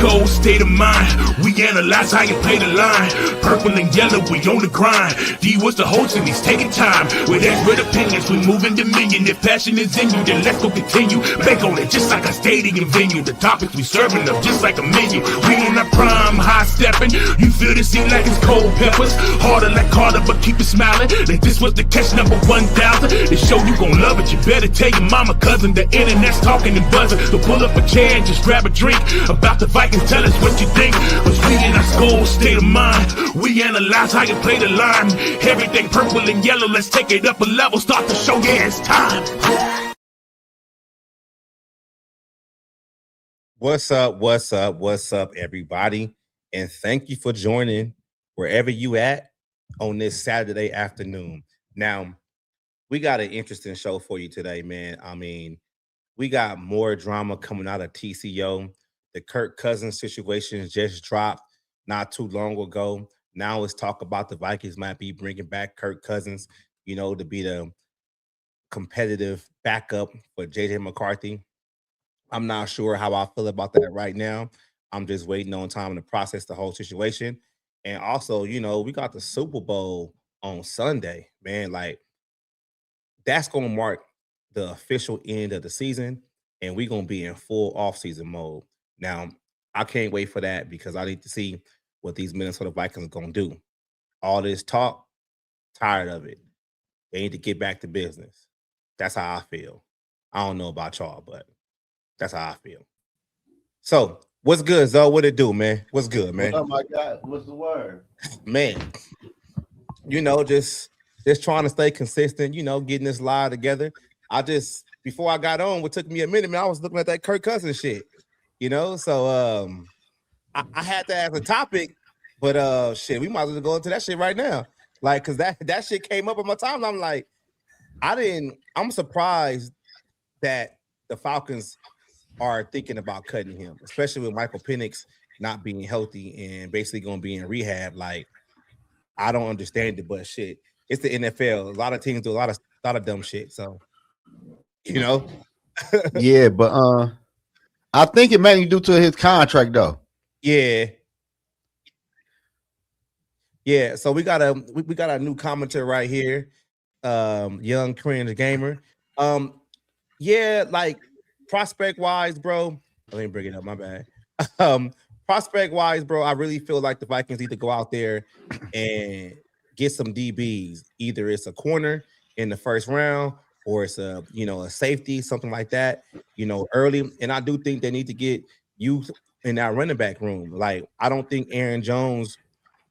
skull state of mind. We analyze how you play the line. Purple and yellow, we on the grind. D was the host and he's taking time. With expert opinions, we moving dominion. If passion is in you, then let's go continue. Make on it just like a stadium venue. The topics we serving up just like a menu. We in our prime, high stepping. You feel the scene like it's cold peppers. Harder like Carter, but keep it smiling. Like this was the catch number 1,000. The show you gon' love it. You better tell your mama, cousin. The internet's talking and buzzing. So pull up a chair and just grab a drink. About the Vikings, tell us what you think. Cause we in our skull state of mind. We analyze how you play the line. Everything purple and yellow, let's take it up a level. Start the show, yeah, it's time. What's up, everybody? And thank you for joining wherever you at on this Saturday afternoon. Now, we got an interesting show for you today, man. I mean, we got more drama coming out of TCO. The Kirk Cousins situation just dropped not too long ago. Now let's talk about the Vikings might be bringing back Kirk Cousins, to be the competitive backup for JJ McCarthy. I'm not sure how I feel about that right now. I'm just waiting on time to process the whole situation. And also, we got the Super Bowl on Sunday, man. Like, that's going to mark the official end of the season, and we're going to be in full offseason mode. Now, I can't wait for that because I need to see what these Minnesota Vikings are going to do. All this talk, tired of it. They need to get back to business. That's how I feel. I don't know about y'all, but that's how I feel. So, what's good, Zoe? What it do, man? What's good, man? Oh my God, what's the word? Man, just trying to stay consistent, getting this live together. Before I got on, what took me a minute, man, I was looking at that Kirk Cousins shit, so I had to ask a topic, but shit, we might as well go into that shit right now. Like, cause that shit came up on my time. I'm like, I'm surprised that the Falcons are thinking about cutting him, especially with Michael Penix not being healthy and basically going to be in rehab. Like, I don't understand it, but shit, it's the NFL. A lot of teams do a lot of dumb shit. So, Yeah, but I think it may due to his contract though. Yeah. So we got a new commenter right here, Young Cringe Gamer. Yeah, like prospect wise, bro. Let me bring it up. My bad. Prospect wise, bro, I really feel like the Vikings need to go out there and get some DBs. Either it's a corner in the first round or it's a safety, something like that, early. And I do think they need to get youth in that running back room. Like, I don't think Aaron Jones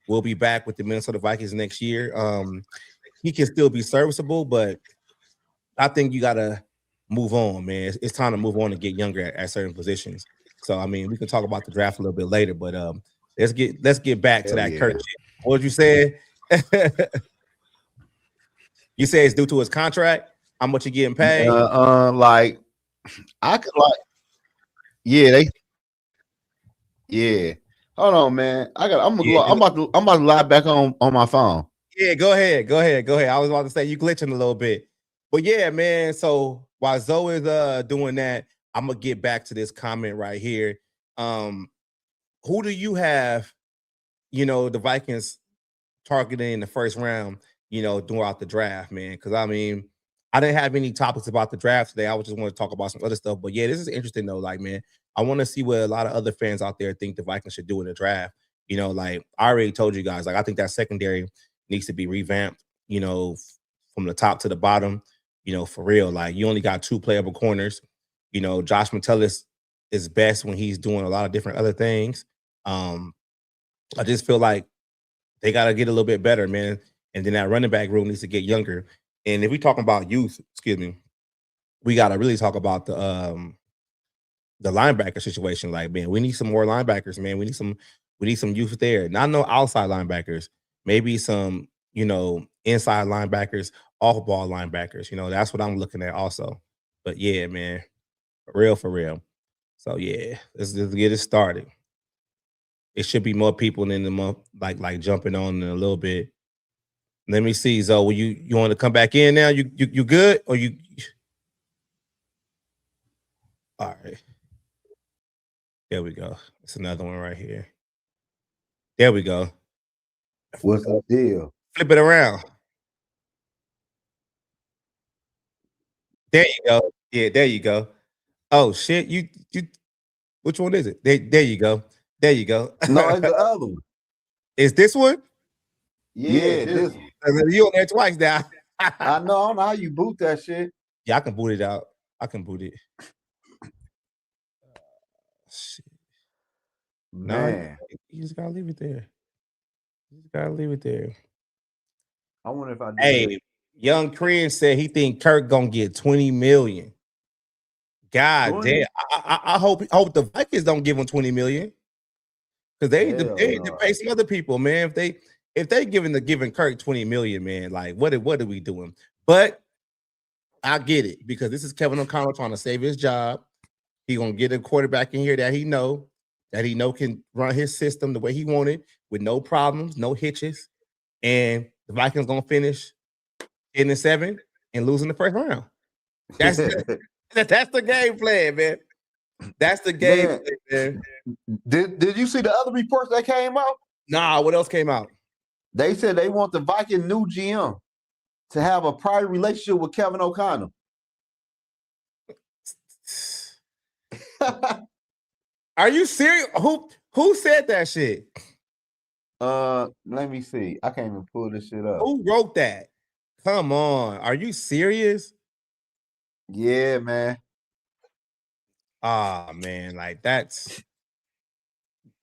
will be back with the Minnesota Vikings next year. He can still be serviceable, but I think you gotta move on, man. It's time to move on and get younger at certain positions. So, I mean, we can talk about the draft a little bit later, but let's get back to that Kirk. What did you say? You say it's due to his contract? How much you getting paid? Like, I could yeah. Hold on, man. I'm about to live back on my phone. Yeah, go ahead. I was about to say you glitching a little bit, but yeah, man. So while Zoe is doing that, I'm gonna get back to this comment right here. Who do you have? The Vikings targeting in the first round. Throughout the draft, man. Because I mean, I didn't have any topics about the draft today. I was just want to talk about some other stuff. But yeah, this is interesting though. Like, man, I want to see what a lot of other fans out there think the Vikings should do in the draft. Like I already told you guys, like I think that secondary needs to be revamped, from the top to the bottom, for real. Like you only got 2 playable corners. Josh Metellus is best when he's doing a lot of different other things. I just feel like they got to get a little bit better, man. And then that running back room needs to get younger. And if we talking about youth, we got to really talk about the linebacker situation. Like, man, we need some more linebackers, man. We need some youth there. Not no outside linebackers. Maybe some, inside linebackers, off-ball linebackers. That's what I'm looking at also. But yeah, man, for real. So yeah, let's get it started. It should be more people in the month, like jumping on in a little bit. Let me see, Zoe. You want to come back in now? You good? Or you? All right. There we go. It's another one right here. There we go. What's the deal? Flip it around. There you go. Yeah, there you go. Oh shit, you. Which one is it? There you go. There you go. No, it's the other one. Is this one? Yeah, this one. You on there twice now. I know. I don't know how you boot that shit. Yeah, I can boot it out. I can boot it. Shit. Man, no, you just gotta leave it there. You just gotta leave it there. I wonder if I do. Hey, Young Korean said he think Kirk gonna get 20 million. God 20? Damn. I hope the Vikings don't give him 20 million. Because they pay some other people, man. If they giving Kirk 20 million, man, like what are we doing? But I get it because this is Kevin O'Connell trying to save his job. He gonna get a quarterback in here that he know can run his system the way he wanted with no problems, no hitches, and the Vikings gonna finish 10-7 and losing the first round. That's that's the game plan, man. That's the game plan, man. Did you see the other reports that came out? Nah, what else came out? They said they want the Viking new GM to have a prior relationship with Kevin O'Connell. Are you serious? Who said that shit? Let me see. I can't even pull this shit up. Who wrote that? Come on. Are you serious? Yeah, man. Ah, man, like that's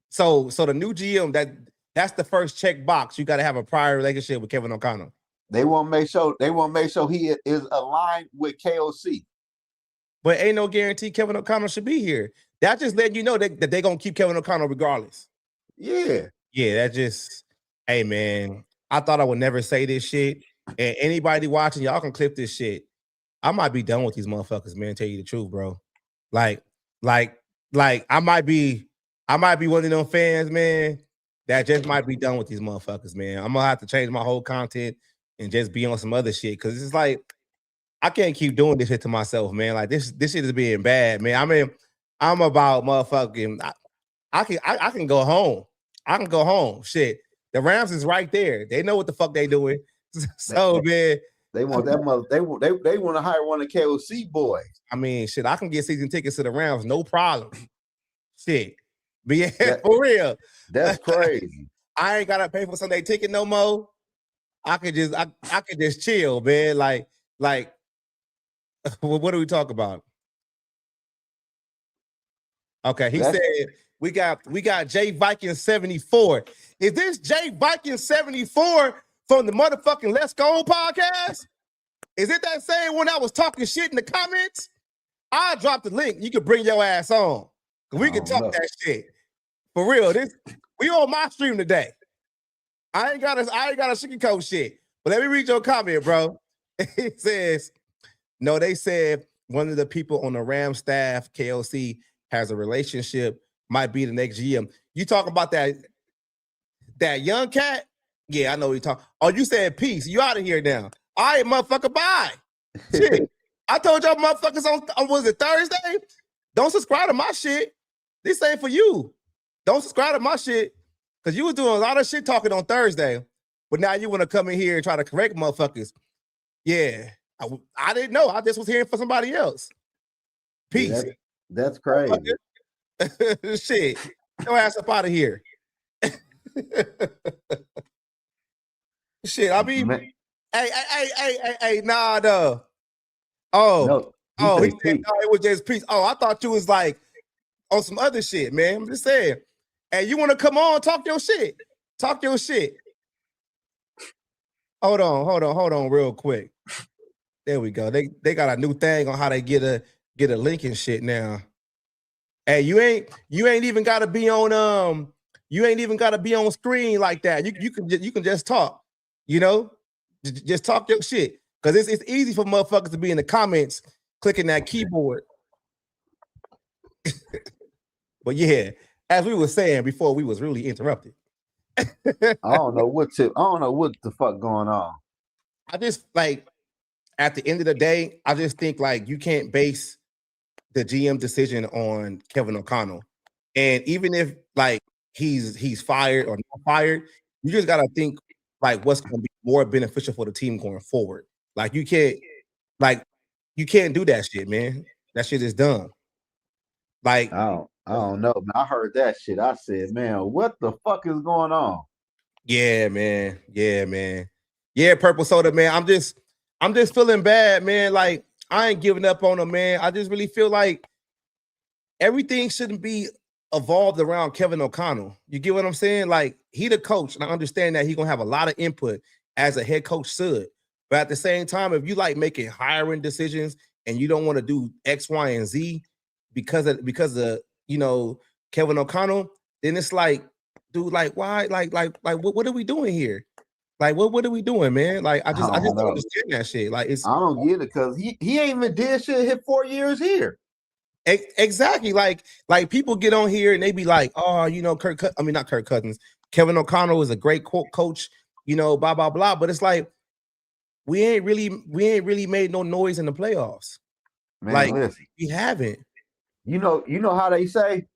so the new GM that's the first check box. You got to have a prior relationship with Kevin O'Connell. They want to make sure he is aligned with KOC. But ain't no guarantee Kevin O'Connell should be here. That just letting you know that they're gonna keep Kevin O'Connell regardless. Yeah. Yeah, that just, hey man, I thought I would never say this shit. And anybody watching, y'all can clip this shit. I might be done with these motherfuckers, man. Tell you the truth, bro. Like I might be one of them fans, man, that just might be done with these motherfuckers, man. I'm gonna have to change my whole content and just be on some other shit because it's like I can't keep doing this shit to myself, man. Like this shit is being bad, man. I mean, I'm about motherfucking. I can go home. I can go home. Shit, the Rams is right there. They know what the fuck they doing. So man, they want that mother. They want to hire one of the KOC boys. I mean, shit, I can get season tickets to the Rams, no problem. Shit, but yeah, for real. That's crazy. I ain't gotta pay for Sunday ticket no more. I could just chill, man. Like, what do we talk about? Okay, he said we got J Viking 74. Is this J Viking 74 from the motherfucking Let's Go podcast? Is it that same one I was talking shit in the comments? I'll drop the link. You can bring your ass on. We can talk that shit. For real. We on my stream today. I ain't got a sugarcoat shit. But let me read your comment, bro. It says, no, they said one of the people on the Ram staff, KOC, has a relationship, might be the next GM. You talk about that young cat? Yeah, I know what you talk. Oh, you said peace. You out of here now. All right, motherfucker, bye. Shit. I told y'all motherfuckers on was it Thursday? Don't subscribe to my shit. This ain't for you. Don't subscribe to my shit. Because you was doing a lot of shit talking on Thursday. But now you want to come in here and try to correct motherfuckers. Yeah. I didn't know. I just was hearing for somebody else. Peace. Yeah, that's crazy. Shit. Your ass up out of here. Shit, I mean, hey, nah, no. Oh, he said, no, it was just peace. Oh, I thought you was like on some other shit, man. I'm just saying. Hey, you want to come on, talk your shit. Talk your shit. Hold on real quick. There we go. They got a new thing on how they get a link and shit now. Hey, you ain't even gotta be on screen like that. You can just talk, you know? Just talk your shit. Because it's easy for motherfuckers to be in the comments clicking that keyboard. But yeah, as we were saying before we was really interrupted. I don't know what the fuck going on. I just like at the end of the day, I just think like you can't base the GM decision on Kevin O'Connell. And even if like he's fired or not fired, you just gotta think like what's gonna be more beneficial for the team going forward. Like you can't do that shit, man. That shit is dumb. Like, I don't know, man. I heard that shit. I said, man, what the fuck is going on? yeah, man. Yeah, man. Yeah, Purple Soda, man. I'm just feeling bad, man. Like, I ain't giving up on him, man. I just really feel like everything shouldn't be evolved around Kevin O'Connell. You get what I'm saying? Like, he the coach, and I understand that he's gonna have a lot of input as a head coach should. But at the same time, if you like making hiring decisions and you don't want to do X, Y, and Z because of Kevin O'Connell, then it's like, dude, like why, like what are we doing here? Like what are we doing, man? Like I just don't understand that shit. Like I don't get it because he ain't even did shit. Hit 4 years here. Exactly. Like people get on here and they be like, oh, not Kirk Cousins. Kevin O'Connell is a great coach, blah blah blah. But it's like we ain't really made no noise in the playoffs. Man, like listen, we haven't. You know how they say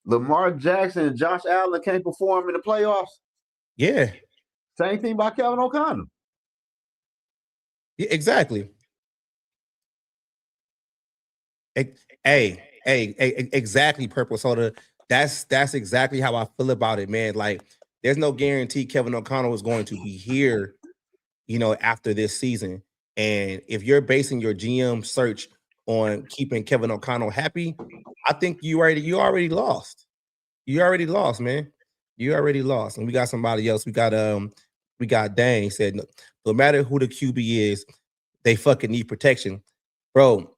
Lamar Jackson and Josh Allen can't perform in the playoffs? Yeah. Same thing by Kevin O'Connell. Yeah, exactly. Exactly, Purple Soda. That's exactly how I feel about it, man. Like, there's no guarantee Kevin O'Connell is going to be here, after this season. And if you're basing your GM search on keeping Kevin O'Connell happy, I think you already lost. You already lost, man. You already lost. And we got somebody else. We got Dang said, no matter who the QB is, they fucking need protection. Bro,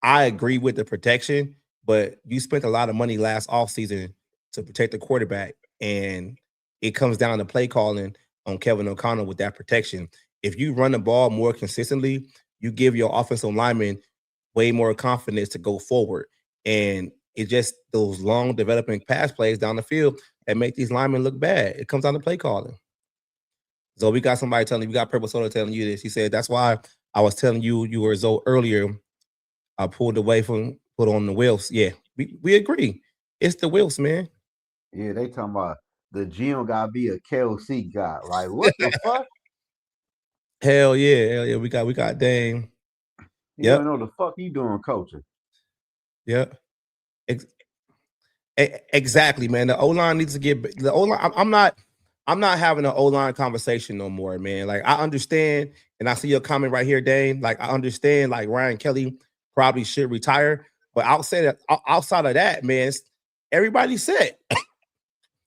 I agree with the protection, but you spent a lot of money last offseason to protect the quarterback, and it comes down to play calling on Kevin O'Connell with that protection. If you run the ball more consistently, you give your offensive lineman way more confidence to go forward. And it's just those long developing pass plays down the field that make these linemen look bad. It comes down to play calling. So we got somebody telling you, we got Purple Soda telling you this. He said, that's why I was telling you were Zoe earlier. I pulled away from put on the Wilfs. Yeah, we agree. It's the Wilfs, man. Yeah, they talking about the GM gotta be a KOC guy. Like, what the fuck? Hell yeah. We got Dame. You don't know the fuck you doing coaching. Yep. Exactly, man. The O-line needs to get the O-line. I'm not having an O-line conversation no more, man. Like, I understand, and I see your comment right here, Dame. Like, I understand, like, Ryan Kelly probably should retire, but outside of that, man, everybody said.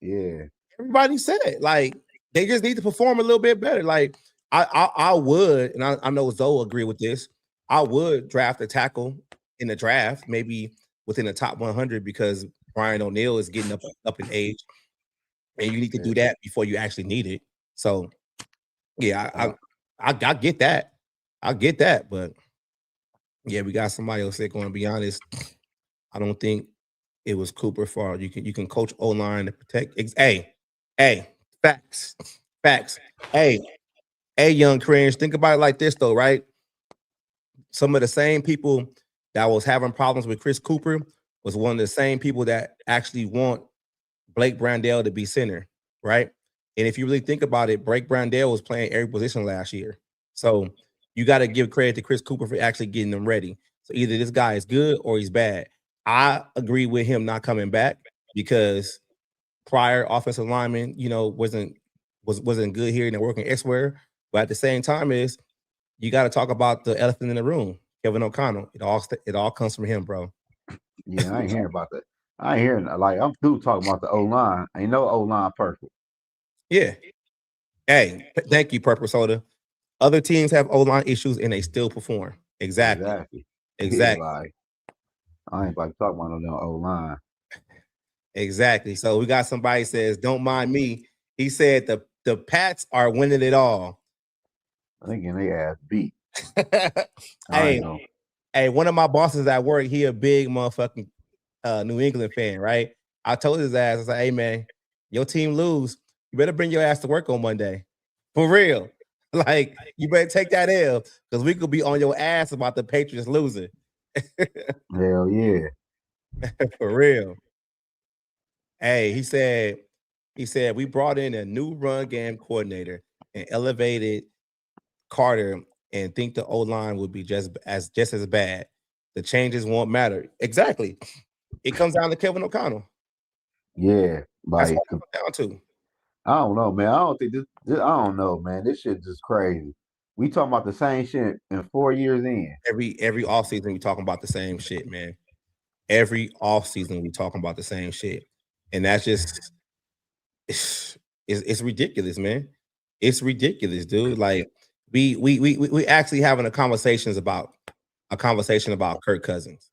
Yeah. Everybody said, like, they just need to perform a little bit better. Like, I would, and I know Zoe agree with this, I would draft a tackle in the draft, maybe within the top 100, because Brian O'Neill is getting up in age, and you need to do that before you actually need it. So, yeah, I get that. I get that, but yeah, we got somebody else that, going to be honest, I don't think it was Cooper fault. You can coach O-line to protect. Hey, facts. Hey, young cringe, think about it like this though, right? Some of the same people that was having problems with Chris Cooper was one of the same people that actually want Blake Brandell to be center, right? And if you really think about it, Blake Brandell was playing every position last year. So you got to give credit to Chris Cooper for actually getting them ready. So either this guy is good or he's bad. I agree with him not coming back because prior offensive lineman, wasn't good here and they're working elsewhere. But at the same time, you got to talk about the elephant in the room, Kevin O'Connell. It all comes from him, bro. Yeah, I ain't hearing about that. I ain't hearing, like, I'm through talking about the O-line. Ain't no O-line perfect. Yeah. Hey, thank you, Purple Soda. Other teams have O-line issues and they still perform. Exactly. Yeah, like, I ain't about to talk about no O-line. Exactly. So we got somebody says, don't mind me. He said the Pats are winning it all. I think they ass beat. Hey, one of my bosses at work, he a big motherfucking New England fan, right? I told his ass, I said, hey man, your team lose. You better bring your ass to work on Monday. For real. Like, you better take that L because we could be on your ass about the Patriots losing. Hell yeah. For real. Hey, he said we brought in a new run game coordinator and elevated Carter and think the O line would be just as bad. The changes won't matter. Exactly. It comes down to Kevin O'Connell. Yeah, That's like what it comes down to. I don't know, man. I don't think this. I don't know, man. This shit just crazy. We talking about the same shit in 4 years in. Every offseason we talking about the same shit, man. Every offseason we talking about the same shit. And that's just it's ridiculous, man. It's ridiculous, dude. Like we actually having a conversation about Kirk Cousins.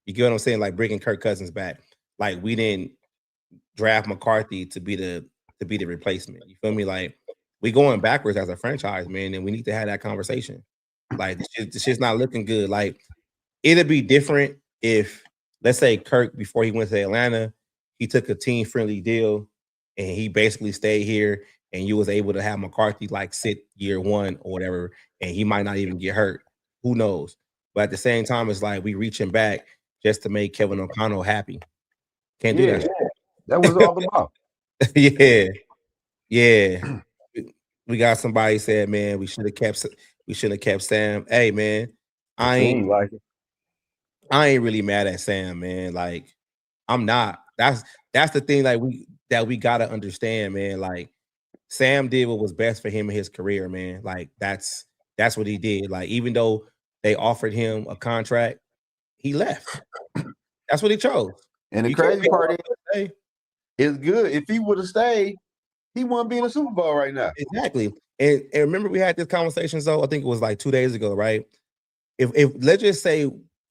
You get what I'm saying? Like bringing Kirk Cousins back. Like we didn't draft McCarthy to be the replacement. You feel me? Like we going backwards as a franchise, man, and we need to have that conversation. Like this shit's not looking good. Like it'd be different if, let's say, Kirk before he went to Atlanta, he took a team friendly deal and he basically stayed here, and you was able to have McCarthy like sit year one or whatever, and he might not even get hurt. Who knows? But at the same time, it's like we reaching back just to make Kevin O'Connell happy. Can't do Yeah, that. that was all about. Yeah, yeah. We got somebody said, man, we should have kept Sam. Hey, man, It I ain't seemed like it. I ain't really mad at Sam, man. Like, I'm not. That's the thing. Like we gotta understand, man. Like Sam did what was best for him in his career, man. Like that's what he did. Like even though they offered him a contract, he left. That's what he chose. And the You can't crazy make part is, hey, it's good. If he would have stayed, he wouldn't be in the Super Bowl right now. exactly. And remember we had this conversation. So I think it was like 2 days ago, right? If let's just say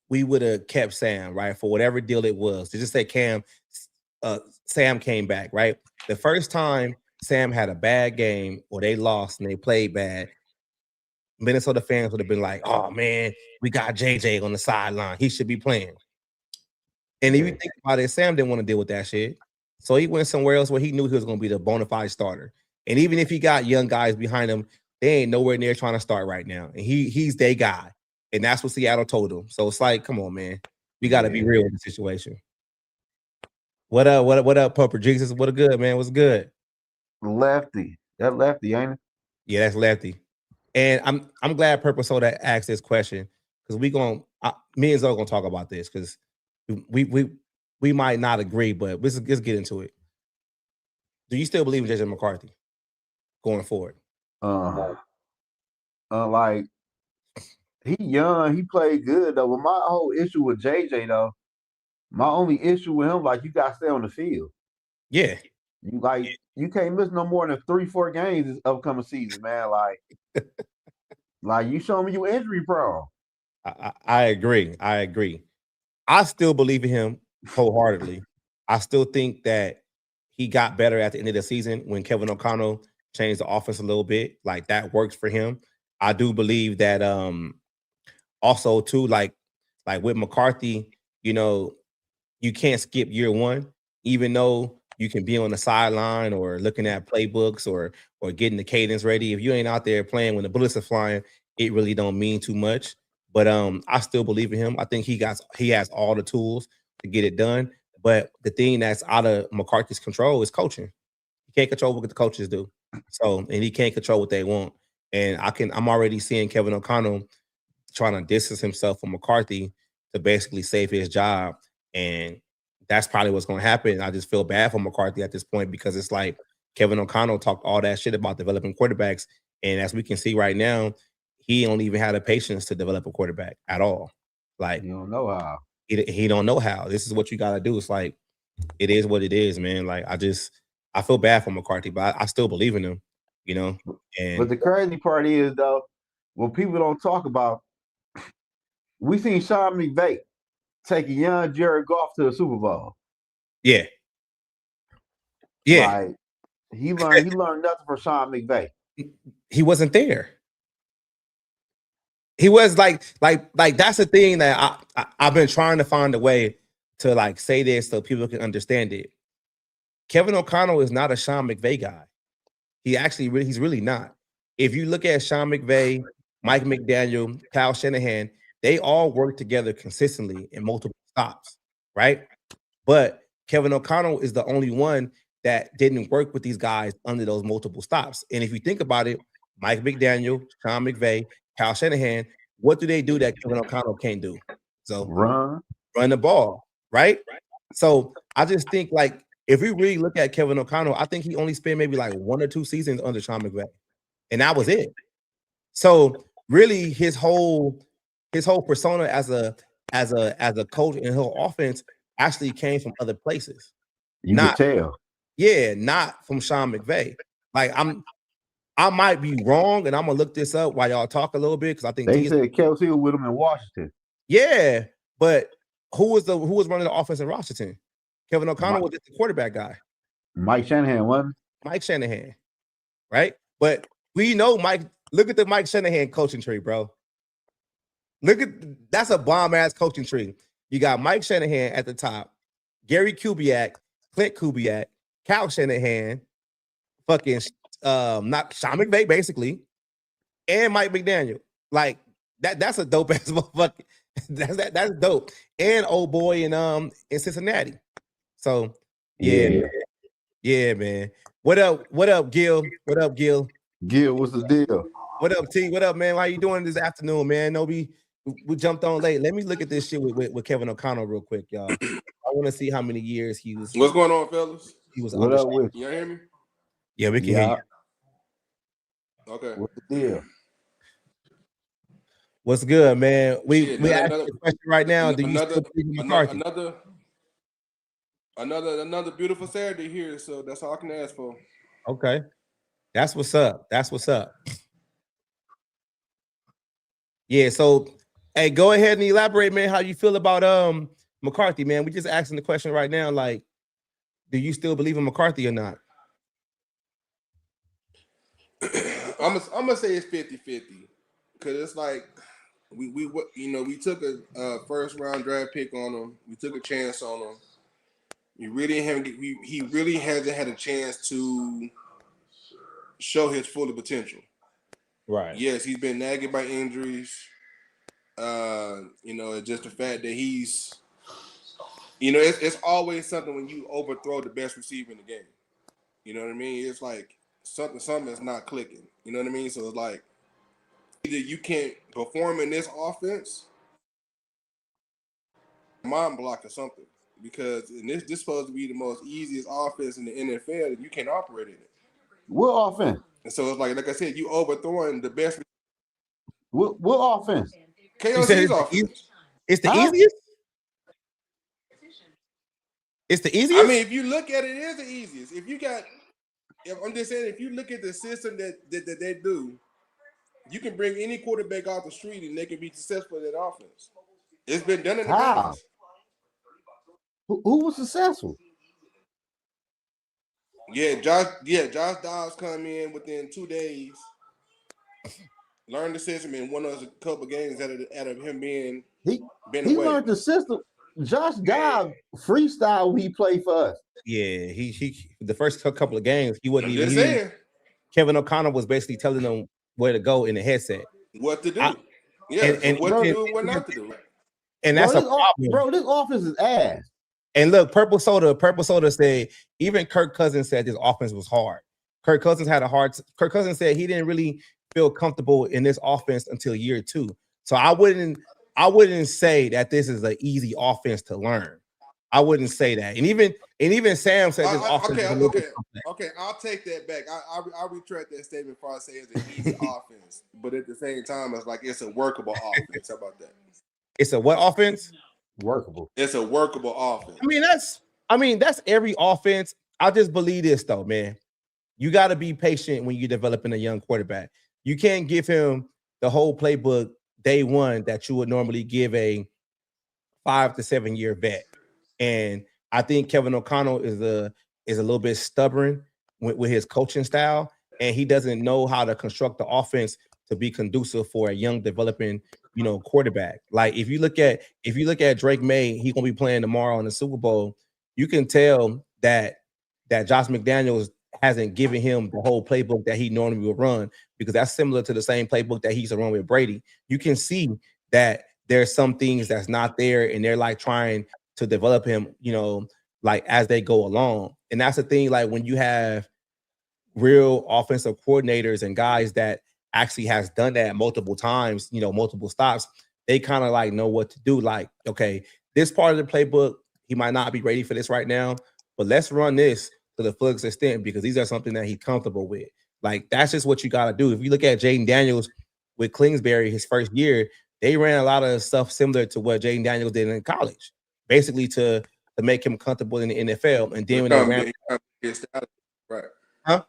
we would have kept Sam, right, for whatever deal it was, to just say Sam came back, right? The first time Sam had a bad game or they lost and they played bad, Minnesota fans would have been like, "Oh man, we got JJ on the sideline. He should be playing." And if you Yeah. think about it, Sam didn't want to deal with that shit, so he went somewhere else where he knew he was going to be the bona fide starter. And even if he got young guys behind him, they ain't nowhere near trying to start right now. And he's their guy, and that's what Seattle told him. So it's like, come on, man, we got to be Yeah. real with the situation. What up? What up, Pupper Jesus? What a good man? What's good? Lefty. That lefty, ain't it? Yeah, that's Lefty. And I'm glad Purple Soda asked this question because me and Zoe gonna talk about this because we might not agree, but let's get into it. Do you still believe in JJ McCarthy going forward? Uh, like he young, he played good though. But my whole issue with JJ though, my only issue with him, like you gotta stay on the field. Yeah, You can't miss no more than 3-4 games this upcoming season, man. Like you show me you injury prone. I agree. I agree. I still believe in him wholeheartedly. I still think that he got better at the end of the season when Kevin O'Connell changed the offense a little bit. Like that works for him. I do believe that also too, like with McCarthy, you know, you can't skip year one, even though you can be on the sideline or looking at playbooks or getting the cadence ready. If you ain't out there playing when the bullets are flying, it really don't mean too much. But I still believe in him. I think he has all the tools to get it done. But the thing that's out of McCarthy's control is coaching. He can't control what the coaches do. So, and he can't control what they want. And I'm already seeing Kevin O'Connell trying to distance himself from McCarthy to basically save his job. And that's probably what's going to happen. I just feel bad for McCarthy at this point because it's like Kevin O'Connell talked all that shit about developing quarterbacks. And as we can see right now, he don't even have the patience to develop a quarterback at all. Like You don't know how. he don't know how. This is what you got to do. It's like, it is what it is, man. Like I feel bad for McCarthy, but I still believe in him, you know? But And the crazy part is though, what people don't talk about, we seen Sean McVay take a young Jared Goff to the Super Bowl. yeah. Yeah. Like he learned nothing from Sean McVay. He wasn't there. He was like that's the thing that I've been trying to find a way to like say this so people can understand it. Kevin O'Connell is not a Sean McVay guy. He's really not. If you look at Sean McVay, Mike McDaniel, Kyle Shanahan, they all work together consistently in multiple stops. right? But Kevin O'Connell is the only one that didn't work with these guys under those multiple stops. And if you think about it, Mike McDaniel, Sean McVay, Kyle Shanahan, what do they do that Kevin O'Connell can't do? So Run the ball, right? So I just think like if we really look at Kevin O'Connell, I think he only spent maybe like 1 or 2 seasons under Sean McVay, and that was it. So really, his whole persona as a coach and his whole offense actually came from other places. You not can tell. Yeah, not from Sean McVay. Like I might be wrong, and I'm gonna look this up while y'all talk a little bit because I think They said Kelsey was with him in Washington. Yeah, but who was running the offense in Washington? Kevin O'Connell was just the quarterback guy. Mike Shanahan wasn't. Mike Shanahan, right? But we know Mike. Look at the Mike Shanahan coaching tree, bro. That's a bomb ass coaching tree. You got Mike Shanahan at the top, Gary Kubiak, Clint Kubiak, Kyle Shanahan, fucking not Sean McVay basically, and Mike McDaniel. Like that's a dope ass motherfucker. That's dope. And old boy in Cincinnati. So yeah, man. What up, Gil? What up, Gil? Gil, what's the deal? What up, T? What up, man? How you doing this afternoon, man? No, we jumped on late. Let me look at this shit with Kevin O'Connell real quick, y'all. I want to see how many years he was. What's going on, fellas? He was. What up with you? Hear me? Yeah, we can hear you. Okay. What's the deal? What's good, man? We asked the question right now. Do you still believe in McCarthy? Another beautiful Saturday here, so that's all I can ask for. Okay, that's what's up. That's what's up. Yeah. So, hey, go ahead and elaborate, man. How you feel about McCarthy, man? We just asking the question right now. Like, do you still believe in McCarthy or not? I'm gonna say it's 50-50 because it's like we took a first round draft pick on him. We took a chance on him. He really hasn't had a chance to show his full potential. Right. Yes, he's been nagged by injuries. It's just the fact that he's, it's always something when you overthrow the best receiver in the game. You know what I mean? It's like something is not clicking. You know what I mean? So it's like either you can't perform in this offense, mind block or something. Because this is supposed to be the most easiest offense in the NFL, and you can't operate in it. What offense? And so it's like I said, you overthrowing the best. What offense? KOC's offense. It's the easiest. It's the easiest. I mean, if you look at it, it is the easiest. I'm just saying, if you look at the system that they do, you can bring any quarterback off the street and they can be successful in that offense. It's been done in the past. Who was successful? Josh Dobbs come in within 2 days, learned the system, and won us a couple games out of him being he away. Learned the system. Josh Dobbs freestyle when he played for us. Yeah, he the first couple of games he wasn't even. Kevin O'Connell was basically telling them where to go in the headset, what to do, what to do, what not to do. And that's a problem, bro. This offense is ass. And look, Purple Soda said even Kirk Cousins said this offense was hard. Kirk Cousins said he didn't really feel comfortable in this offense until year 2. So I wouldn't say that this is an easy offense to learn. I wouldn't say that. And even Sam said this offense is a little bit complex. Okay, I'll take that back. I'll retract that statement before I say it's an easy offense. But at the same time, it's like it's a workable offense. How about that? It's a what offense? Workable. It's a workable offense. I mean that's every offense. I just believe this though, man. You got to be patient when you're developing a young quarterback. You can't give him the whole playbook day one that you would normally give a 5 to 7 year vet. And I think Kevin O'Connell is a little bit stubborn with his coaching style, and he doesn't know how to construct the offense to be conducive for a young developing, quarterback. Like if you look at Drake May, he's gonna be playing tomorrow in the Super Bowl. You can tell that Josh McDaniels hasn't given him the whole playbook that he normally would run, because that's similar to the same playbook that he used to run with Brady. You can see that there's some things that's not there, and they're like trying to develop him, like as they go along. And that's the thing, like when you have real offensive coordinators and guys that actually has done that multiple times, multiple stops, they kind of like know what to do. Like, okay, this part of the playbook, he might not be ready for this right now, but let's run this to the fullest extent because these are something that he's comfortable with. Like, that's just what you got to do. If you look at Jaden Daniels with Kingsbury, his first year, they ran a lot of stuff similar to what Jaden Daniels did in college, basically to make him comfortable in the NFL. And then when they ramp, right? Huh?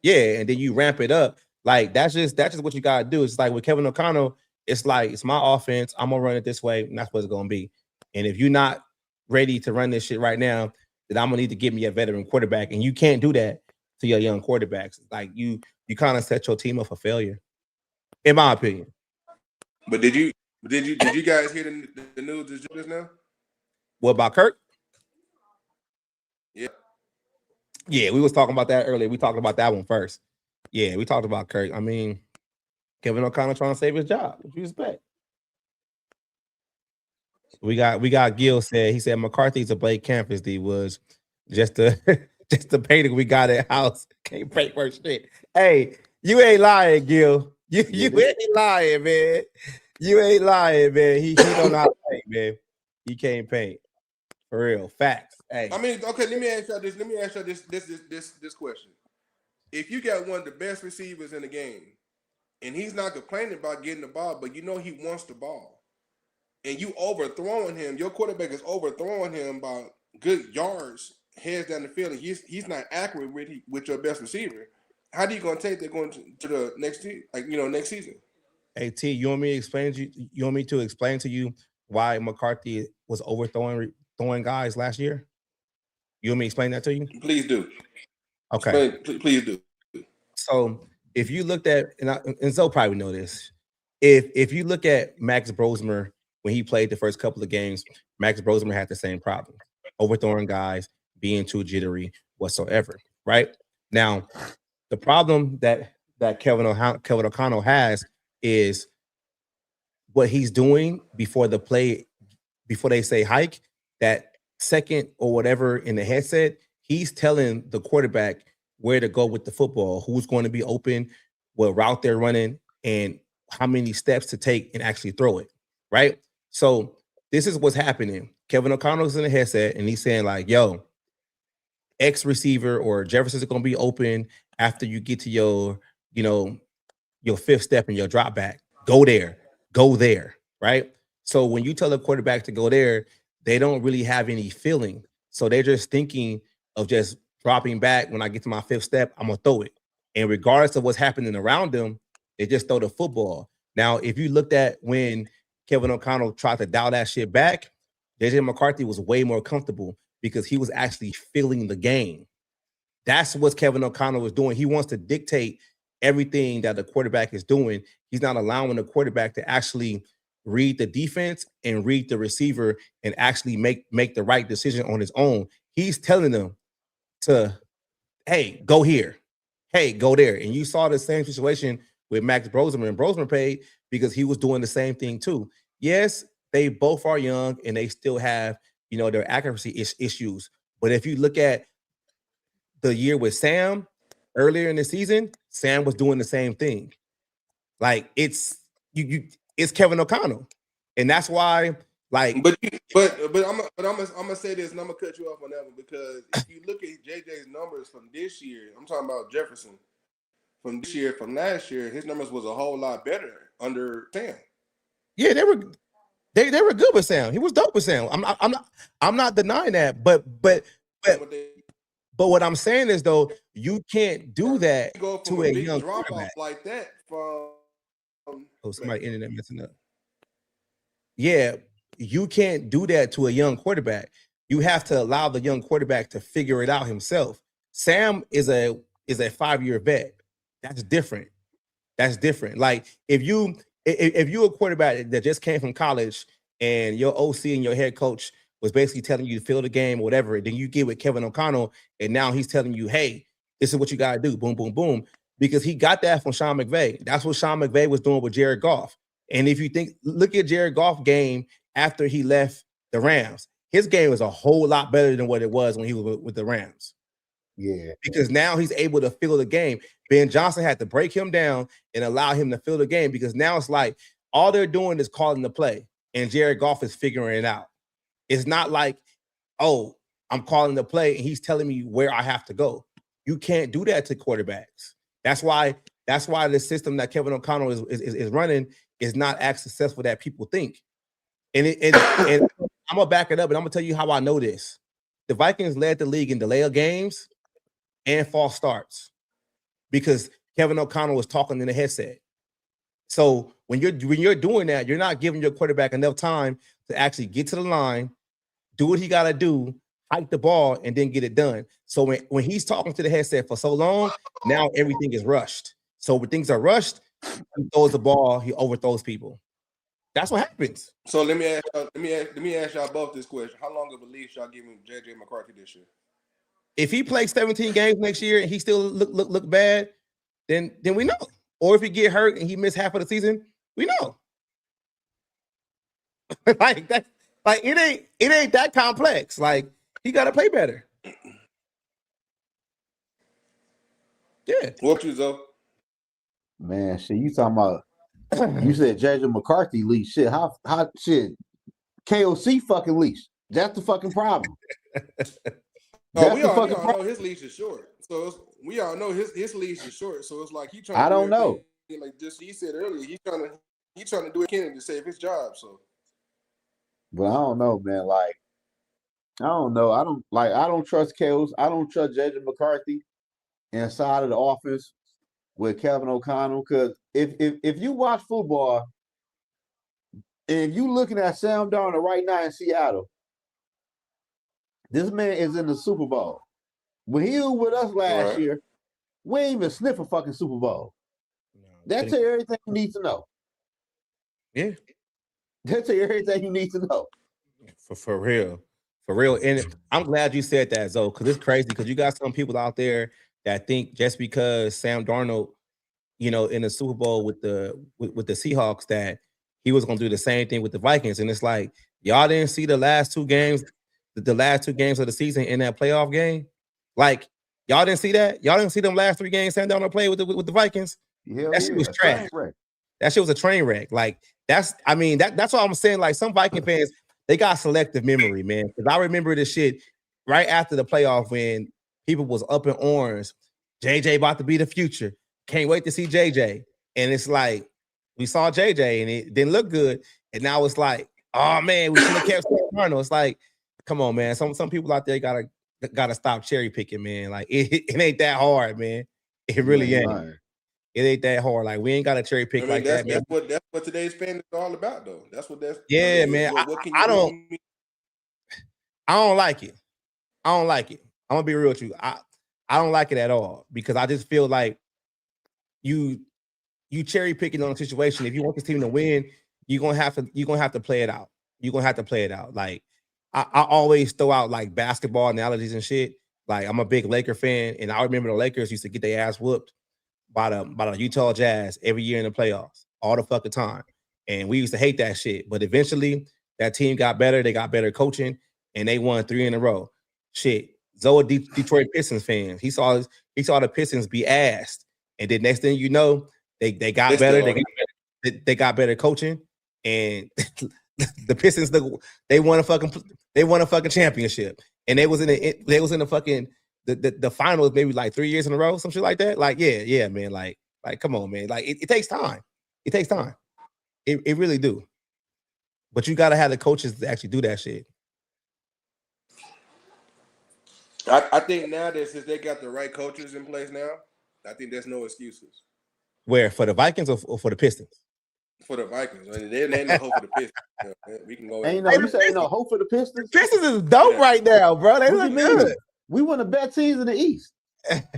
Yeah, and then you ramp it up. Like that's just what you gotta do. It's like with Kevin O'Connell, it's like it's my offense. I'm gonna run it this way, and that's what it's gonna be. And if you're not ready to run this shit right now, then I'm gonna need to give me a veteran quarterback. And you can't do that to your young quarterbacks. Like you kind of set your team up for failure, in my opinion. But did you guys hear the news just now? What about Kirk? Yeah. Yeah, we was talking about that earlier. We talked about that one first. Yeah, we talked about Kirk. I mean, Kevin O'Connell trying to save his job. What you expect? We got Gil said, he said McCarthy's a Blake campus. D was just the painting we got at house. Can't paint worse shit. Hey, you ain't lying, Gil. You ain't lying, man. You ain't lying, man. He don't know how to paint, man. He can't paint. For real. Facts. Hey. I mean, okay, let me ask you this question. If you got one of the best receivers in the game, and he's not complaining about getting the ball, but he wants the ball, and you overthrowing him, your quarterback is overthrowing him by good yards, heads down the field, and he's not accurate with your best receiver. How do you gonna take that going to the next year, next season? Hey T, you want me to explain to you why McCarthy was throwing guys last year? You want me to explain that to you? Please do. Okay. Please do. So if you looked at, and Zoe probably know this, if you look at Max Brosmer when he played the first couple of games, Max Brosmer had the same problem, overthrowing guys, being too jittery whatsoever. Right now, the problem that Kevin O'Connell has is what he's doing before the play, before they say hike, that second or whatever in the headset, he's telling the quarterback where to go with the football, who's going to be open, what route they're running, and how many steps to take and actually throw it, right? So this is what's happening. Kevin O'Connell's in the headset, and he's saying like, yo, X receiver or Jefferson's going to be open after you get to your fifth step and your drop back. Go there, right? So when you tell the quarterback to go there, they don't really have any feeling. So they're just thinking of just dropping back. When I get to my fifth step, I'm going to throw it. And regardless of what's happening around them, they just throw the football. Now, if you looked at when Kevin O'Connell tried to dial that shit back, JJ McCarthy was way more comfortable because he was actually feeling the game. That's what Kevin O'Connell was doing. He wants to dictate everything that the quarterback is doing. He's not allowing the quarterback to actually read the defense and read the receiver and actually make the right decision on his own. He's telling them to, hey, go here. Hey, go there. And you saw the same situation with Max Brosmer, and Brosmer paid because he was doing the same thing too. Yes, they both are young and they still have, their accuracy issues. But if you look at the year with Sam earlier in the season, Sam was doing the same thing. Like it's Kevin O'Connell, and that's why. Like, but I'm gonna say this, and I'm gonna cut you off on that one because if you look at JJ's numbers from this year, I'm talking about Jefferson from this year, from last year, his numbers was a whole lot better under Sam. Yeah, they were good with Sam. He was dope with Sam. I'm not denying that, but what I'm saying is though, you can't do that to a young drop off like that from. Oh, somebody internet messing up. Yeah, you can't do that to a young quarterback. You have to allow the young quarterback to figure it out himself. Sam is a 5-year vet. That's different. Like if you a quarterback that just came from college and your OC and your head coach was basically telling you to fill the game or whatever, and then you get with Kevin O'Connell and now he's telling you, hey, this is what you got to do. Boom, boom, boom. Because he got that from Sean McVay. That's what Sean McVay was doing with Jared Goff. And if you look at Jared Goff's game after he left the Rams, his game is a whole lot better than what it was when he was with the Rams. Yeah. Because now he's able to feel the game. Ben Johnson had to break him down and allow him to feel the game because now it's like all they're doing is calling the play and Jared Goff is figuring it out. It's not like, oh, I'm calling the play and he's telling me where I have to go. You can't do that to quarterbacks. That's why the system that Kevin O'Connell is running is not as successful that people think. And I'm gonna back it up, and I'm gonna tell you how I know this. The Vikings led the league in delay of games and false starts because Kevin O'Connell was talking in the headset. So when you're doing that, you're not giving your quarterback enough time to actually get to the line, do what he got to do, hike the ball, and then get it done. So when he's talking to the headset for so long, now everything is rushed. So when things are rushed, he throws the ball, he overthrows people. That's what happens. So let me ask y'all both this question: how long of a leash y'all giving JJ McCarthy this year? If he plays 17 games next year and he still look bad, then we know. Or if he get hurt and he miss half of the season, we know. Like that, like it ain't that complex. Like he got to play better. Yeah. What you, Zoe? Man, shit, you talking about? You said JJ McCarthy leash. Shit, how shit? KOC fucking leash. That's the fucking problem. We all know his leash is short. So we all know his leash is short. So it's like he trying. I don't know. Like just he said earlier, he's trying to do it to save his job. So, but I don't know, man. Like, I don't know. I don't trust KOC. I don't trust JJ McCarthy inside of the offense with Kevin O'Connell. Because if you watch football, and if you looking at Sam Darnold right now in Seattle, this man is in the Super Bowl. When he was with us last year, we ain't even sniff a fucking Super Bowl. That tell you everything you need to know. Yeah. That tell you everything you need to know. For real. For real. And I'm glad you said that, Zoe, because it's crazy because you got some people out there that think just because Sam Darnold, in the Super Bowl with the Seahawks, that he was going to do the same thing with the Vikings. And it's like, y'all didn't see the last two games of the season in that playoff game? Like, y'all didn't see that? Y'all didn't see them last three games Sam Darnold played with the Vikings? That shit was trash. That shit was a train wreck. Like, that's what I'm saying. Like, some Viking fans, they got selective memory, man. Because I remember this shit right after the playoff when people was up in orange. JJ about to be the future. Can't wait to see JJ. And it's like, we saw JJ and it didn't look good. And now it's like, oh man, we should have kept Darnold. It's like, come on, man. Some people out there gotta stop cherry picking, man. Like it ain't that hard, man. It really ain't. Right. It ain't that hard. Like we ain't got to cherry pick like that, man. That's what today's fan is all about, though. That's what that's. Yeah, man. I don't like it. I don't like it. I'm gonna be real with you. I don't like it at all because I just feel like you cherry picking on a situation. If you want this team to win, you're gonna have to play it out. You're gonna have to play it out. Like I always throw out like basketball analogies and shit. Like I'm a big Laker fan, and I remember the Lakers used to get their ass whooped by the Utah Jazz every year in the playoffs, all the fucking time. And we used to hate that shit. But eventually that team got better. They got better coaching, and they won 3 in a row. Shit. Zoe, Detroit Pistons fans. He saw the Pistons be assed. And then next thing you know, they got better. They got better coaching. And the Pistons, they won a fucking championship. And they was in the fucking the finals maybe like 3 years in a row, some shit like that. Like, yeah, man. Like come on, man. Like it takes time. It takes time. It really do. But you gotta have the coaches to actually do that shit. I think now that since they got the right coaches in place now, I think there's no excuses. Where, for the Vikings or for the Pistons? For the Vikings. I mean, there ain't no hope for the Pistons. We can go. You say ain't no hope for the Pistons? Pistons is dope right now, bro. They look good. We won the best teams in the East.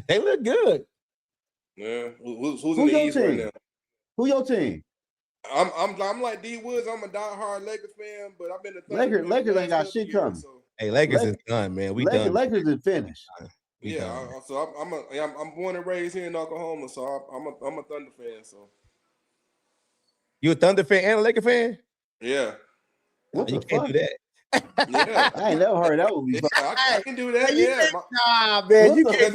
They look good. Yeah. Who's in the East right now? Who your team? I'm like D Woods. I'm a diehard Lakers fan, but I've been a Lakers ain't got shit coming. So. Hey, Lakers is done, man. We done. Lakers is finished. So I'm born and raised here in Oklahoma, so I'm a Thunder fan. So you a Thunder fan and a Laker fan? Yeah. You can't do that. Yeah. I ain't never heard that one before. Yeah, I can do that. You Yeah. nah, man, you can't.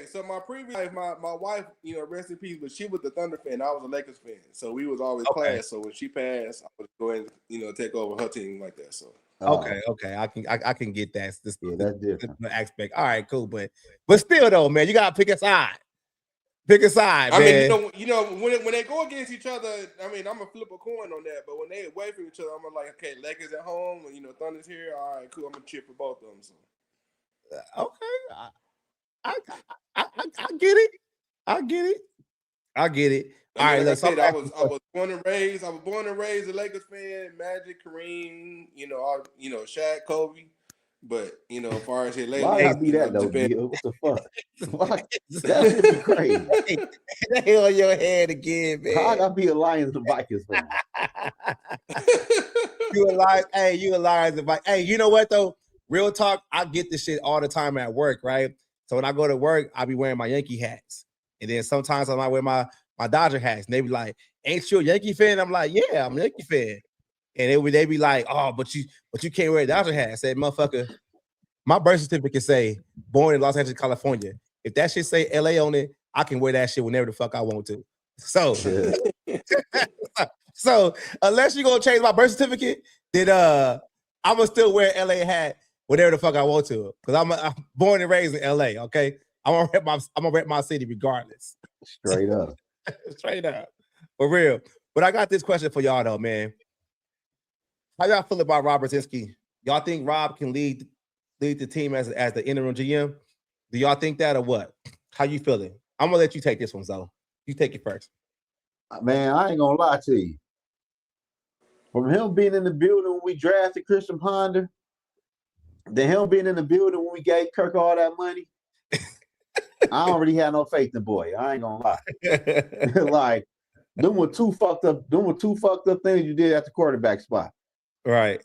So my previous life, my wife, rest in peace, but she was the Thunder fan. I was a Lakers fan, so we was always class. So when she passed, I would go ahead and take over her team like that. So Okay, I can get that. That's different. The aspect. All right, cool, but still though, man, you gotta pick a side. Pick a side, I man. mean, when they go against each other, I mean, I'm gonna flip a coin on that. But when they away from each other, I'm like, okay, Lakers at home, Thunder's here. All right, cool. I'm gonna cheer for both of them. So. Okay, I get it. I get it. All right, like I said, I was born and raised a Lakers fan. Magic, Kareem, Shaq, Kobe. But as far as here lately, why I be that though, Bill? What the fuck? That should be crazy. They on your head again, man. How I gotta be a Lions and Vikings fan? You a Lions? Hey, you a Lions and Vikings? Hey, you know what though? Real talk, I get this shit all the time at work, right? So when I go to work, I be wearing my Yankee hats, and then sometimes I might wear my Dodger hats. And they be like, "Ain't you a Yankee fan?" I'm like, "Yeah, I'm a Yankee fan." And they be like, "Oh, but you can't wear a Dodger hat." I said, "Motherfucker, my birth certificate say born in Los Angeles, California. If that shit say LA on it, I can wear that shit whenever the fuck I want to." So, so unless you're gonna change my birth certificate, then I'm gonna still wear LA hat whatever the fuck I want to, because I'm born and raised in LA. Okay, I'm gonna rep my city regardless. Straight up. Straight up, for real. But I got this question for y'all though, man. How y'all feel about Rob Brzezinski? Y'all think Rob can lead the team as the interim GM? Do y'all think that or what? How you feeling? I'm gonna let you take this one, Zoe. You take it first. Man, I ain't gonna lie to you. From him being in the building when we drafted Christian Ponder, then him being in the building when we gave Kirk all that money, I don't really have no faith in the boy. I ain't gonna lie. Like, them were two fucked up things you did at the quarterback spot. Right.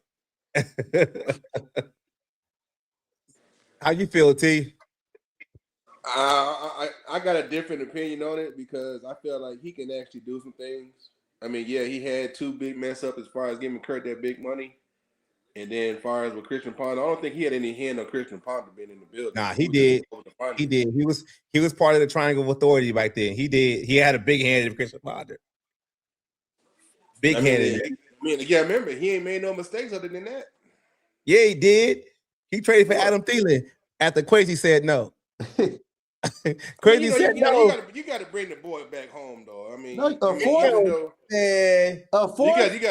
How you feel, T? I got a different opinion on it because I feel like he can actually do some things. I mean, yeah, he had two big mess up as far as giving Kurt that big money. And then as far as with Christian Ponder, I don't think he had any hand on Christian Ponder being in the building. Nah, he did. He did. He was part of the triangle of authority back then. He did. He had a big hand in Christian Ponder. Big handed. Yeah, remember, he ain't made no mistakes other than that. Yeah, he did. He traded for Adam Thielen after Quasi said no. Quasi said no. You got to bring the boy back home, though. I mean, no, you got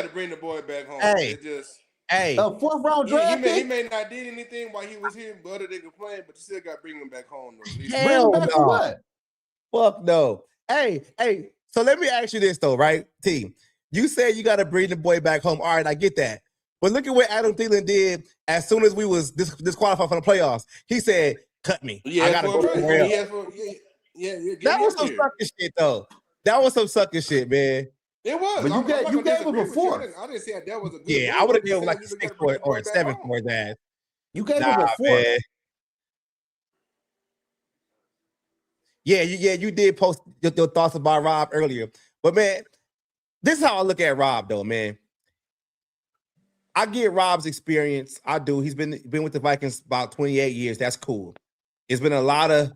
to bring the boy back home. Hey, a fourth round draft pick. He may not did anything while he was here, but other than complaining, but you still got to bring him back home. Though. Hell back no. What? Fuck no. Hey. So let me ask you this though, right, T? You said you got to bring the boy back home. All right, I get that. But look at what Adam Thielen did as soon as we was disqualified from the playoffs. He said, "Cut me. I gotta go somewhere else." That was some sucker shit, though. That was some sucker shit, man. It was. But you gave him a fourth. I didn't say that was a good. Yeah, I would have given him like a 6 or a 7 for his ass. You gave him a fourth. Man. Yeah, you did post your thoughts about Rob earlier. But man, this is how I look at Rob, though, man. I get Rob's experience. I do. He's been with the Vikings about 28 years. That's cool. It's been a lot of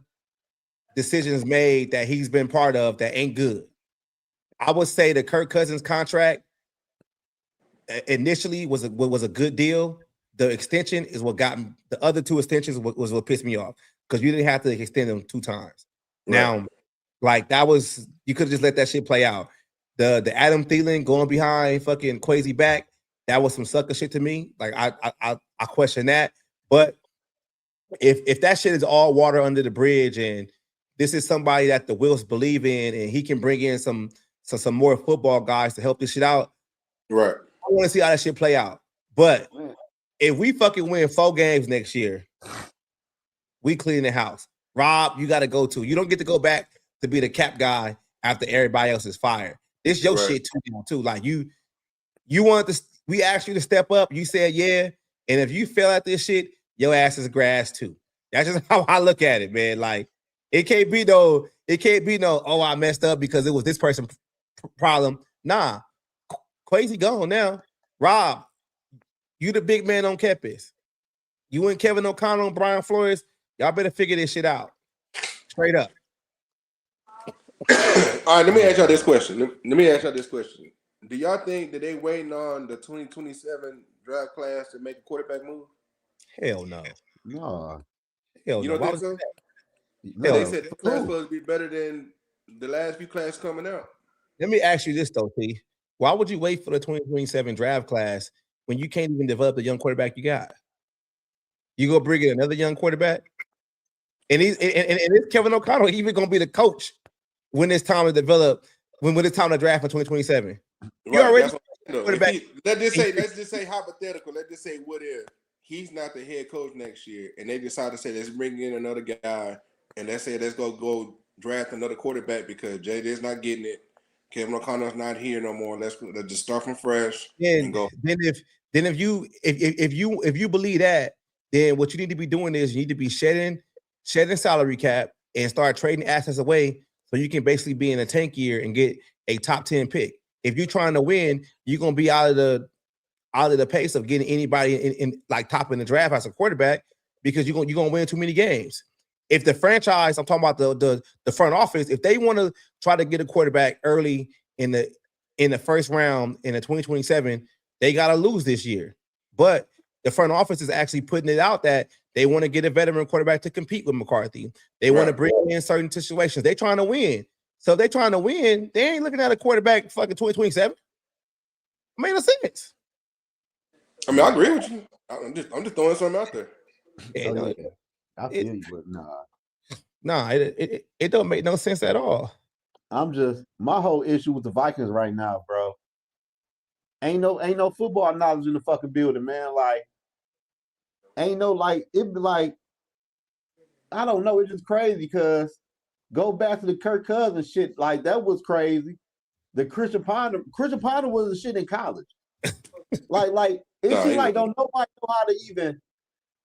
decisions made that he's been part of that ain't good. I would say the Kirk Cousins contract initially was a good deal. The extension is what got me. The other two extensions was what pissed me off because you didn't have to extend them 2 times. Right. Now, like that was you could have just let that shit play out. The Adam Thielen going behind fucking Quasi back, that was some sucker shit to me. Like I question that. But if that shit is all water under the bridge and this is somebody that the Wills believe in and he can bring in some more football guys to help this shit out. Right. I want to see how that shit play out. But if we fucking win 4 games next year, we clean the house. Rob, you got to go too. You don't get to go back to be the cap guy after everybody else is fired. It's your shit too. Like you wanted to. We asked you to step up. You said yeah. And if you fail at this shit, your ass is grass too. That's just how I look at it, man. Like it can't be no. Oh, I messed up because it was this person's problem. Nah, Quasi gone now. Rob, You the big man on campus. You and Kevin O'Connell and Brian Flores, y'all better figure this shit out. Straight up. All right, let me ask y'all this question. Do y'all think that they waiting on the 2027 draft class to make a quarterback move? Hell no. No. Hell You no. don't Why think so? No. They said this class supposed to be better than the last few classes coming out. Let me ask you this though, T. Why would you wait for the 2027 draft class when you can't even develop the young quarterback you got? You go bring in another young quarterback, and it's Kevin O'Connell even gonna be the coach when it's time to develop, when it's time to draft in 2027. You already let's just say hypothetical. Let's just say what if he's not the head coach next year, and they decide to say let's bring in another guy, and let's say let's go draft another quarterback because JJ's not getting it. Kevin O'Connell's not here no more. Let's just start from fresh and go. Then if you believe that, then what you need to be doing is you need to be shedding salary cap and start trading assets away so you can basically be in a tank year and get a top 10 pick. If you're trying to win, you're gonna be out of the pace of getting anybody in like top in the draft as a quarterback because you're gonna win too many games. If the franchise, I'm talking about the front office, if they want to try to get a quarterback early in the first round in the 2027, they gotta lose this year. But the front office is actually putting it out that they want to get a veteran quarterback to compete with McCarthy. They want to bring in certain situations. They're trying to win. So if they're trying to win, they ain't looking at a quarterback fucking 2027. Made no sense. I mean, I agree with you. I'm just throwing something out there. Yeah, I feel you, but nah. It don't make no sense at all. My whole issue with the Vikings right now, bro. Ain't no football knowledge in the fucking building, man. Like, ain't no it be like, I don't know, it's just crazy because go back to the Kirk Cousins shit, like that was crazy. The Christian Ponder was the shit in college. like it seems like don't nobody know how to even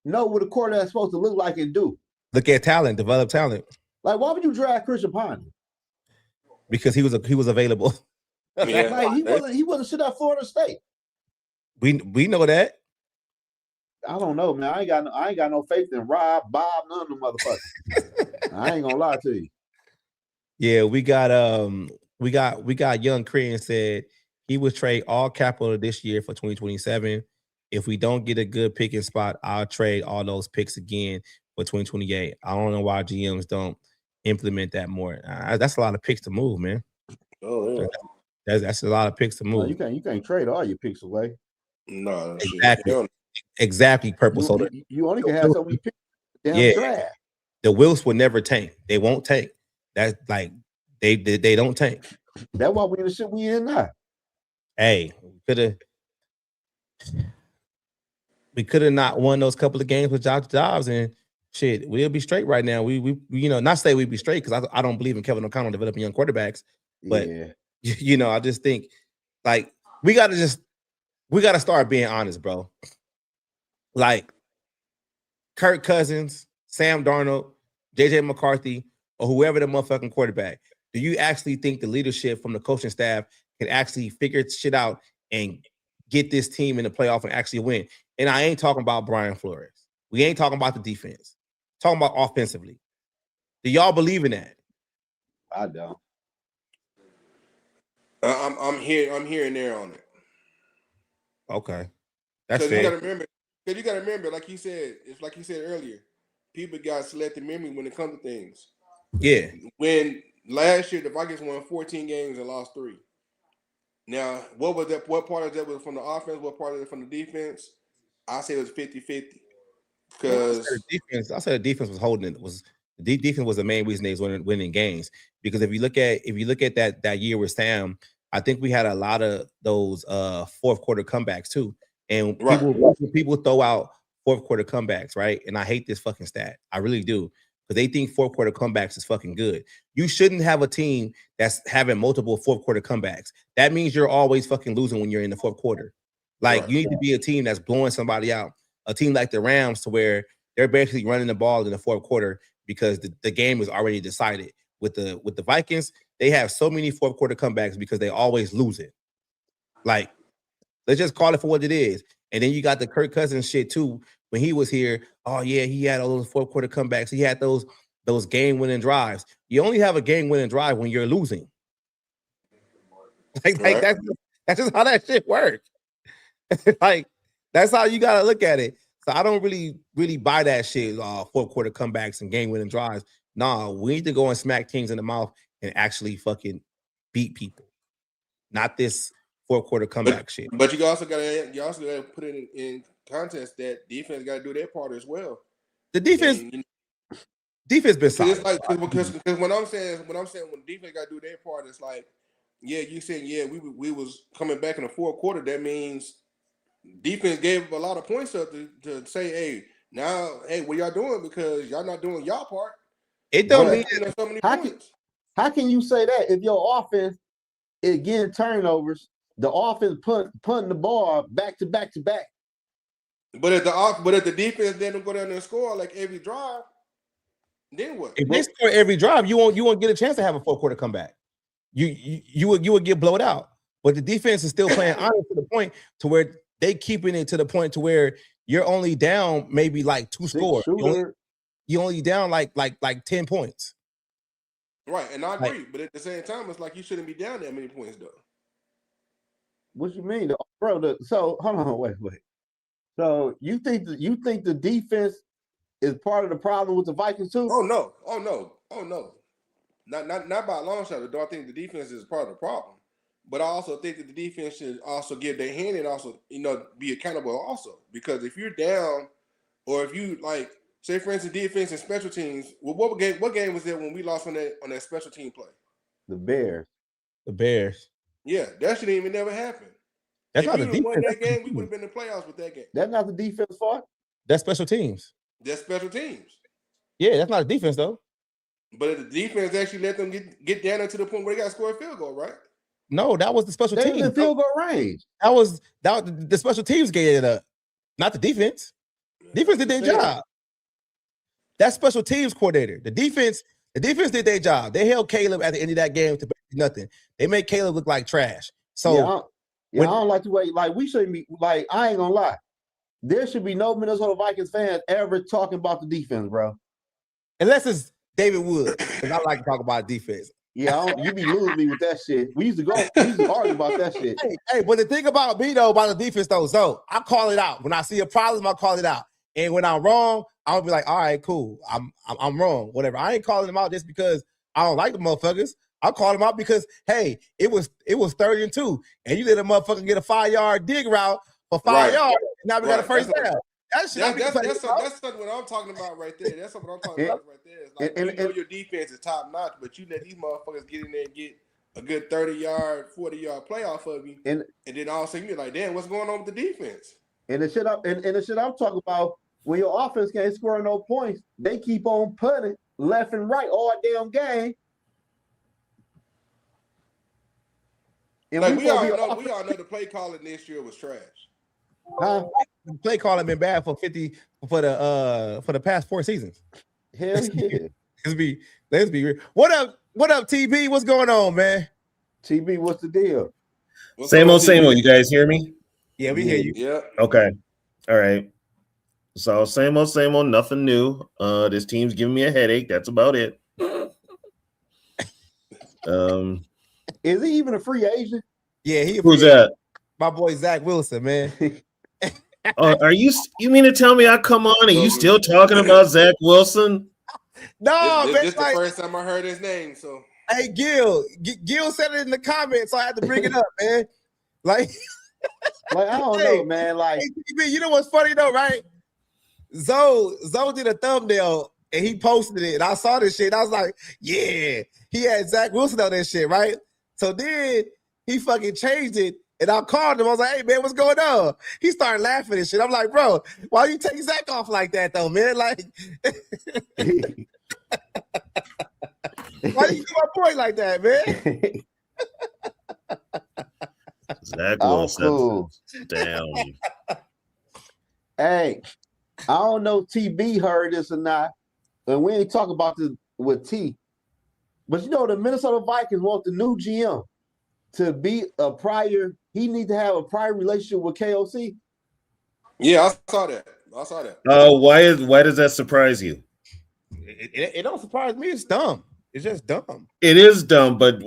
know what a quarterback's supposed to look like and do. Look at talent, develop talent. Like, why would you draft Christian Ponder? Because he was available. Yeah. Like he wasn't shit at Florida State. We know that. I don't know, man. I ain't got no faith in Rob, Bob, none of them motherfuckers. I ain't gonna lie to you. Yeah, we got young Korean said he would trade all capital this year for 2027. If we don't get a good picking spot, I'll trade all those picks again for 2028. I don't know why GMs don't implement that more. That's a lot of picks to move, man. Oh yeah. That's a lot of picks to move. No, you can't trade all your picks away. No, exactly. Purple soda. You only can have so many picks. Damn draft. The Wills will never tank. They won't tank. That's like they don't tank. That's why we in the shit we in now. Hey, we could have not won those couple of games with Josh Dobbs and shit. We'll be straight right now. We not say we'd be straight because I don't believe in Kevin O'Connell developing young quarterbacks, but I just think like we gotta start being honest, bro. Like Kirk Cousins, Sam Darnold, JJ McCarthy, or whoever the motherfucking quarterback. Do you actually think the leadership from the coaching staff can actually figure shit out and get this team in the playoff and actually win? And I ain't talking about Brian Flores. We ain't talking about the defense. Talking about offensively. Do y'all believe in that? I don't. I'm here and there on it. Okay, that's fair. You gotta remember, like you said, it's like you said earlier. People got selective memory when it comes to things. Yeah. When last year the Vikings won 14 games and lost 3. Now, what was that? What part of that was from the offense? What part of it from the defense? I say it was 50-50. Because I said the defense was holding it. The defense was the main reason they was winning games. Because if you look at that year with Sam, I think we had a lot of those fourth quarter comebacks too. And people throw out fourth quarter comebacks, right? And I hate this fucking stat. I really do. Because they think fourth quarter comebacks is fucking good. You shouldn't have a team that's having multiple fourth quarter comebacks. That means you're always fucking losing when you're in the fourth quarter. Like you need to be a team that's blowing somebody out. A team like the Rams to where they're basically running the ball in the fourth quarter because the game is already decided. With the Vikings, they have so many fourth quarter comebacks because they always lose it. Like Let's just call it for what it is. And then you got the Kirk Cousins shit too. When he was here, oh yeah, he had all those fourth quarter comebacks. He had those game-winning drives. You only have a game-winning drive when you're losing. Like that's just how that shit works. Like that's how you gotta look at it. So I don't really buy that shit. Fourth quarter comebacks and game-winning drives. Nah, we need to go and smack teams in the mouth and actually fucking beat people. Not this fourth quarter comeback shit. But you also gotta put it in context that defense gotta do their part as well. The defense been solid. It's like because when I'm saying when defense gotta do their part, it's like, yeah, you saying we was coming back in the fourth quarter. That means defense gave a lot of points up to say, hey, what y'all doing because y'all not doing y'all part. It don't mean so many points. How can you say that if your offense is getting turnovers, the offense punting the ball back to back to back? But if the defense didn't go down there and score like every drive, then what? If they score every drive, you won't get a chance to have a fourth quarter comeback. You would get blowed out. But the defense is still playing honest to the point to where they keeping it to the point to where you're only down maybe like 2 scores. You only down like 10 points. Right, and I agree. But at the same time, it's like you shouldn't be down that many points though. What you mean, bro? So hold on, wait. So you think the defense is part of the problem with the Vikings too? Oh no. Not by a long shot. I don't think the defense is part of the problem. But I also think that the defense should also give their hand and also, be accountable also. Because if you're down, or if you say for instance defense and special teams, well, what game was it when we lost on that special team play? The Bears. Yeah, that shouldn't even never happen. That's if not the defense. Won that game, we would have been in the playoffs with that game. That's not the defense fault. That's special teams. That's special teams. Yeah, that's not a defense though. But the defense actually let them get down to the point where they got to score a field goal, right? No, that was the special teams. They in field goal range. That was the special teams gave it up, not the defense. Defense did their job. That special teams coordinator. The defense did their job. They held Caleb at the end of that game to nothing. They made Caleb look like trash. So I don't like the way we shouldn't be I ain't gonna lie. There should be no Minnesota Vikings fans ever talking about the defense, bro. Unless it's David Wood, because I like to talk about defense. Yeah, you be losing me with that shit. We used to argue about that shit. Hey, but the thing about me though, about the defense though, so I call it out. When I see a problem, I call it out. And when I'm wrong, I'll be like, all right, cool. I'm wrong. Whatever. I ain't calling them out just because I don't like the motherfuckers. I'll call them out because, hey, it was 3rd and 2. And you let a motherfucker get a 5-yard dig route for 5 yards. And now we got a first down. That's something what I'm talking about right there. That's what I'm talking about right there. It's like your defense is top notch, but you let these motherfuckers get in there and get a good 30-yard, 40-yard play off of you, and then all of a sudden you're like, damn, what's going on with the defense? And the shit I'm talking about, when your offense can't score no points, they keep on punting left and right all damn game. And we all know the play calling this year was trash. Huh? The play calling been bad for the past 4 seasons. Hell yeah. Let's be real. What up, TB? What's going on, man? TB, what's the deal? Same old. You guys hear me? Yeah, we hear you. Yeah. Okay. All right. So same old, nothing new. This team's giving me a headache. That's about it. Is he even a free agent? Yeah, who's that? My boy Zach Wilson, man. Are you mean to tell me I come on and you still talking about Zach Wilson? No, this is the first time I heard his name. So hey, Gil said it in the comments, so I had to bring it up, man. I don't know, man. Hey, TB, you know what's funny though, right? Zoe did a thumbnail and he posted it, and I saw this shit. And I was like, yeah, he had Zach Wilson on that shit, right? So then he fucking changed it, and I called him. I was like, hey, man, what's going on? He started laughing and shit. I'm like, bro, why you take Zach off like that, though, man? Like, why you do my boy like that, man? Zach Wilson. Cool. Damn. Hey, I don't know if TB heard this or not, and we ain't talking about this with T. But the Minnesota Vikings want the new GM to be a prior he need to have a prior relationship with KOC? Yeah, I saw that. Why does that surprise you? It don't surprise me. It's dumb. It's just dumb. It is dumb, but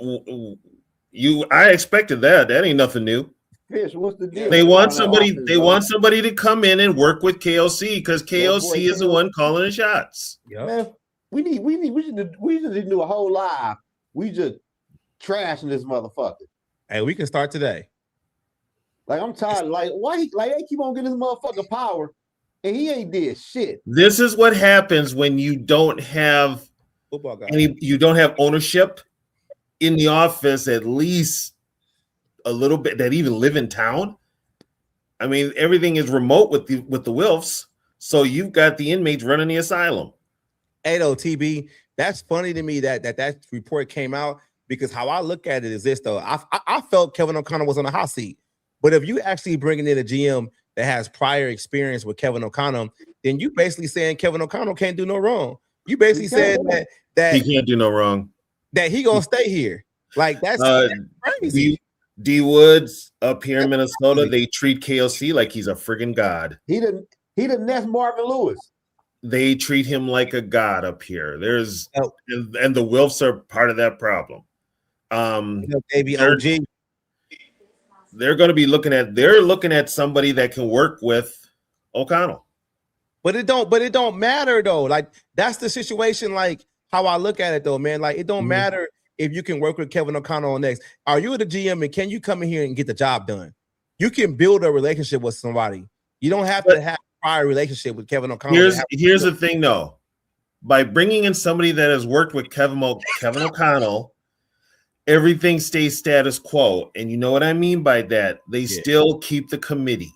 I expected that. That ain't nothing new. Fish, what's the deal? They What's want on that somebody. offense, They bro? want somebody to come in and work with KOC because KOC is the KOC. one calling the shots. Yep. Man, we just do a whole live. We just trashing this motherfucker. Hey, we can start today. Like, I'm tired. Like, why they keep on getting this motherfucker power and he ain't did shit. This is what happens when you don't have Football guy. you don't have ownership in the office, at least a little bit, that even live in town. I mean, everything is remote with the Wilfs, so you've got the inmates running the asylum. Hey, though, TB, that's funny to me that report came out, because how I look at it is this, though. I felt Kevin O'Connell was on the hot seat, but if you actually bringing in a GM that has prior experience with Kevin O'Connell, then you basically saying Kevin O'Connell can't do no wrong. You basically said that He can't do no wrong. That he gonna stay here. Like that's crazy. D Woods up here in Minnesota, they treat KOC like he's a friggin' god. He the next Marvin Lewis. They treat him like a god up here. And the Wilfs are part of that problem. Baby OG. They're going to be looking at somebody that can work with O'Connell. But it don't matter though. Like that's the situation. Like how I look at it though, man. Like it don't matter if you can work with Kevin O'Connell next. Are you the GM and can you come in here and get the job done? You can build a relationship with somebody. You don't have to have a prior relationship with Kevin O'Connell. Here's the thing though. By bringing in somebody that has worked with Kevin O'Connell, everything stays status quo. And you know what I mean by that? They still keep the committee.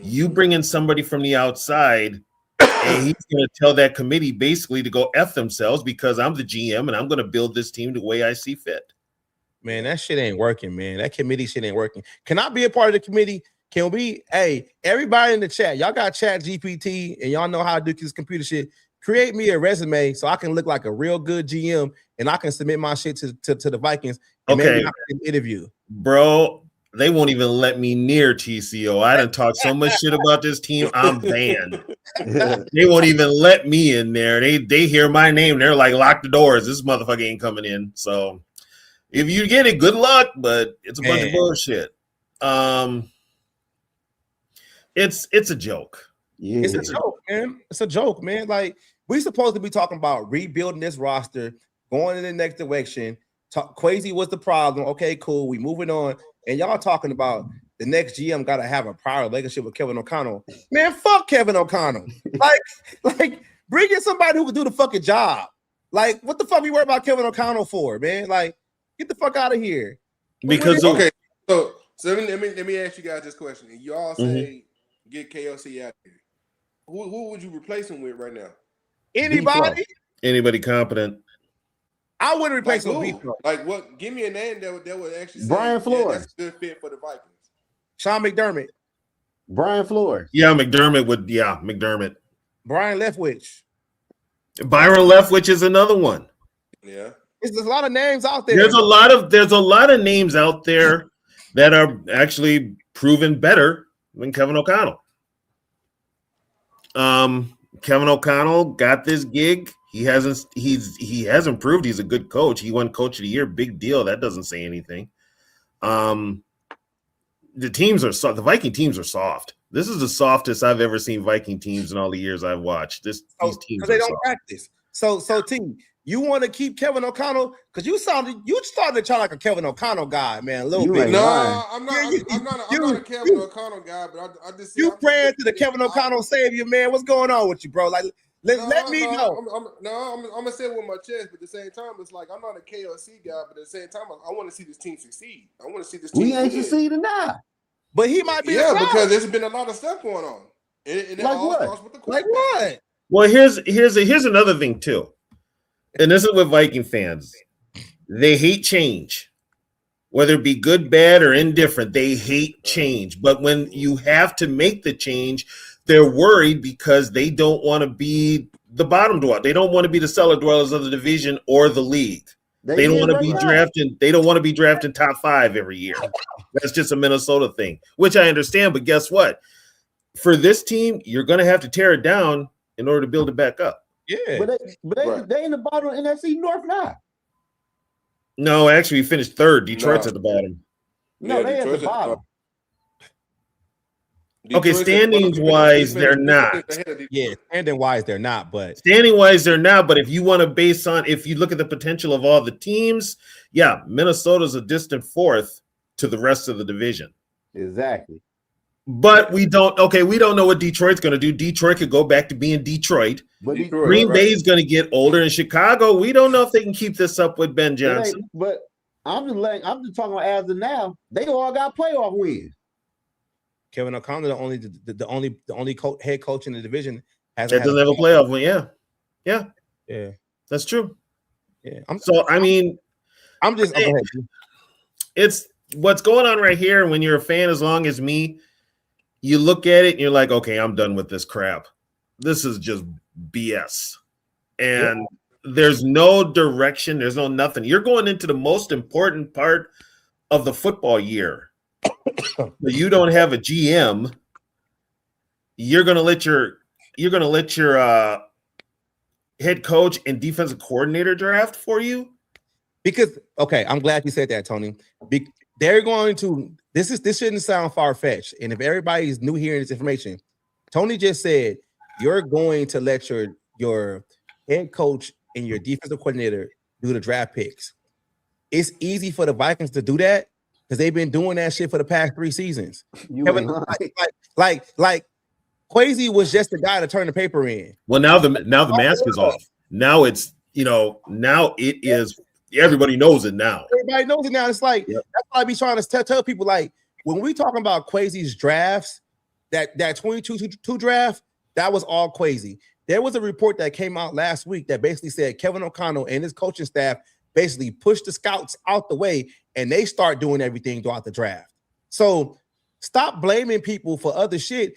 You bring in somebody from the outside, and he's going to tell that committee basically to go F themselves because I'm the GM and I'm going to build this team the way I see fit. Man, that shit ain't working, man. That committee shit ain't working. Can I be a part of the committee? Can we, everybody in the chat, y'all got Chat GPT and y'all know how to do this computer shit. Create me a resume so I can look like a real good GM and I can submit my shit to the Vikings. And maybe I can interview. Bro, they won't even let me near TCO. I done talked so much shit about this team. I'm banned. They won't even let me in there. They hear my name. They're like, lock the doors. This motherfucker ain't coming in. So if you get it, good luck, but it's a bunch of bullshit. It's a joke. Yeah. It's a joke, man. It's a joke, man. Like we supposed to be talking about rebuilding this roster, going in the next direction. Quasi was the problem. Okay, cool. We moving on. And y'all talking about the next GM got to have a prior relationship with Kevin O'Connell. Man, fuck Kevin O'Connell. like bring in somebody who can do the fucking job. Like, what the fuck we worry about Kevin O'Connell for, man? Like, get the fuck out of here. Because so let me ask you guys this question. You all say get KOC out there. Who would you replace him with right now? Anybody competent. I wouldn't replace him. Like what? Give me a name that would actually say Brian Flores. That's a good fit for the Vikings. Sean McDermott. Brian Flores. Yeah, McDermott would. Yeah, McDermott. Brian Leftwich. Byron Leftwich is another one. Yeah, there's a lot of names out there. There's a lot of names out there that are actually proven better than Kevin O'Connell. Kevin O'Connell got this gig. He hasn't proved he's a good coach. He won Coach of the Year, big deal. That doesn't say anything. The teams are soft. The Viking teams are soft. This is the softest I've ever seen Viking teams in all the years I've watched. These teams they don't practice. So team, you want to keep Kevin O'Connell because you started to try like a Kevin O'Connell guy, man. A little bit. No, I'm not a Kevin O'Connell guy, but I just see you praying to the Kevin O'Connell savior, man. What's going on with you, bro? Like. Let me know. I'm gonna say it with my chest, but at the same time, it's like I'm not a KOC guy, but at the same time, I want to see this team succeed. I want to see this team. We ain't succeeding now. But he might be. Yeah, because there's been a lot of stuff going on. And like what? Like what? Well, here's another thing too, and this is with Viking fans. They hate change, whether it be good, bad, or indifferent. They hate change, but when you have to make the change, they're worried because they don't want to be the bottom dweller. They don't want to be the cellar dwellers of the division or the league. They don't want to be drafting. They don't want to be drafting top 5 every year. That's just a Minnesota thing, which I understand. But guess what? For this team, you're going to have to tear it down in order to build it back up. Yeah. But they in the bottom of NFC North now. No, actually, we finished 3rd. Detroit's at the bottom. No, they at the bottom. Okay, standings-wise, they're not. Yeah, standing-wise, they're not. But standing-wise, they're not. But if you want to base on, if you look at the potential of all the teams, yeah, Minnesota's a distant 4th to the rest of the division. Exactly. But we don't know what Detroit's going to do. Detroit could go back to being Detroit. But Green Bay's going to get older. In Chicago, we don't know if they can keep this up with Ben Johnson. But I'm just talking about as of now, they all got playoff wins. Kevin O'Connor, the only head coach in the division that doesn't have a playoff win. Yeah, that's true. Yeah, it's what's going on right here. When you're a fan, as long as me, you look at it and you're like, okay, I'm done with this crap. This is just BS, and there's no direction. There's no nothing. You're going into the most important part of the football year. But you don't have a GM. You're gonna let your head coach and defensive coordinator draft for you? Because I'm glad you said that, Tony. They're going to this shouldn't sound far-fetched. And if everybody's new hearing this information, Tony just said you're going to let your head coach and your defensive coordinator do the draft picks. It's easy for the Vikings to do that because they've been doing that shit for the past 3 seasons. Like Quasi was just the guy to turn the paper in. Well, now the mask is off. Now it's now it is. Everybody knows it now. Everybody knows it now. It's like that's why I be trying to tell people, like, when we talking about Quasi's drafts, that 22 draft, that was all Quasi. There was a report that came out last week that basically said Kevin O'Connell and his coaching staff basically pushed the scouts out the way and they start doing everything throughout the draft. So stop blaming people for other shit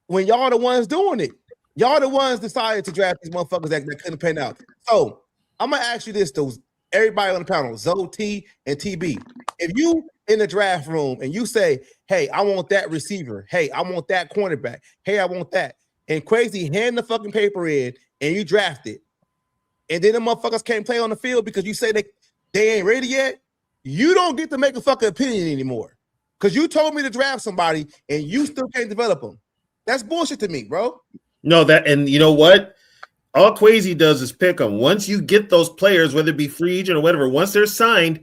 when y'all the ones doing it. Y'all the ones decided to draft these motherfuckers that couldn't pan out. So I'm gonna ask you this, though, everybody on the panel, Zoe, T, and TB. If you in the draft room and you say, hey, I want that receiver, hey, I want that cornerback, hey, I want that, and Quasi hand the fucking paper in and you draft it, and then the motherfuckers can't play on the field because you say they ain't ready yet, you don't get to make a fucking opinion anymore. Because you told me to draft somebody and you still can't develop them. That's bullshit to me, bro. No, and you know what? All Quasi does is pick them. Once you get those players, whether it be free agent or whatever, once they're signed,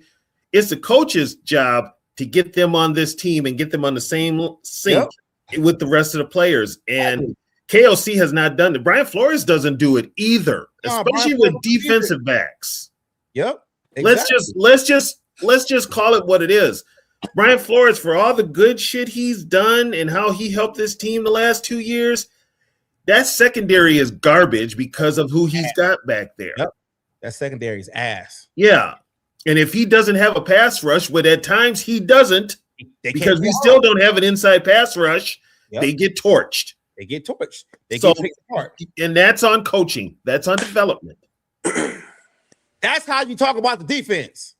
it's the coach's job to get them on this team and get them on the same sync with the rest of the players. And KOC has not done it. Brian Flores doesn't do it either, especially with defensive backs. Yep. Exactly. Let's just call it what it is. Brian Flores, for all the good shit he's done and how he helped this team the last 2 years, that secondary is garbage because of who he's got back there. Yep. That secondary is ass. Yeah. And if he doesn't have a pass rush, but at times he doesn't, because we still don't have an inside pass rush, they get torched. They get torched. They get picked apart. And that's on coaching. That's on development. That's how you talk about the defense.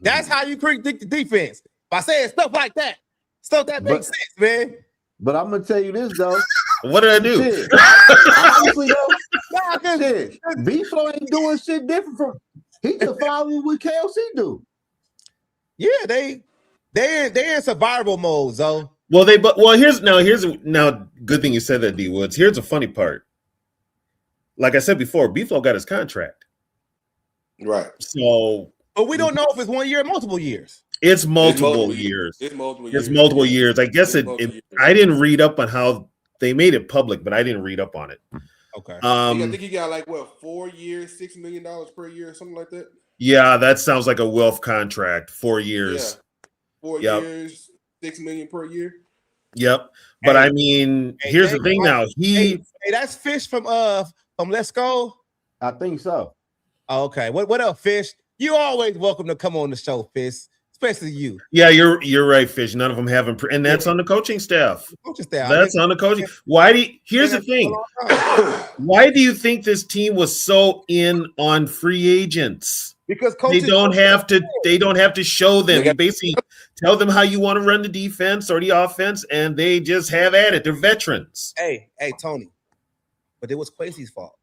That's how you predict the defense. By saying stuff like that. Stuff that makes sense, man. But I'm gonna tell you this though. What did I do? Honestly though, B-Flow ain't doing shit different from he just following what KLC do. Yeah, they in survival mode, though. Well, here's good thing you said that, D Woods. Here's the funny part. Like I said before, B-Flow got his contract. Right. So, but we don't know if it's 1 year or multiple years. It's multiple years. It's multiple years. I guess I didn't read up on how they made it public, but I didn't read up on it. Okay. I think he got 4 years, $6 million per year, or something like that. Yeah, that sounds like a wealth contract. 4 years. Yeah. 4 years, $6 million per year. Yep. But I mean, here's the thing now. That's Fish from Let's Go. I think so. Okay. What up, Fish? You always welcome to come on the show, Fish. Especially you. Yeah, you're right, Fish. None of them have and that's on the coaching staff. That's on the coaching. Here's the thing. Why do you think this team was so in on free agents? because coaches They don't have to show them. You basically tell them how you want to run the defense or the offense, and they just have at it. They're veterans. Hey, Tony, but it was Quasi's fault.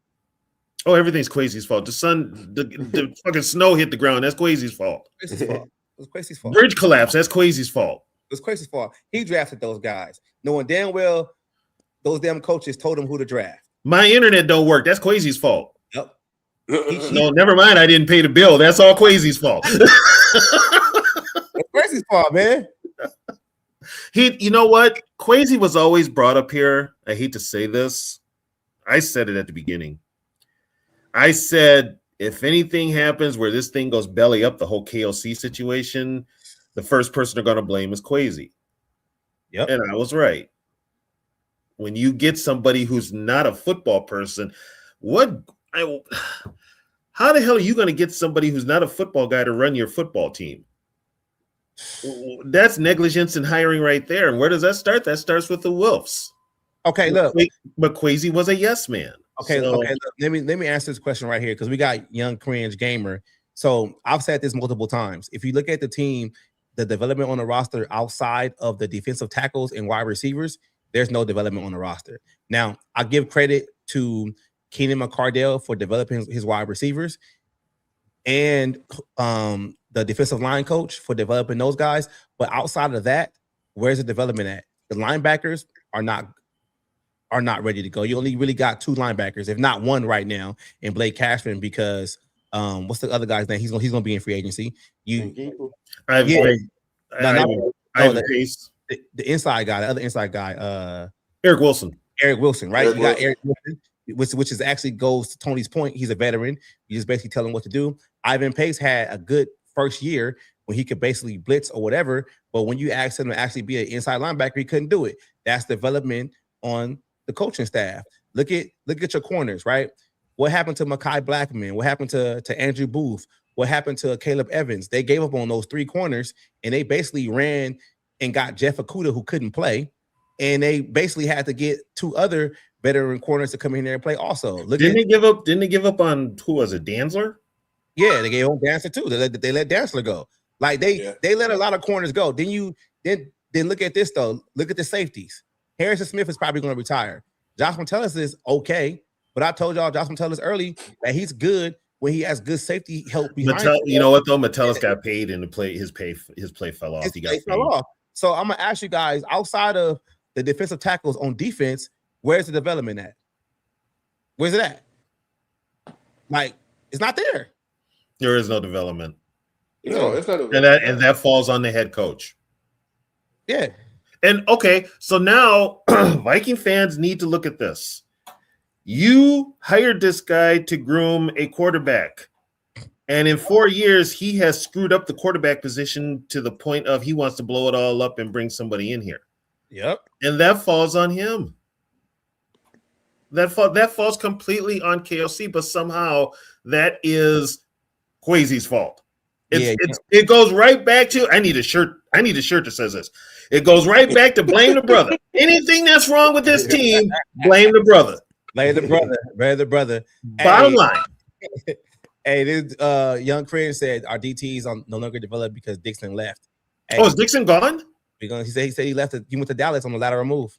Oh, everything's Quasi's fault. The fucking snow hit the ground. That's Quasi's fault. Quasi's fault. It was Quasi's fault. Bridge collapse. That's Quasi's fault. It was Quasi's fault. He drafted those guys, knowing damn well those damn coaches told him who to draft. My internet don't work. That's Quasi's fault. Yep. No, never mind. I didn't pay the bill. That's all Quasi's fault. It's Quasi's fault, man. You know what? Quasi was always brought up here. I hate to say this. I said it at the beginning. I said, if anything happens where this thing goes belly up, the whole KOC situation, the first person they're going to blame is Quasi. Yep. And I was right. When you get somebody who's not a football person, how the hell are you going to get somebody who's not a football guy to run your football team? That's negligence in hiring right there. And where does that start? That starts with the Wolves. Okay, look. But Quasi was a yes man. Okay, so, okay. Look, let me answer this question right here because we got young cringe gamer. So I've said this multiple times. If you look at the team, the development on the roster outside of the defensive tackles and wide receivers, there's no development on the roster. Now, I give credit to Keenan McCardell for developing his wide receivers and the defensive line coach for developing those guys. But outside of that, where's the development at? The linebackers are not ready to go. You only really got 2 linebackers, if not 1 right now, in Blake Cashman because what's the other guy's name? He's gonna be in free agency. The inside guy, the other inside guy, Eric Wilson. Eric Wilson, right? You got Eric Wilson, which is actually goes to Tony's point. He's a veteran. You just basically tell him what to do. Ivan Pace had a good first year when he could basically blitz or whatever, but when you asked him to actually be an inside linebacker, he couldn't do it. That's development on the coaching staff. Look at your corners, right? What happened to Mekhi Blackman? What happened to Andrew Booth? What happened to Caleb Evans? They gave up on those 3 corners, and they basically ran and got Jeff Okudah, who couldn't play, and they basically had to get 2 other veteran corners to come in there and play. Also, Didn't they give up on who was it? Dantzler? Yeah, they gave up Dantzler too. They let Dantzler go. Like they let a lot of corners go. Then look at this though. Look at the safeties. Harrison Smith is probably going to retire. Josh Metellus is okay, but I told y'all Josh Metellus early that he's good when he has good safety help behind him. You know what though? Metellus got paid and his play fell off. Fell off. So I'm gonna ask you guys, outside of the defensive tackles on defense, where's the development at? Where's it at? Like, it's not there. There is no development. No, it's not. And that falls on the head coach. Yeah. And okay, so now Viking fans need to look at this. You hired this guy to groom a quarterback, and in 4 years, he has screwed up the quarterback position to the point of he wants to blow it all up and bring somebody in here. Yep. And that falls on him. That falls completely on KOC, but somehow that is Quasi's fault. It goes right back to I need a shirt that says this. It goes right back to blame the brother. Anything that's wrong with this team, blame the brother. Blame the brother. Bottom line. Hey, this young Chris said our DTs are no longer developed because Dixon left. Hey, is Dixon gone? He said he left. He went to Dallas on the lateral move.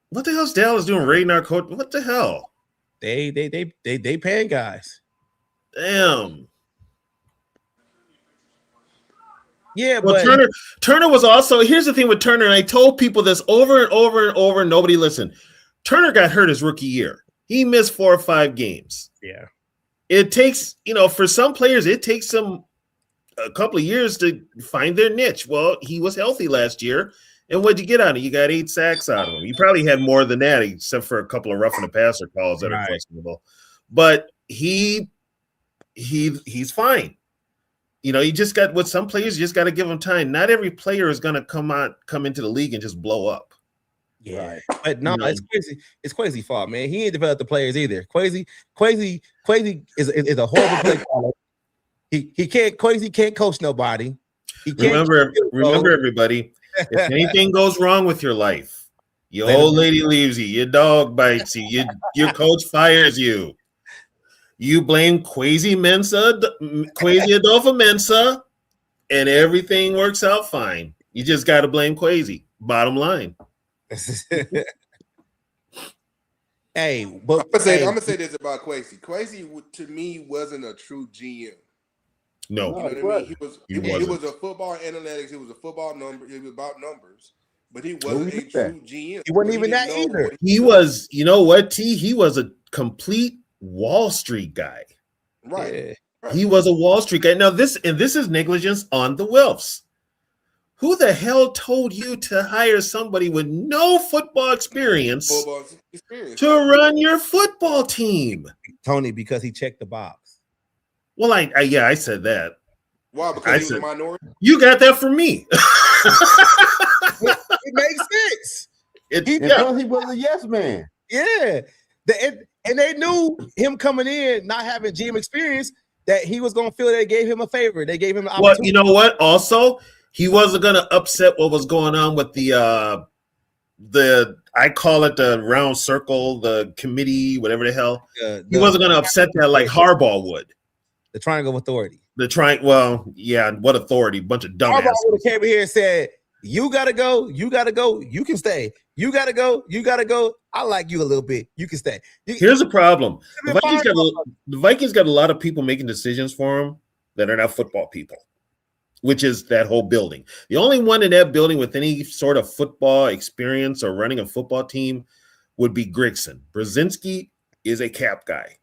What the hell's Dallas doing raiding our coach? What the hell? They paying guys. Damn. Yeah, well, but Turner was also. Here's the thing with Turner, and I told people this over and over and over, and nobody listened. Turner got hurt his rookie year. He missed 4 or 5 games. Yeah. It takes, for some players, it takes them a couple of years to find their niche. Well, he was healthy last year. And what'd you get out of him? You got 8 sacks out of him. You probably had more than that, except for a couple of roughing the passer calls that are questionable. But he's fine. You just got with some players, you just got to give them time. Not every player is going to come into the league and just blow up. Yeah, right. But no, it's crazy. It's Quasi's fault, man. He ain't developed the players either. Quasi is a horrible play caller. Quasi can't coach nobody. Remember, everybody. If anything goes wrong with your life, your old lady leaves you, your dog bites you, your coach fires you. You blame Quasi Adolfo Mensa, and everything works out fine. You just got to blame Quasi. Bottom line. Hey, but I'm gonna say this about Quasi. Quasi to me wasn't a true GM. No, You know what I mean? He wasn't. was a football analytics. He was a football number. He was about numbers, but he wasn't a true GM. He wasn't even that either. He was, you know what, T? He was a complete Wall Street guy. Right. Yeah. Right. He was a Wall Street guy. Now, this is negligence on the Wilfs. Who the hell told you to hire somebody with no football experience to run your football team? Tony, because he checked the box. Well, I said that. Why? Because he was a minority? You got that from me. It makes sense. Plus he was a yes man. Yeah. And they knew him coming in, not having GM experience, that he was going to feel they gave him a favor. They gave him an opportunity. Well, you know what? Also, he wasn't going to upset what was going on with the I call it the round circle, the committee, whatever the hell. He wasn't going to upset that like Harbaugh would. The triangle of authority. What authority? Bunch of dumbasses. Harbaugh would have came here and said, you got to go, you can stay. You got to go. I like you a little bit. You can stay. Here's the problem. The Vikings got a lot of people making decisions for them that are not football people, which is that whole building. The only one in that building with any sort of football experience or running a football team would be Grigson. Brzezinski is a cap guy.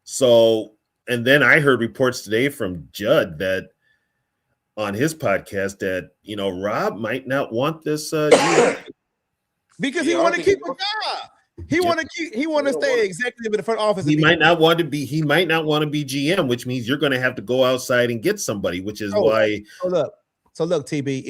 So, and then I heard reports today from Judd that on his podcast that, Rob might not want this because he want to keep a job. He want to stay executive in the front office. He might not want to be GM, which means you're going to have to go outside and get somebody, which is why. So look, TB,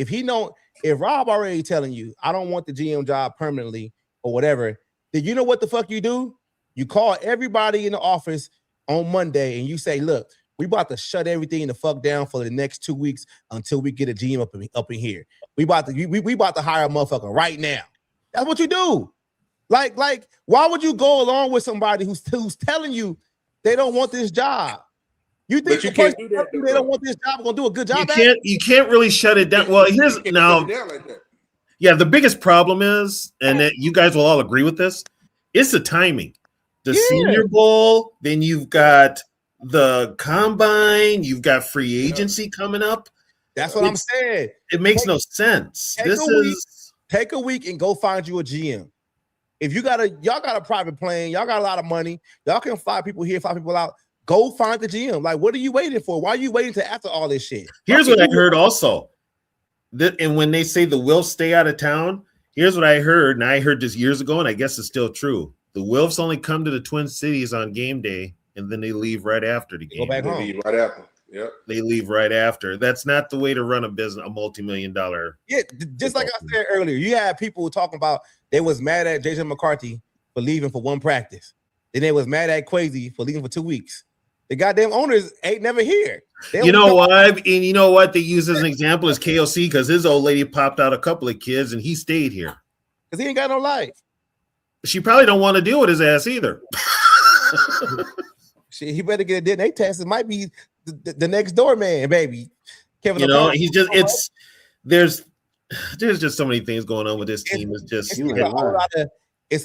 if Rob already telling you, I don't want the GM job permanently or whatever, then you know what the fuck you do? You call everybody in the office on Monday and you say, look, we about to shut everything the fuck down for the next 2 weeks until we get a GM up in here. We about to hire a motherfucker right now. That's what you do. Like, why would you go along with somebody who's telling you they don't want this job? You think the person they don't want this job going to do a good job? You can't really shut it down. Well, here's now. Yeah, the biggest problem is, and that you guys will all agree with this, it's the timing. The Senior Bowl, then you've got the combine, you've got free agency coming up. That's what I'm saying. It makes no sense. Take a week and go find you a GM. If y'all got a private plane, y'all got a lot of money, y'all can fly people here, fly people out. Go find the GM. Like, what are you waiting for? Why are you waiting till after all this shit? Here's what I heard also. And when they say the Wilfs stay out of town, here's what I heard, and I heard this years ago, and I guess it's still true. The Wilfs only come to the Twin Cities on game day, and then they leave right after the game. Go back home. They leave right after. Yep. They leave right after. That's not the way to run a business, a multi-million-dollar. Yeah, just like I said earlier, you had people talking about they was mad at Jason McCarthy for leaving for one practice. Then they was mad at Quasi for leaving for 2 weeks. The goddamn owners ain't never here. You know why? And you know what they use as an example is KOC, because his old lady popped out a couple of kids and he stayed here. Because he ain't got no life. She probably don't want to deal with his ass either. Shit, he better get a DNA test. It might be the next door man, baby. Kevin, he's just there's just so many things going on with this team. It's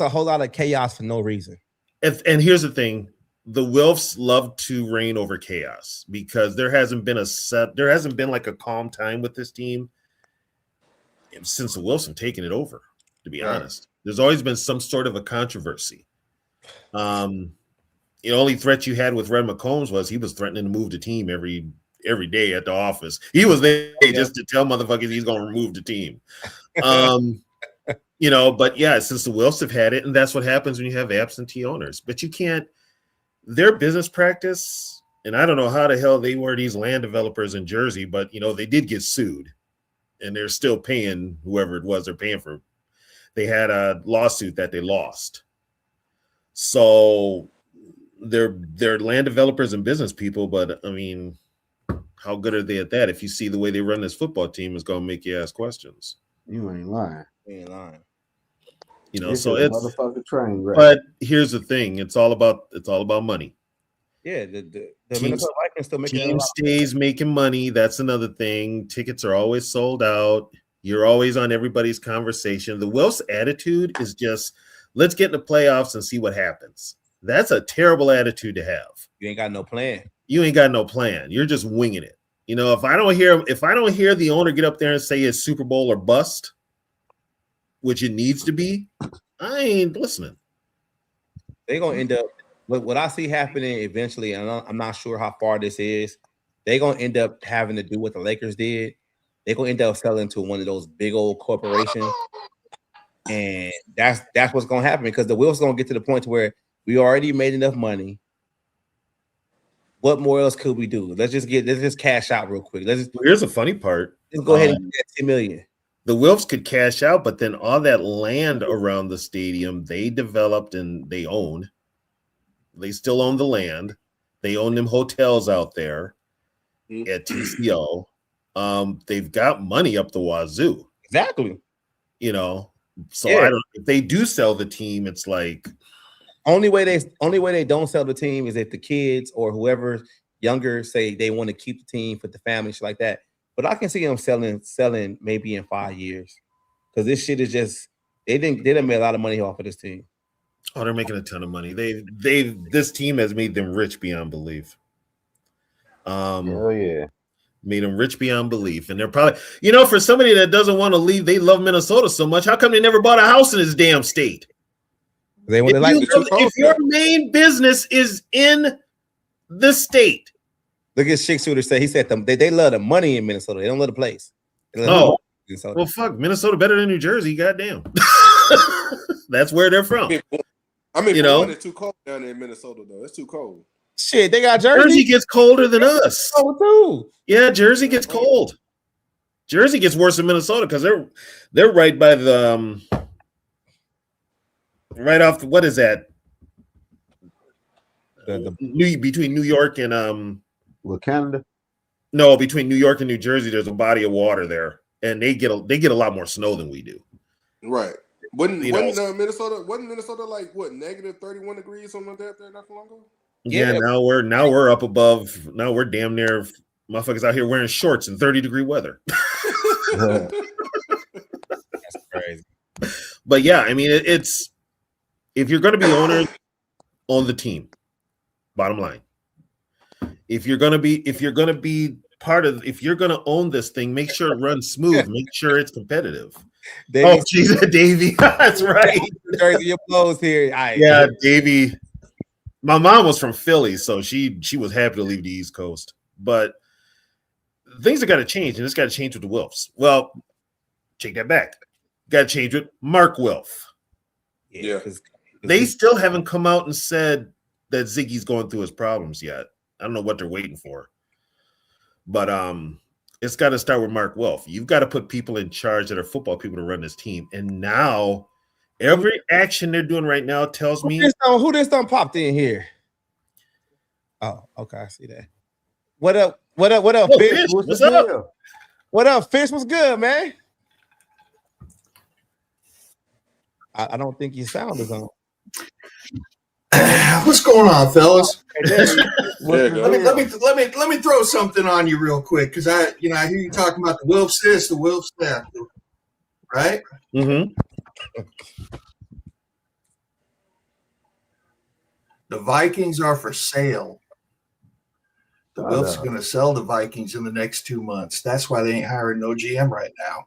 a whole lot of chaos for no reason. And here's the thing: the Wilfs love to reign over chaos because there hasn't been like a calm time with this team since the Wilfs have taken it over. To be honest, there's always been some sort of a controversy. The only threat you had with Red McCombs was he was threatening to move the team every day at the office. He was there just to tell motherfuckers he's going to remove the team. But yeah, since the Wilfs have had it, and that's what happens when you have absentee owners. But you can't, their business practice, and I don't know how the hell they were these land developers in Jersey, but they did get sued, and they're still paying whoever it was they're paying for. They had a lawsuit that they lost. So they're land developers and business people, but I mean, how good are they at that? If you see the way they run this football team, it's gonna make you ask questions. You ain't lying. So it's a motherfucking train wreck. But here's the thing: it's all about money. Yeah, the Teams- Minnesota Vikings still making Team stays making money. That's another thing. Tickets are always sold out. You're always on everybody's conversation. The Wilfs' attitude is just, let's get in the playoffs and see what happens. That's a terrible attitude to have. You ain't got no plan. You ain't got no plan. You're just winging it. You know, if I don't hear the owner get up there and say it's Super Bowl or bust, which it needs to be, I ain't listening. They're gonna end up what I see happening eventually, and I'm not sure how far this is. They're gonna end up having to do what the Lakers did. They're gonna end up selling to one of those big old corporations, and that's what's gonna happen because the Wilfs gonna get to the point where we already made enough money. What more else could we do? Let's just cash out real quick. Here's the funny part. Let's go ahead and get that $10 million. The Wilfs could cash out, but then all that land around the stadium they developed and they own. They still own the land. They own them hotels out there at TCO. They've got money up the wazoo. Exactly. You know, so Yeah. I don't. If they do sell the team, it's like only way they don't sell the team is if the kids or whoever younger say they want to keep the team for the family, shit like that. But I can see them selling maybe in 5 years because this shit is just they done made a lot of money off of this team. Oh, they're making a ton of money. This team has made them rich beyond belief. Hell yeah. Made them rich beyond belief. And they're probably, you know, for somebody that doesn't want to leave, they love Minnesota so much. How come they never bought a house in this damn state? If your main business is in the state. Look at Schick Shooter say he said they love the money in Minnesota. They don't love the place. Oh, well, fuck. Minnesota better than New Jersey. Goddamn. That's where they're from. I mean, you know, it's too cold down there in Minnesota, though. It's too cold. Shit, they got Jersey. Jersey gets colder than us. Cold too. Yeah, Jersey gets cold. Jersey gets worse than Minnesota because they're right by the right off the, what is that? Between New York and Canada. No, between New York and New Jersey, there's a body of water there, and they get a lot more snow than we do. Right. Wasn't Minnesota like what -31 degrees something like that there not too long ago? Yeah, now we're up above. Now we're damn near motherfuckers out here wearing shorts in 30-degree weather. That's crazy. But yeah, I mean it's if you're going to be owners, own the team. Bottom line. If you're going to be part of, if you're going to own this thing, make sure it runs smooth. Make sure it's competitive. Oh, Jesus, Davey. That's right. Jersey applause here. Yeah, Davey. My mom was from Philly, so she was happy to leave the East Coast. But things have got to change, and it's got to change with the Wilfs. Well, take that back. Got to change with Mark Wilf. Yeah. They still haven't come out and said that Ziggy's going through his problems yet. I don't know what they're waiting for. But it's got to start with Mark Wilf. You've got to put people in charge that are football people to run this team. And now every action they're doing right now tells me who this done popped in here. Oh, okay, I see that. What up, oh, Fish? What's up? What up, Fish? What's good, man? I don't think your sound is on. What's going on, fellas? Let me throw something on you real quick because I hear you talking about the Wilfs this, the Wilfs that, right? Mm-hmm. The Vikings are for sale. The Wilfs are going to sell the Vikings in the next 2 months. That's why they ain't hiring no GM right now.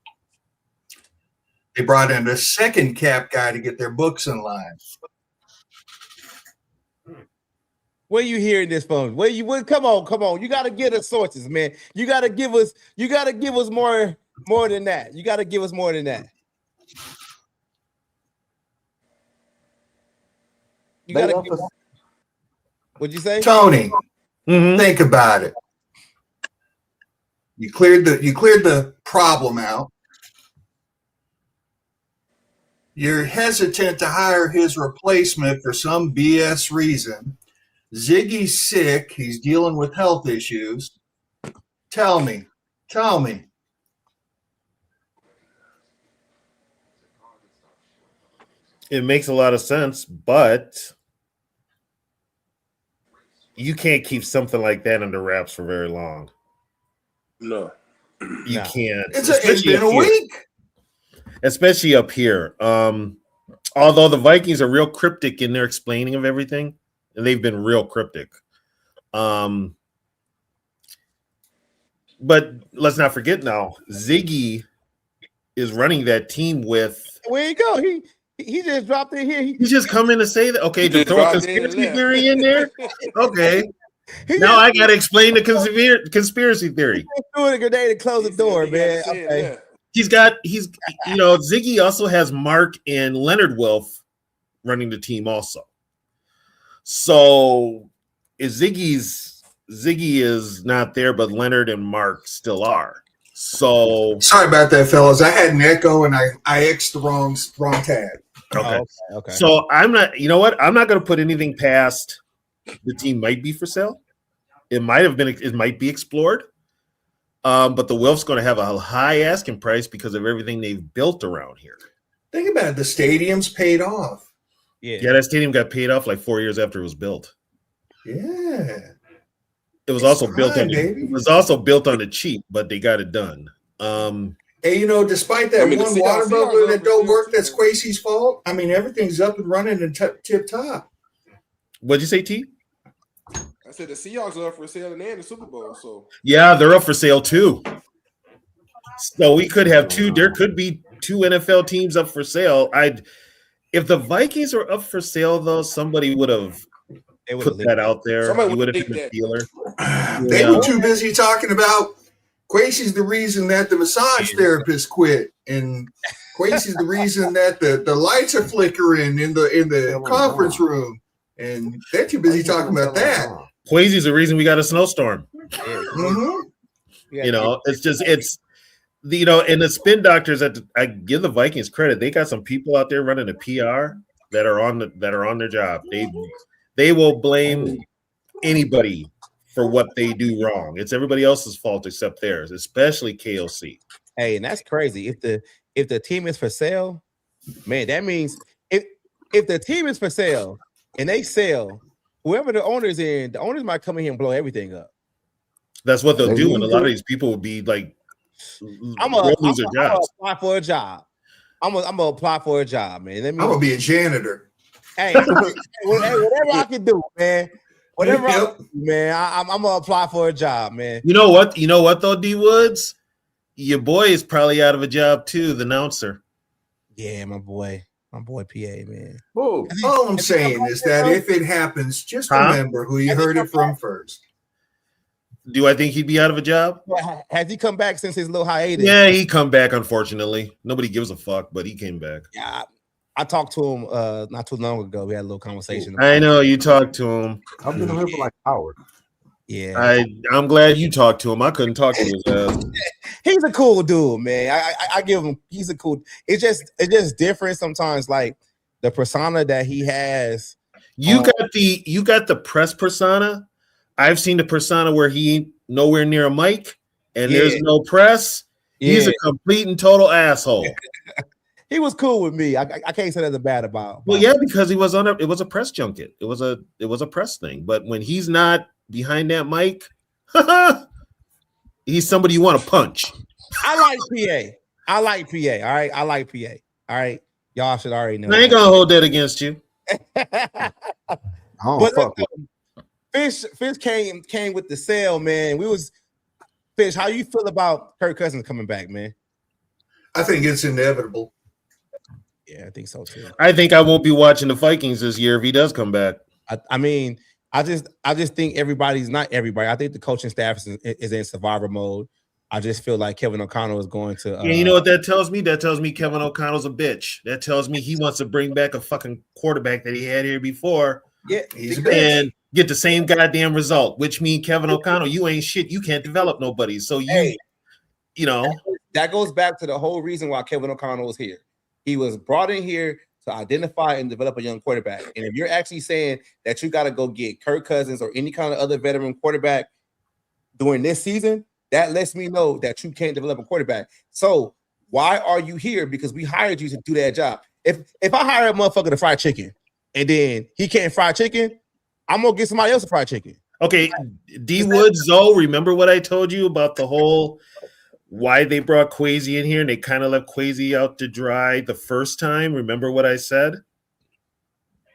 They brought in a second cap guy to get their books in line. Where you hearing this from? Come on. You gotta give us sources, man. You gotta give us more than that. You gotta give us more than that. You gotta give us, what'd you say? Tony, think about it. You cleared the problem out. You're hesitant to hire his replacement for some BS reason. Ziggy's sick. He's dealing with health issues. Tell me. It makes a lot of sense, but you can't keep something like that under wraps for very long. No. You can't. It's been a week. Especially up here. Although the Vikings are real cryptic in their explaining of everything, and they've been real cryptic. But let's not forget now, Ziggy is running that team with. Where you go? He just dropped in here. He's just come in to say that. Okay, to throw a conspiracy theory in there. Okay. He Now I got to explain the conspiracy theory. He threw a grenade and closed the door, man. Okay. He's Ziggy also has Mark and Leonard Wilf running the team also. So Ziggy is not there, but Leonard and Mark still are. So sorry about that, fellas. I had an echo and I X'd the wrong tag. Okay. So I'm not, you know what? I'm not going to put anything past the team might be for sale. It might be explored. But the Wilf's going to have a high asking price because of everything they've built around here. Think about it. The stadium's paid off. Yeah, that stadium got paid off like 4 years after it was built. Yeah. It was also built on the cheap, but they got it done. Hey, despite that one water bubble that don't work, that's Quasi's fault. I mean, everything's up and running and tip top. What'd you say, T? I said the Seahawks are up for sale and they're in the Super Bowl. So yeah, they're up for sale too. So we could have two. There could be two NFL teams up for sale. If the Vikings were up for sale, though, somebody would have put that out there. Somebody would have been a dealer. They were too busy talking about Quasi's the reason that the massage therapist quit, and Quasi's the reason that the lights are flickering in the conference room, and they're too busy talking about that. Quasi's the reason we got a snowstorm. Mm-hmm. It's and the spin doctors I give the Vikings credit. They got some people out there running a PR that are on their job. They will blame anybody for what they do wrong. It's everybody else's fault except theirs, especially KOC. Hey, and that's crazy. If the team is for sale, man, that means if the team is for sale and they sell, whoever the owner's in, the owners might come in here and blow everything up. That's what they'll do, and a lot of these people will be like, I'm gonna apply for a job. I'm gonna apply for a job, man. I'm gonna be a janitor. Hey, whatever I can do, man. Whatever, I can do, man. I'm gonna apply for a job, man. You know what? Though, D Woods, your boy is probably out of a job too. The announcer. Yeah, my boy PA, man. All I'm saying is that if it happens, just remember who you heard it from first. Do I think he'd be out of a job? Has he come back since his little hiatus? Yeah, he come back, unfortunately. Nobody gives a fuck, but he came back. Yeah, I talked to him not too long ago. We had a little conversation. I know you talked to him. I've been on him for like an hour. Yeah, I'm glad you talked to him. I couldn't talk to his ass. He's a cool dude, man. I give him. He's a cool. It's just different sometimes. Like the persona that he has. You got the press persona. I've seen the persona where he ain't nowhere near a mic and there's no press. He's a complete and total asshole. He was cool with me. I can't say that's bad about. Well, yeah, because he was it was a press junket. It was a press thing. But when he's not behind that mic, he's somebody you want to punch. I like PA. All right. I like PA. All right. Y'all should already know. I ain't gonna hold that against you. Fish came with the sale, man. Fish, how you feel about Kirk Cousins coming back, man? I think it's inevitable. Yeah, I think so too. I think I won't be watching the Vikings this year if he does come back. I mean, I just think everybody's not everybody. I think the coaching staff is in survivor mode. I just feel like Kevin O'Connell is going to. And you know what that tells me? That tells me Kevin O'Connell's a bitch. That tells me he wants to bring back a fucking quarterback that he had here before. Yeah, he's a bitch. And get the same goddamn result, which means Kevin O'Connell, you ain't shit. You can't develop nobody. So you know. That goes back to the whole reason why Kevin O'Connell was here. He was brought in here to identify and develop a young quarterback. And if you're actually saying that you got to go get Kirk Cousins or any kind of other veteran quarterback during this season, that lets me know that you can't develop a quarterback. So why are you here? Because we hired you to do that job. If I hire a motherfucker to fry chicken and then he can't fry chicken, I'm gonna get somebody else to fry chicken. Okay, D Woods, Zoe, remember what I told you about the whole why they brought Kwesi in here and they kind of left Kwesi out to dry the first time? Remember what I said?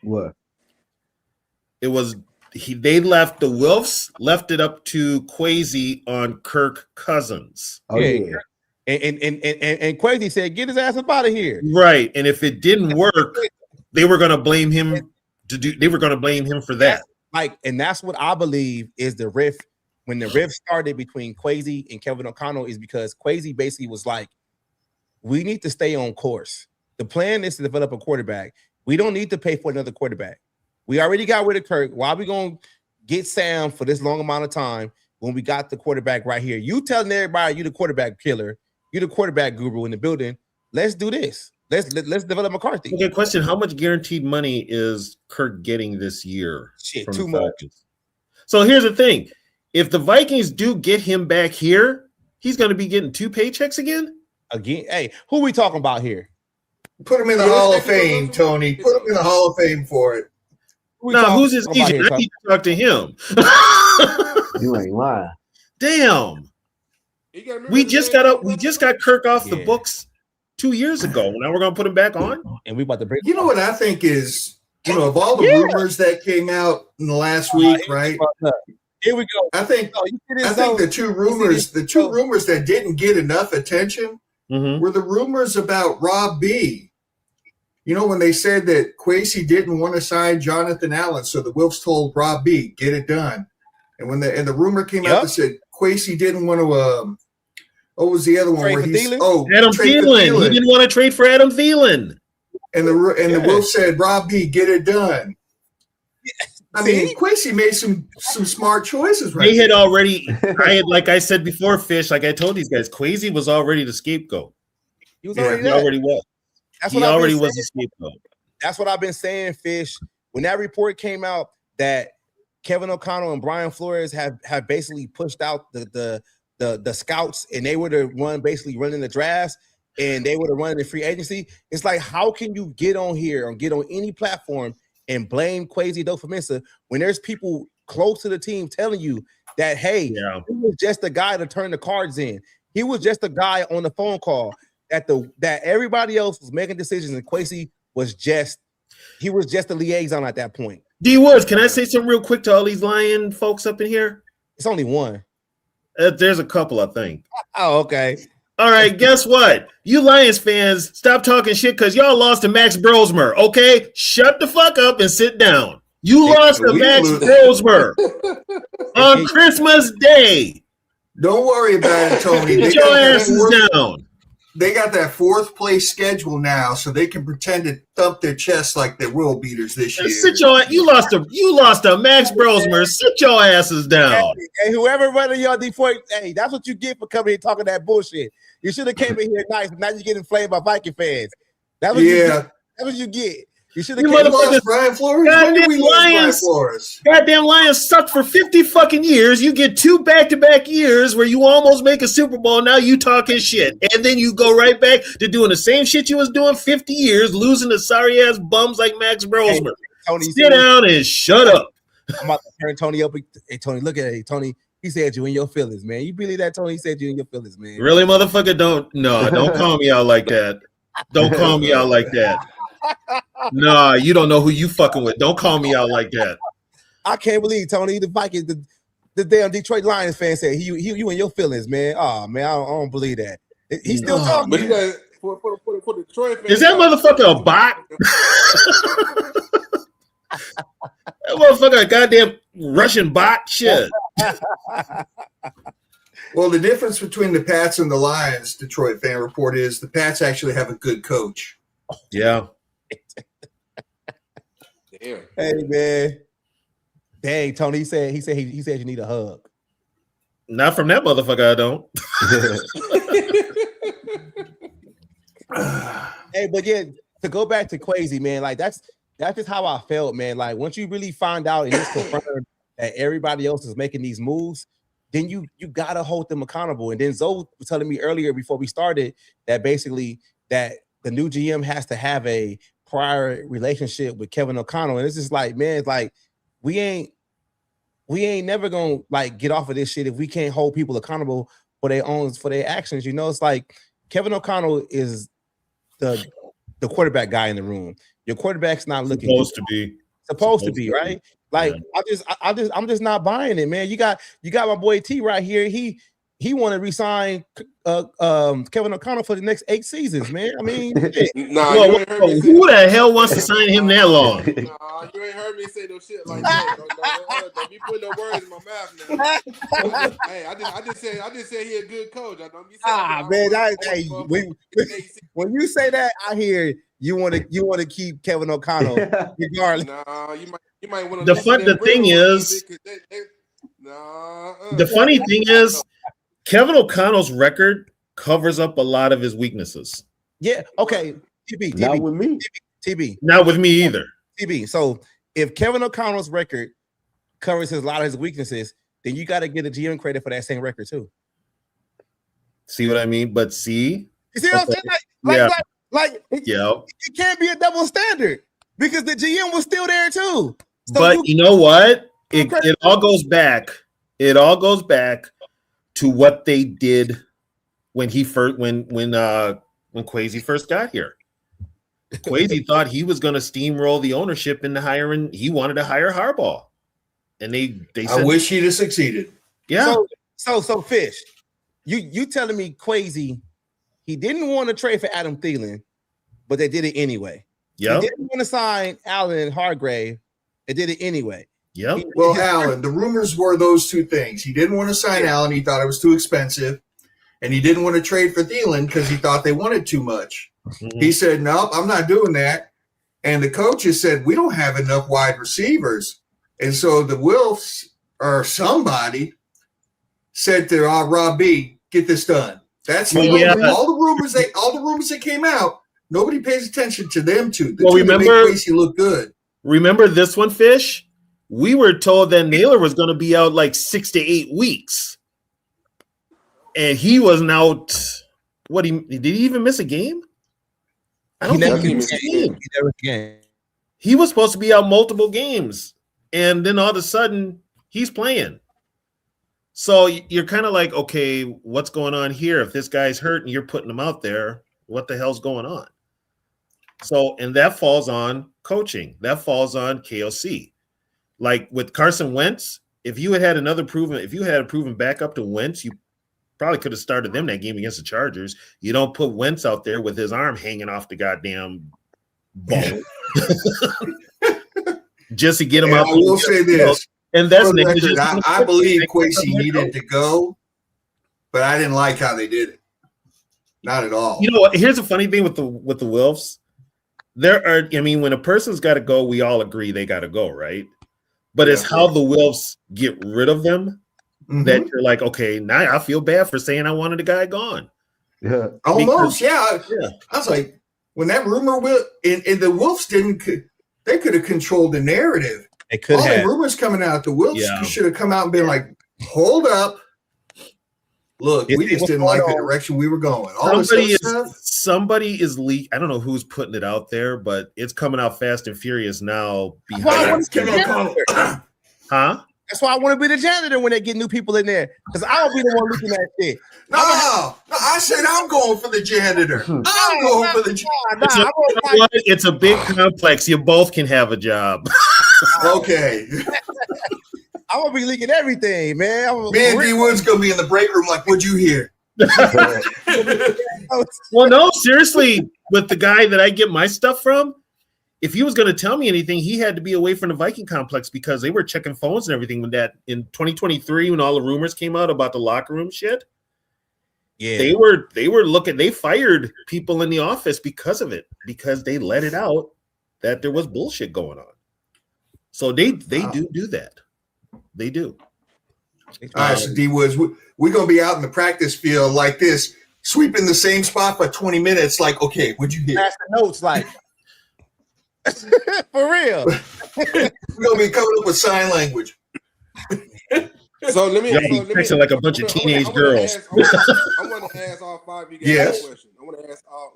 What? It was they left the Wilfs left it up to Kwesi on Kirk Cousins. Oh yeah. And Kwesi said, "Get his ass up out of here." Right, and if it didn't work, they were going to blame him They were going to blame him for that. And that's what I believe is the rift. When the rift started between Kwesi and Kevin O'Connell is because Kwesi basically was like, "We need to stay on course. The plan is to develop a quarterback. We don't need to pay for another quarterback. We already got rid of Kirk. Why are we going to get Sam for this long amount of time when we got the quarterback right here? You telling everybody you the quarterback killer, you the quarterback guru in the building. Let's do this. Let's develop McCarthy." Okay, question: how much guaranteed money is Kirk getting this year? Shit, from too the much. Falcons? So here's the thing: if the Vikings do get him back here, he's going to be getting 2 paychecks again. Again, hey, who we talking about here? Put him in the Hall of Fame, Tony. Put him in the Hall of Fame for it. Now, who's his agent? Here, I need to talk to him. You ain't lying. Damn. We just got Kirk off the books 2 years ago. Now we're gonna put him back on, and we about to break. You know what I think is, of all the rumors that came out in the last week, right? Here we go. I think the two rumors that didn't get enough attention were the rumors about Rob B. You know, when they said that Kwesi didn't want to sign Jonathan Allen, so the Wilfs told Rob B, get it done. And when the rumor came out that said Kwesi didn't want to what was the other one trade where Adam Thielen. He didn't want to trade for Adam Thielen. And the Wilfs said, Rob B, get it done. I mean, Kwesi made some smart choices, right? They had already, like I said before, Fish, like I told these guys, Kwesi was already the scapegoat. He was he already was. That's he what already was a scapegoat. That's what I've been saying, Fish. When that report came out that Kevin O'Connell and Brian Flores have basically pushed out the scouts and they were the one basically running the drafts and they were the running the free agency. It's like, how can you get on here or get on any platform and blame Kwesi Adofo-Mensah when there's people close to the team telling you that, hey, he was just a guy to turn the cards in. He was just a guy on the phone call that everybody else was making decisions and Kwesi was just a liaison at that point. D Woods, can I say something real quick to all these Lion folks up in here? It's only one. There's a couple, I think. Oh, okay. All right, guess what? You Lions fans, stop talking shit because y'all lost to Max Brosmer, okay? Shut the fuck up and sit down. You lost to Max Brosmer on Christmas Day. Don't worry about it, Tony. Get your asses down. They got that 4th place schedule now, so they can pretend to thump their chests like they're world beaters this year. You lost to Max Brosmer. Sit your asses down. Hey, whoever running your Detroit, hey, that's what you get for coming here talking that bullshit. You should have came in here nice, but now you get inflamed by Viking fans. That's what you get. That's what you get. You should have lost Brian Flores. When did we lose Brian Flores? Goddamn Lions sucked for 50 fucking years. You get 2 back-to-back years where you almost make a Super Bowl. Now you talking shit. And then you go right back to doing the same shit you was doing 50 years, losing to sorry-ass bums like Max Brosmer. Hey, Tony, sit down and shut up. I'm about to turn Tony up. Hey, Tony, look at it. Tony, he said you in your feelings, man. You believe that, Tony? He said you in your feelings, man. Really, motherfucker? Don't call me out like that. Don't call me out like that. Nah, you don't know who you fucking with. Don't call me out like that. I can't believe Tony, the Vikings, the damn Detroit Lions fan said you in your feelings, man. Oh man, I don't believe that. He's still talking. But you got for Detroit fans. Is that motherfucker a bot? That motherfucker a goddamn Russian bot? Shit. Well, the difference between the Pats and the Lions, Detroit fan report, is the Pats actually have a good coach. Yeah. Damn. Hey man. Dang, Tony, he said you need a hug. Not from that motherfucker, I don't. Hey, but yeah, to go back to Kwesi, man, like that's just how I felt, man. Like once you really find out and it's confirmed that everybody else is making these moves, then you gotta hold them accountable. And then Zoe was telling me earlier before we started that basically that the new GM has to have a prior relationship with Kevin O'Connell. And it's just like, man, it's like we ain't we ain't never gonna like get off of this shit if we can't hold people accountable for their actions. You know, it's like Kevin O'Connell is the quarterback guy in the room. Your quarterback's not looking Supposed good. to be, right? Like I'm just not buying it, man. You got my boy T right here. He want to resign Kevin O'Connell for the next 8 seasons, man. I mean, who the hell wants to sign him that long? Nah, you ain't heard me say no shit like that. Don't be putting no words in my mouth now. Hey, I just said he a good coach. I don't be saying when you say that, I hear you want to keep Kevin O'Connell regardless. Nah, you might want to. The thing is, the funny thing is, Kevin O'Connell's record covers up a lot of his weaknesses. Yeah. Okay. TB. Not with me. TB. Not with me either. TB. So if Kevin O'Connell's record covers a lot of his weaknesses, then you got to get a GM credit for that same record too. See what I mean? But see, you see what I'm saying? It can't be a double standard because the GM was still there too. So but you know what? It all goes back. It all goes back to what they did when Kwesi first got here. Kwesi thought he was going to steamroll the ownership into hiring. He wanted to hire Harbaugh, and they said, I wish he'd have succeeded. Yeah. So Fish, you telling me Kwesi, he didn't want to trade for Adam Thielen, but they did it anyway. Yeah. He didn't want to sign Allen Hargrave. They did it anyway. Yep. Well, Allen, the rumors were those two things. He didn't want to sign Allen. He thought it was too expensive. And he didn't want to trade for Thielen because he thought they wanted too much. Mm-hmm. He said, nope, I'm not doing that. And the coaches said, we don't have enough wide receivers. And so the Wilfs or somebody said to Rob B, get this done. That's all the rumors that came out. Nobody pays attention to them two. Remember, Kwesi look good. Remember this one, Fish? We were told that Naylor was going to be out like 6 to 8 weeks. And he wasn't out. Did he even miss a game? I don't think he missed a game. He was supposed to be out multiple games. And then all of a sudden, he's playing. So you're kind of like, okay, what's going on here? If this guy's hurt and you're putting him out there, what the hell's going on? So, and that falls on coaching. That falls on KOC. Like with Carson Wentz, if you had a proven backup to Wentz, you probably could have started them that game against the Chargers. You don't put Wentz out there with his arm hanging off the goddamn ball. Just to get him out. I will say this. And that's record, I believe Kwesi needed to go, but I didn't like how they did it. Not at all. You know what? Here's the funny thing with the Wilfs. When a person's got to go, we all agree they got to go, right? But it's how the Wilfs get rid of them that you're like, okay, now I feel bad for saying I wanted a guy gone. Yeah, almost. I was like, when that rumor and the Wilfs they could have controlled the narrative. They could all have. the rumors coming out. The Wilfs should have come out and been like, hold up. Look, we just didn't like the direction we were going. Somebody is leak. I don't know who's putting it out there, but it's coming out fast and furious now. Huh? That's why I want to be the janitor when they get new people in there, because I'll be the one looking at shit. No, I said I'm going for the janitor. I'm going for the janitor. It's a big complex. You both can have a job. Okay. I'm gonna be leaking everything, man. Me and D Wood's gonna be in the break room like, what'd you hear? Well, no, seriously, with the guy that I get my stuff from, if he was going to tell me anything, he had to be away from the Viking complex because they were checking phones and everything when that in 2023 when all the rumors came out about the locker room shit. Yeah, they were looking. They fired people in the office because of it, because they let it out that there was bullshit going on. So they do that. They do. All right, so D Woods, we're gonna be out in the practice field like this, sweeping the same spot for 20 minutes. Like, okay, what'd you get? Pass the notes, like for real. We're gonna be coming up with sign language. So let me like a bunch of teenage girls. I want to ask all five of you guys a question. I want to ask all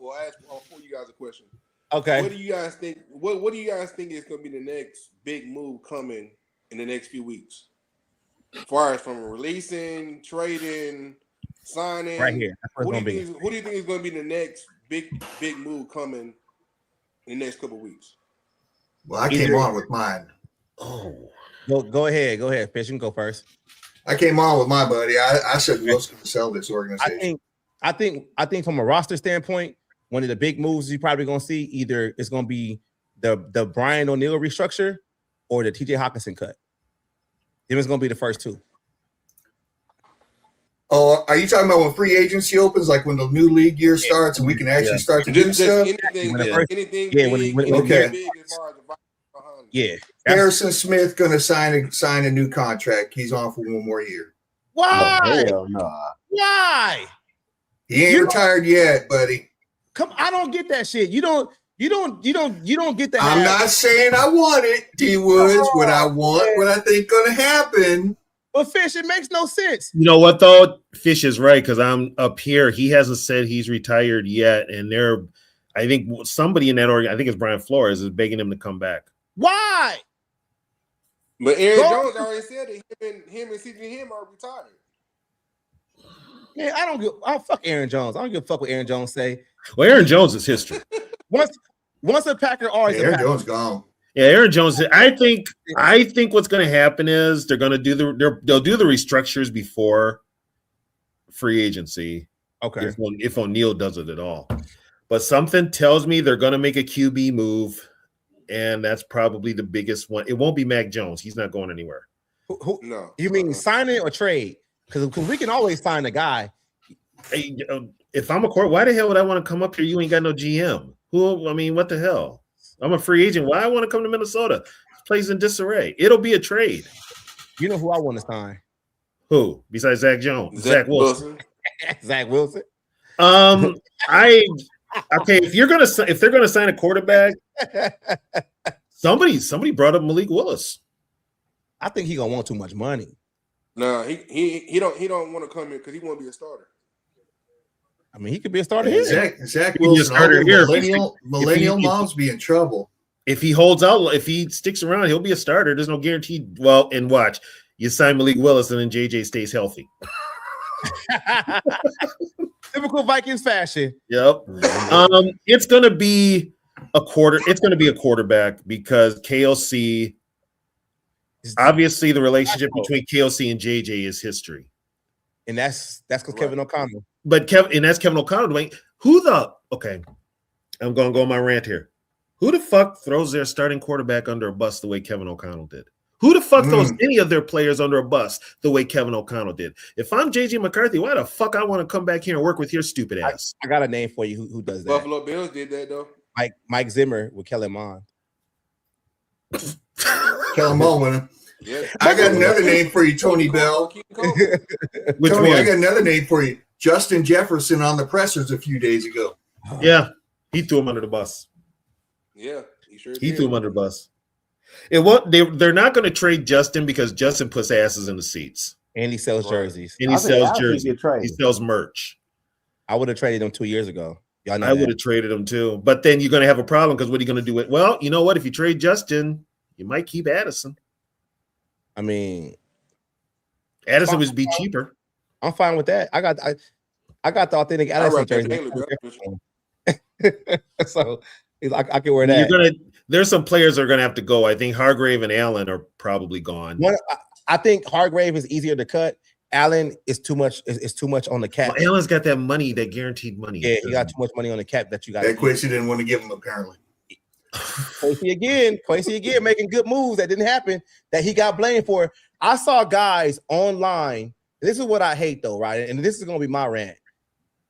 four of you guys a question. Okay. What do you guys think? What do you guys think is going to be the next big move coming in the next few weeks? As far as from releasing, trading, signing, Right here. That's what it's gonna be. Who do you think is going to be the next big move coming in the next couple of weeks? Well, I came on with mine. Oh, Go ahead, Fish. You can go first. I came on with my buddy. I said Wilson going to sell this organization. I think from a roster standpoint, one of the big moves you're probably gonna see either it's gonna be the Brian O'Neill restructure or the TJ Hawkinson cut. Them is gonna be the first two. Oh, are you talking about when free agency opens, like when the new league year starts and we can actually start to do stuff? Anything okay. big as far as the behind. Yeah. Harrison Smith going to sign a new contract. He's on for one more year. Why? Hell no. Why? He ain't retired yet, buddy. Come, I don't get that shit. You don't get that. I'm not saying I want it, D Woods. What I want, what I think going to happen. But Fish, it makes no sense. you know what though? Fish is right because I'm up here. He hasn't said he's retired yet, and I think somebody in that org, I think it's Brian Flores, is begging him to come back. Why? But Aaron Jones already said that him and CJ him are retired. Man, I fuck Aaron Jones. I don't give a fuck what Aaron Jones say. Well, Aaron Jones is history. Once a Packer, always Aaron a Packer. Jones gone. Yeah, Aaron Jones. I think what's going to happen is they're going to do they'll do the restructures before free agency. Okay. If O'Neal does it at all, but something tells me they're going to make a QB move, and that's probably the biggest one. It won't be Mac Jones. He's not going anywhere. No. You mean sign it or trade? Because we can always find a guy. Hey, if I'm a court, why the hell would I want to come up here? You ain't got no GM. Who? I mean, what the hell? I'm a free agent. Why I want to come to Minnesota? This place in disarray. It'll be a trade. You know who I want to sign? Who besides Zach Jones? Zach Wilson. Zach Wilson. Okay. If they're gonna sign a quarterback, somebody brought up Malik Willis. I think he gonna want too much money. No, he don't want to come here because he want to be a starter. I mean, he could be a starter here. Zach He can be a Wilson, starter here. millennial moms be in trouble. If he holds out, if he sticks around, he'll be a starter. There's no guarantee. Well, and watch, you sign Malik Willis, and then JJ stays healthy. Typical Vikings fashion. Yep. It's gonna be a quarterback because KLC. Obviously, the relationship between KLC and JJ is history, and that's because Kevin O'Connell. But that's Kevin O'Connell. Dwayne, okay? I'm gonna go on my rant here. Who the fuck throws their starting quarterback under a bus the way Kevin O'Connell did? Who the fuck throws any of their players under a bus the way Kevin O'Connell did? If I'm JJ McCarthy, why the fuck I want to come back here and work with your stupid ass? I got a name for you who does that. Buffalo Bills did that though. Mike Zimmer with Kellen Mond. Kellen Mond with him. Yeah. I got another name for you, Tony Bell. Which Tony, one? I got another name for you. Justin Jefferson on the pressers a few days ago. Yeah, he threw him under the bus. Yeah, he threw him under the bus. They're not going to trade Justin because Justin puts asses in the seats. And he sells jerseys. And he sells jerseys. He sells merch. I would have traded him 2 years ago. Y'all know I would have traded him too. But then you're going to have a problem because what are you going to do with? Well, you know what? If you trade Justin, you might keep Addison. I mean, Addison would be cheaper. I'm fine with that. I got the authentic Addison jersey. So I can wear that. There's some players that are going to have to go. I think Hargrave and Allen are probably gone. I think Hargrave is easier to cut. Allen is too much. Is too much on the cap. Well, Allen's got that money, that guaranteed money. Yeah, he got too much money on the cap that you got. That Quincy didn't want to give him apparently. Quincy again, making good moves that didn't happen that he got blamed for. I saw guys online. This is what I hate though, right? And this is gonna be my rant.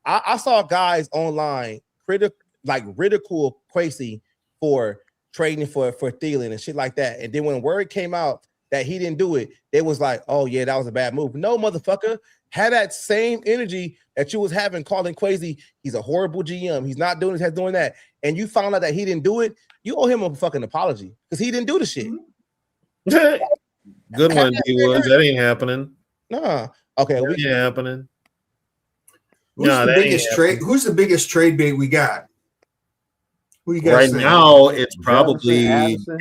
I saw guys online ridicule Quincy for trading for Thielen and shit like that. And then when word came out that he didn't do it, they was like, "Oh yeah, that was a bad move." No, motherfucker, had that same energy that you was having calling Quasi. He's a horrible GM. He's not doing this, he's doing that. And you found out that he didn't do it. You owe him a fucking apology because he didn't do the shit. Good one, D Woods. That ain't happening. Nah. Okay. That ain't happening. Who's the biggest trade bait we got? Who you guys right think? now? It's probably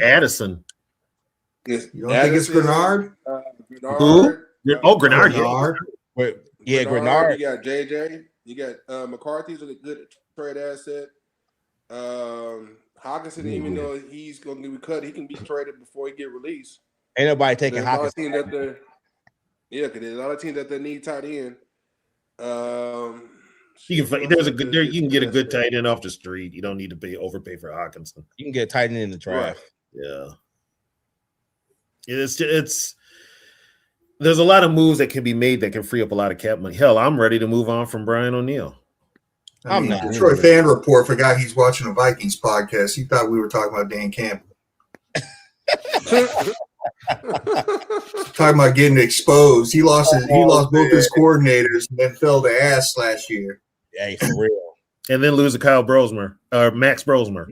Addison. You don't think it's Bernard? Who? Grenard. Yeah, Grenard. You got JJ. You got McCarthy's a good trade asset. Hawkinson, even though he's going to be cut, he can be traded before he get released. Ain't nobody taking Hawkinson. Because there's a lot of teams that need tight end. You can get a good tight end off the street. You don't need to overpay for Hawkinson. You can get a tight end in the draft. Right. Yeah. It's there's a lot of moves that can be made that can free up a lot of cap money. Hell, I'm ready to move on from Brian O'Neill. I'm not. Detroit Fan Report forgot he's watching a Vikings podcast. He thought we were talking about Dan Campbell. Talking about getting exposed. He lost both his coordinators and then fell to ass last year. Hey, for real. And then lose to Kyle Brosmer or Max Brosmer.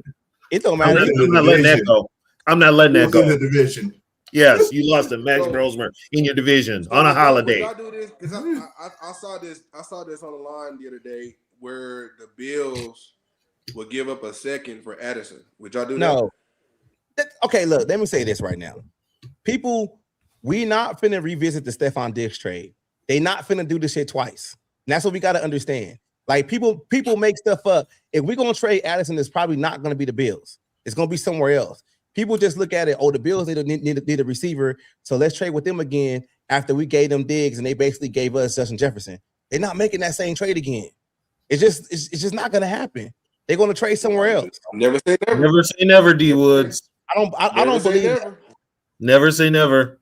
It don't matter. I'm not letting that go. I'm not letting that go. In the division. Yes, you lost to Max Brosmer in your division on a holiday. I do this because I saw this on the line the other day where the Bills will give up a second for Addison. Would y'all do that? Okay, look, let me say this right now. People, we not finna revisit the Stephon Diggs trade. They not finna do this shit twice. And that's what we got to understand. Like people make stuff up. If we're gonna trade Addison, it's probably not gonna be the Bills. It's gonna be somewhere else. People just look at it. Oh, the Bills need a receiver, so let's trade with them again. After we gave them Diggs and they basically gave us Justin Jefferson, they're not making that same trade again. It's just not gonna happen. They're gonna trade somewhere else. Never say never. Never say never, D Woods. I don't believe never. Never say never.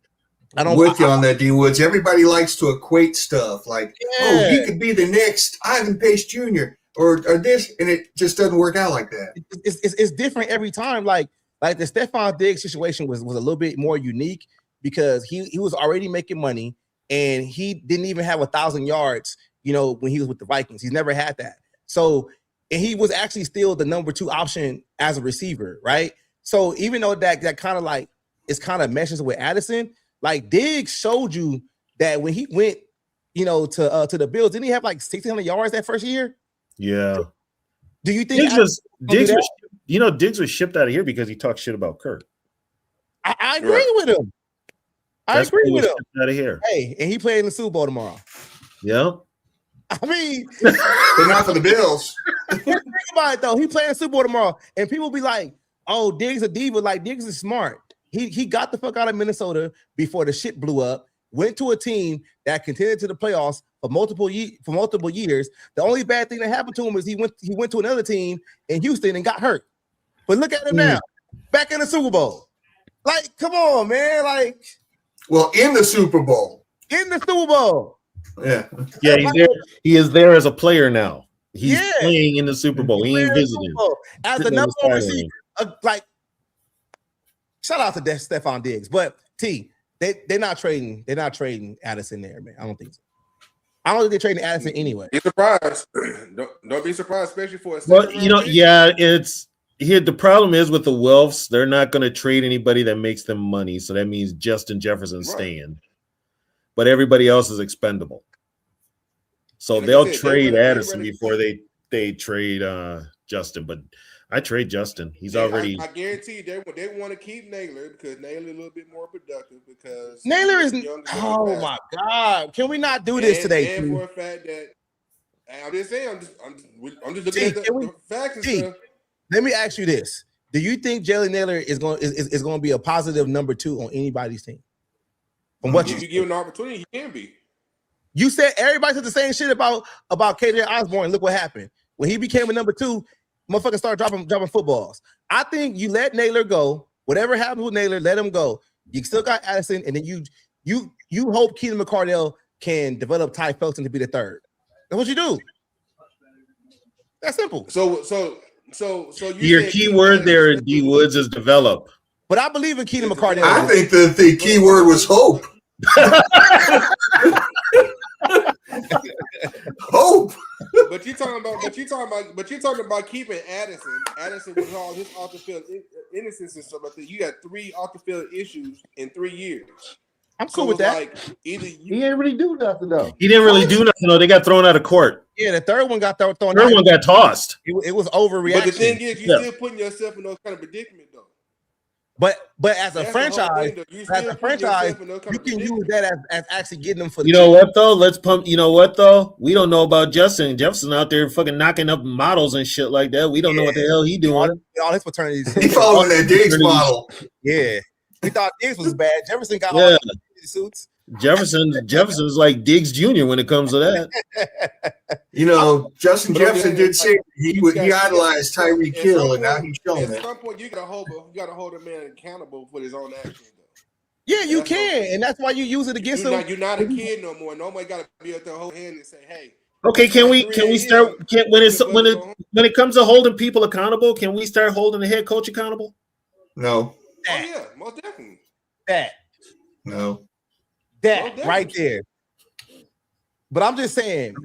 I'm with you on that, D Woods. Everybody likes to equate stuff like, oh, he could be the next Ivan Pace Jr. or this, and it just doesn't work out like that. It's different every time. Like the Stephon Diggs situation was a little bit more unique because he was already making money and he didn't even have 1,000 yards, when he was with the Vikings. He's never had that. So, and he was actually still the number 2 option as a receiver, right? So even though that kind of like it's kind of meshes with Addison, like Diggs showed you that when he went, to the Bills, didn't he have like 1,600 yards that first year? Yeah. Do you think Diggs was shipped out of here because he talked shit about Kirk? I agree with him. I agree with him. Out of here. Hey, and he played in the Super Bowl tomorrow. Yeah. I mean, but not for the Bills. Think about it though. He playing the Super Bowl tomorrow, and people be like, "Oh, Diggs a diva." Like Diggs is smart. He got the fuck out of Minnesota before the shit blew up. Went to a team that contended to the playoffs for multiple years. The only bad thing that happened to him is he went to another team in Houston and got hurt. But look at him now, back in the Super Bowl. Like, come on, man. Like, well, in the Super Bowl. In the Super Bowl. Yeah. Yeah, he's there. He is there as a player now. He's playing in the Super Bowl. He ain't visiting. As the number 1 receiver. Like, shout out to Stephon Diggs. But they're not trading Addison there, man. I don't think so. I don't think they're trading Addison anyway. Be surprised. Don't be surprised, especially for a well, it's here. The problem is with the Wilfs, they're not going to trade anybody that makes them money. So that means Justin Jefferson staying. But everybody else is expendable. So they'll trade Addison before they trade Justin. But I trade Justin. He's already. I guarantee they want to keep Naylor because Naylor a little bit more productive because Naylor is. Oh my God! Can we not do this today? And for a fact that I'm just saying, I'm just looking at the facts and stuff. Let me ask you this: do you think Jalen Naylor is going to be a positive number 2 on anybody's team? From what if you give an opportunity, he can be. You said everybody said the same shit about KJ Osborne. Look what happened when he became a number 2. Motherfuckers start dropping footballs. I think you let Naylor go. Whatever happens with Naylor, let him go. You still got Addison, and then you hope Keenan McCardell can develop Ty Felton to be the 3rd. That's what you do. That's simple. So your key word there, D Woods, is develop. But I believe in Keenan McCardell. I think the key word was hope. Hope. But you're talking about keeping Addison with all his off the field innocence and stuff like that. You got 3 off the field issues in 3 years. I'm cool with that. Like, he didn't really do nothing though. He didn't really do nothing though. They got thrown out of court. Yeah, the 3rd one got thrown. The 3rd one got tossed. It was overreaction. But the thing is, you're still putting yourself in those kind of predicament though. But as a That's the whole franchise, thing, though. You still put yourself in those kind you of can use predicament. that as actually getting them for the You know cheap. what though? Let's pump. You know what though? We don't know about Justin. Jefferson out there fucking knocking up models and shit like that. We don't know what the hell he doing. All his fraternities. He following that Diggs model. Yeah. We thought Diggs was bad. Jefferson got all Yeah. the suits. Jefferson's like Diggs Jr. when it comes to that. You know, Justin But Jefferson did say he idolized Tyreek Hill, and now he's showing At it. some point, you gotta hold a man accountable for his own actions. Though. Yeah, you can, and that's why you use it against him. You're not a kid no more. Nobody gotta be able to hold hand and say, "Hey." Okay, can we start? When it comes to holding people accountable, can we start holding the head coach accountable? No. Oh yeah, most definitely. No. That right there. But I'm just saying,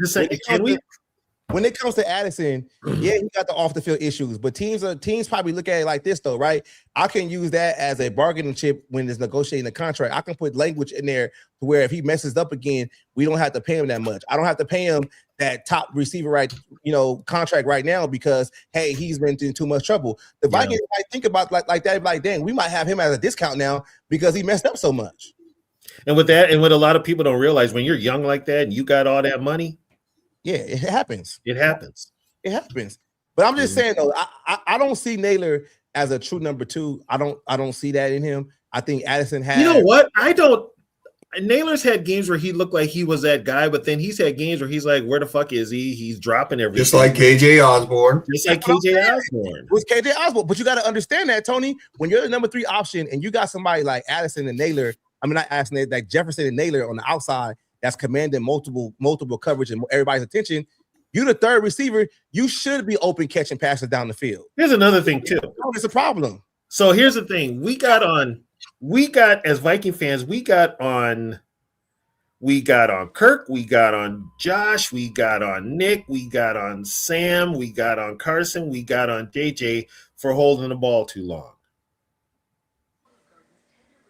when it comes to Addison, yeah, he got the off the field issues, but teams probably look at it like this though, right? I can use that as a bargaining chip when it's negotiating a contract. I can put language in there to where if he messes up again, we don't have to pay him that much. I don't have to pay him that top receiver contract right now because hey, he's been in too much trouble. The Vikings might think about like that, like dang, we might have him as a discount now because he messed up so much. And with that, and what a lot of people don't realize, when you're young like that and you got all that money, yeah, it happens. It happens. But I'm just saying though, I don't see Naylor as a true number 2. I don't see that in him. I think Addison has. You know what? I don't. Naylor's had games where he looked like he was that guy, but then he's had games where he's like, where the fuck is he? He's dropping everything. Just like KJ Osborne. It was KJ Osborne. But you got to understand that, Tony, when you're the number 3 option and you got somebody like Addison and Naylor, I mean, not Addison, like Jefferson and Naylor on the outside that's commanding multiple coverage and everybody's attention, you the third receiver, you should be open catching passes down the field. Here's another thing too. It's a problem. So here's the thing. We got as Viking fans, we got on Kirk, we got on Josh, we got on Nick, we got on Sam, we got on Carson, we got on JJ for holding the ball too long.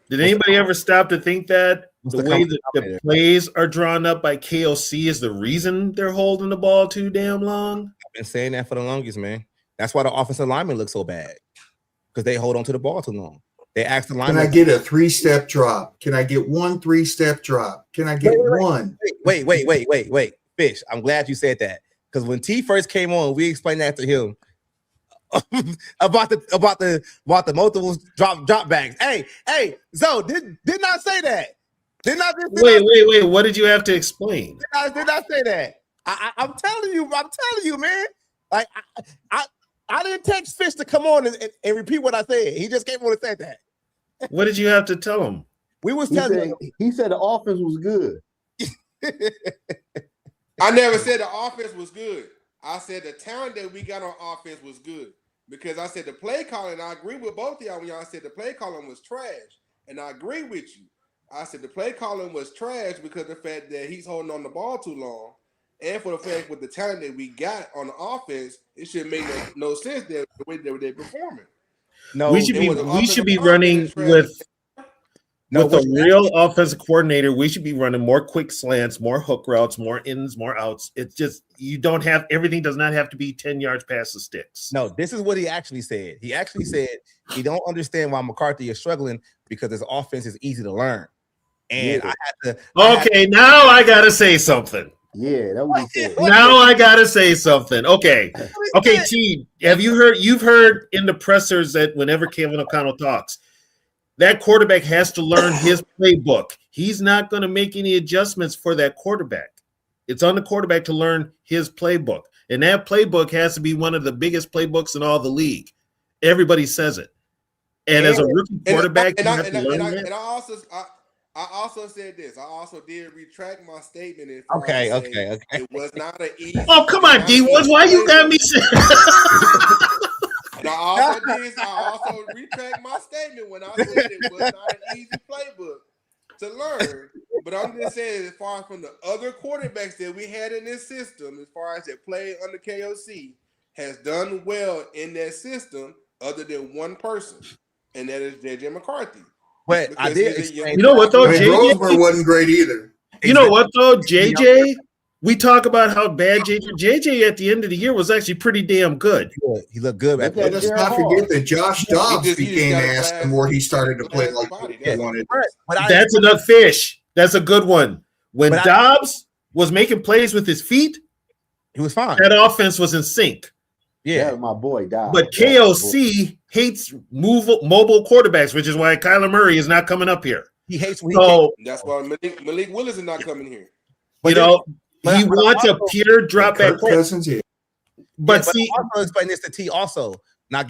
Did anybody ever stop to think that the way that the plays are drawn up by KOC is the reason they're holding the ball too damn long? I've been saying that for the longest, man. That's why the offensive linemen look so bad, because they hold on to the ball too long. They ask the linemen. Can I get a 3-step drop? Can I get one 3-step drop? Can I get one? Wait. Fish, I'm glad you said that, because when T first came on, we explained that to him. about the multiple drop backs. Hey, Zoe, did not say that. Wait. What did you have to explain? Did not say that. I'm telling you, man. Like I didn't text Fish to come on and repeat what I said. He just came on and said that. What did you have to tell him? He said the offense was good. I never said the offense was good. I said the talent that we got on offense was good, because I said the play calling, I agree with both of y'all when y'all said the play calling was trash, and I agree with you. I said the play calling was trash because of the fact that he's holding on the ball too long, and for the fact with the talent that we got on the offense, it should make no sense that the way that they're performing. No, we should be running with a real offensive coordinator. We should be running more quick slants, more hook routes, more ins, more outs. It's just everything does not have to be 10 yards past the sticks. No, this is what he actually said. He actually said he don't understand why McCarthy is struggling because his offense is easy to learn. And now I gotta say something. Yeah, that's what he said. Now I gotta say something. Okay, T, you've heard in the pressers that whenever Kevin O'Connell talks, that quarterback has to learn his playbook. He's not going to make any adjustments for that quarterback. It's on the quarterback to learn his playbook. And that playbook has to be one of the biggest playbooks in all the league. Everybody says it. And as a rookie quarterback, you have to learn that. And I also said this. I also did retract my statement. Okay. It was not an easy. Oh, come on, D. Why you got me saying? And I also retract my statement when I said it was not an easy playbook to learn. But I'm just saying, as far as from the other quarterbacks that we had in this system, as far as that play under KOC, has done well in that system, other than one person, and that is JJ McCarthy. But I did. You know what though? JJ Roseburg wasn't great either. You know what though? JJ We talk about how bad JJ at the end of the year was actually pretty damn good. He looked good. Let's not forget that Josh Dobbs became ass the more he started to play like he wanted. That's another fish. That's a good one. When Dobbs was making plays with his feet, he was fine. That offense was in sync. Yeah, my boy Dobbs. But KOC hates mobile quarterbacks, which is why Kyler Murray is not coming up here. He hates. That's why Malik Willis is not coming here. He wants a pure drop back. Cousins here. But see, I also explain this to T also. And I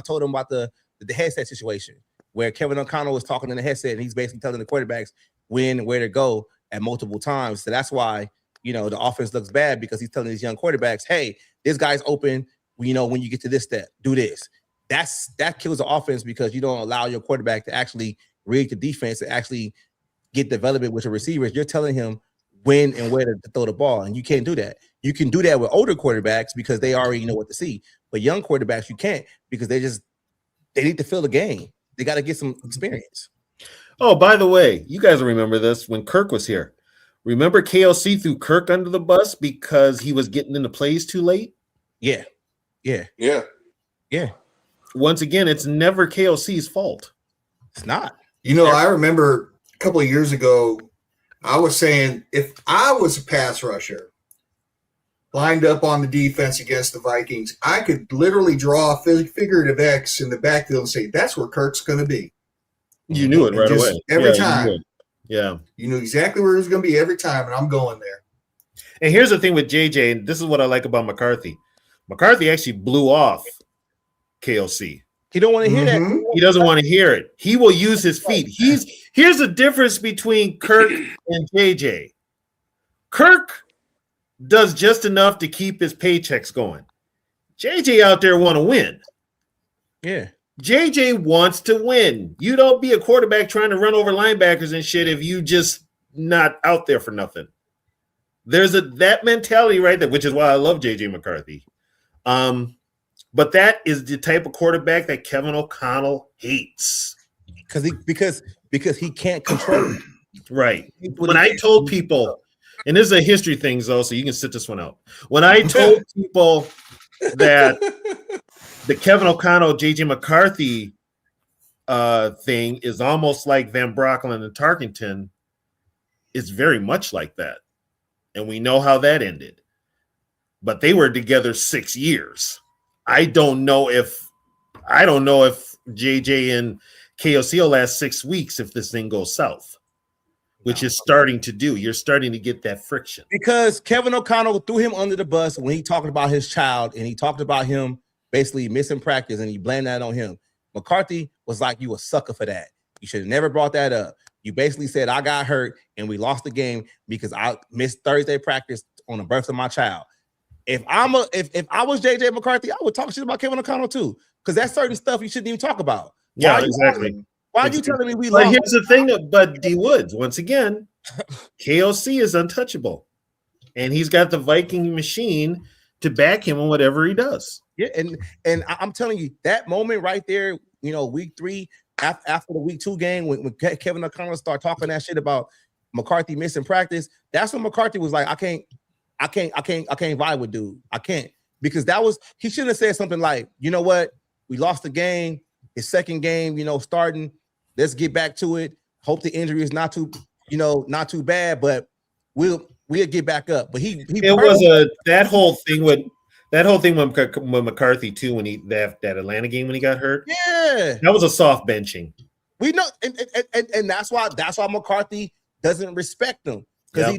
told him about the headset situation where Kevin O'Connell was talking in the headset and he's basically telling the quarterbacks when and where to go at multiple times. So that's why, the offense looks bad because he's telling these young quarterbacks, hey, this guy's open. When you get to this step, do this. That kills the offense because you don't allow your quarterback to actually read the defense and actually get development with the receivers. You're telling him when and where to throw the ball, and you can't do that. You can do that with older quarterbacks because they already know what to see, but young quarterbacks you can't because they need to fill the game. They got to get some experience. Oh, by the way, you guys remember this when Kirk was here. Remember KLC threw Kirk under the bus because he was getting into plays too late? Yeah. Once again, it's never KLC's fault. It's not. I remember a couple of years ago, I was saying if I was a pass rusher lined up on the defense against the Vikings, I could literally draw a figurative X in the backfield and say, that's where Kirk's going to be. You knew it right away. Every time. Yeah. You knew exactly where it was going to be every time, and I'm going there. And here's the thing with JJ, and this is what I like about McCarthy. McCarthy actually blew off KLC. He don't want to hear that. He doesn't want to hear it. He will use his feet. Here's the difference between Kirk and JJ. Kirk does just enough to keep his paychecks going. JJ out there want to win. Yeah. JJ wants to win. You don't be a quarterback trying to run over linebackers and shit if you just not out there for nothing. There's that mentality right there, which is why I love JJ McCarthy. But that is the type of quarterback that Kevin O'Connell hates. Because he can't control it. Right. When I told people, and this is a history thing, though, so you can sit this one out. When I told people that the Kevin O'Connell, JJ McCarthy thing is almost like Van Brockland and Tarkenton, it's very much like that. And we know how that ended. But they were together 6 years. I don't know if JJ and KOC will last 6 weeks if this thing goes south, which is starting to do. You're starting to get that friction. Because Kevin O'Connell threw him under the bus when he talked about his child and he talked about him basically missing practice and he blamed that on him. McCarthy was like, you a sucker for that. You should have never brought that up. You basically said, I got hurt and we lost the game because I missed Thursday practice on the birth of my child. If I was JJ McCarthy, I would talk shit about Kevin O'Connell too, because that's certain stuff you shouldn't even talk about. Yeah, exactly. Why are you telling me we lost? But here's the thing, but D Woods, once again, KOC is untouchable, and he's got the Viking machine to back him on whatever he does. Yeah, and I'm telling you, that moment right there, week 3 after the week 2 game, when Kevin O'Connell started talking that shit about McCarthy missing practice, that's when McCarthy was like, I can't vibe with dude. I can't, because he shouldn't have said something like, you know what, we lost the game, his second game, starting. Let's get back to it. Hope the injury is not too bad, but we'll get back up. But it was that whole thing with McCarthy too, when that Atlanta game when he got hurt. Yeah, that was a soft benching. We know, and that's why McCarthy doesn't respect him, because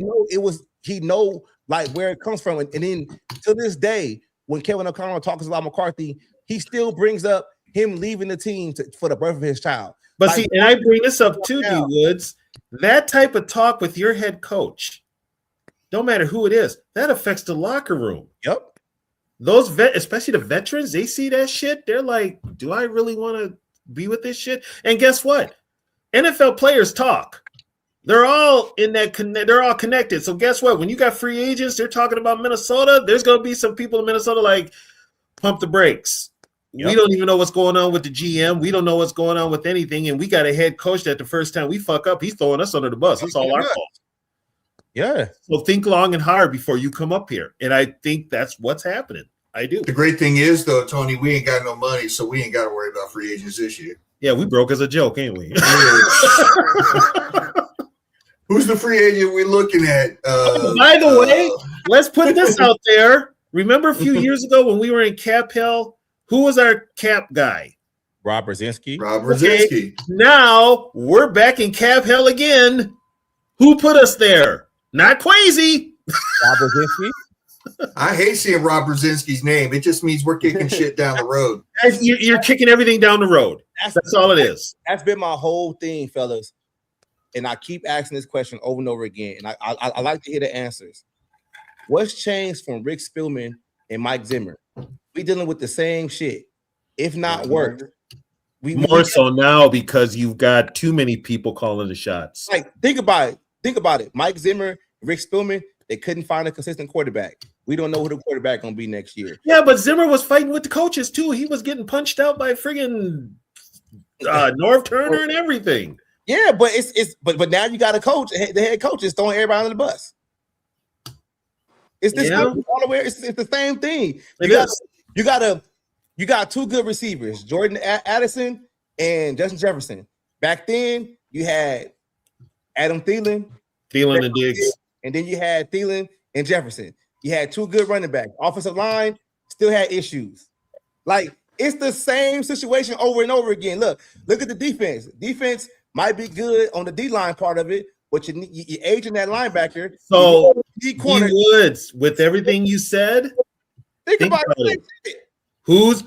he know like where it comes from, and then to this day, when Kevin O'Connell talks about McCarthy, he still brings up him leaving the team for the birth of his child. But see, and I bring this up too, D Woods. That type of talk with your head coach, don't matter who it is, that affects the locker room. Yep. Those especially the veterans, they see that shit. They're like, do I really want to be with this shit? And guess what? NFL players talk. They're all they're all connected. So guess what? When you got free agents, they're talking about Minnesota. There's going to be some people in Minnesota like, pump the brakes. Yep. We don't even know what's going on with the GM. We don't know what's going on with anything. And we got a head coach that the first time we fuck up, he's throwing us under the bus. It's all our fault. Yeah. So think long and hard before you come up here. And I think that's what's happening. I do. The great thing is, though, Tony, we ain't got no money, so we ain't got to worry about free agents this year. Yeah, we broke as a joke, ain't we? Who's the free agent we're looking at? By the way, let's put this out there. Remember a few years ago when we were in Cap Hill? Who was our cap guy? Rob Brzezinski. Okay. Now we're back in Cap Hill again. Who put us there? Not Quasi. Rob Brzezinski. I hate seeing Rob Brzezinski's name. It just means we're kicking shit down the road. You're kicking everything down the road. That's all it is. That's been my whole thing, fellas. And I keep asking this question over and over again. And I like to hear the answers. What's changed from Rick Spielman and Mike Zimmer? We dealing with the same shit, if not worse. More so now because you've got too many people calling the shots. Like, think about it. Think about it. Mike Zimmer, Rick Spielman, they couldn't find a consistent quarterback. We don't know who the quarterback gonna be next year. Yeah, but Zimmer was fighting with the coaches too. He was getting punched out by friggin' Norv Turner and everything. Yeah, but but now you got a coach. The head coach is throwing everybody under the bus. It's this all the way. It's the same thing. You got two good receivers, Jordan Addison and Justin Jefferson. Back then, you had Adam Thielen and Diggs, and then you had Thielen and Jefferson. You had two good running backs. Offensive line still had issues. Like, it's the same situation over and over again. Look at the defense. Defense might be good on the D-line part of it, but you're aging that linebacker. So, Woods, with everything you said, think about it. Who's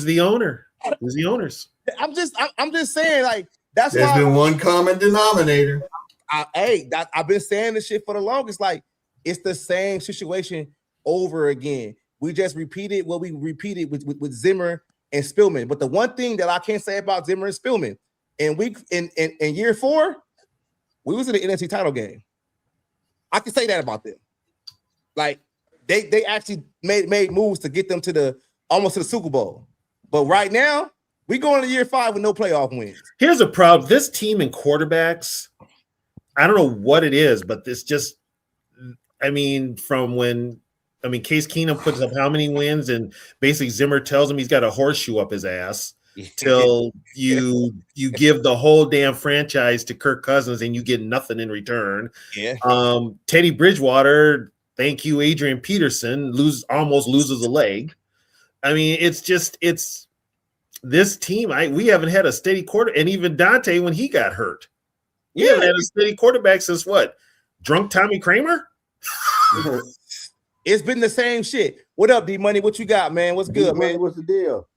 the owner? Who's the owners? I'm just saying, like, that's There's been one common denominator. I've been saying this shit for the longest. Like, it's the same situation over again. We just repeated what we repeated with Zimmer and Spielman. But the one thing that I can't say about Zimmer and Spielman, in year 4, we was in the NFC title game. I can say that about them. Like, they actually made moves to get them to almost to the Super Bowl. But right now, we going to year 5 with no playoff wins. Here's a problem. This team and quarterbacks, I don't know what it is, but this just, Case Keenum puts up how many wins, and basically Zimmer tells him he's got a horseshoe up his ass till you give the whole damn franchise to Kirk Cousins and you get nothing in return. Yeah. Teddy Bridgewater, thank you, Adrian Peterson, almost loses a leg. It's this team. We haven't had a steady quarter, and even Dante when he got hurt. We haven't had a steady quarterback since what? Drunk Tommy Kramer? It's been the same shit. What up, D Money? What you got, man? What's good, man? What's the deal?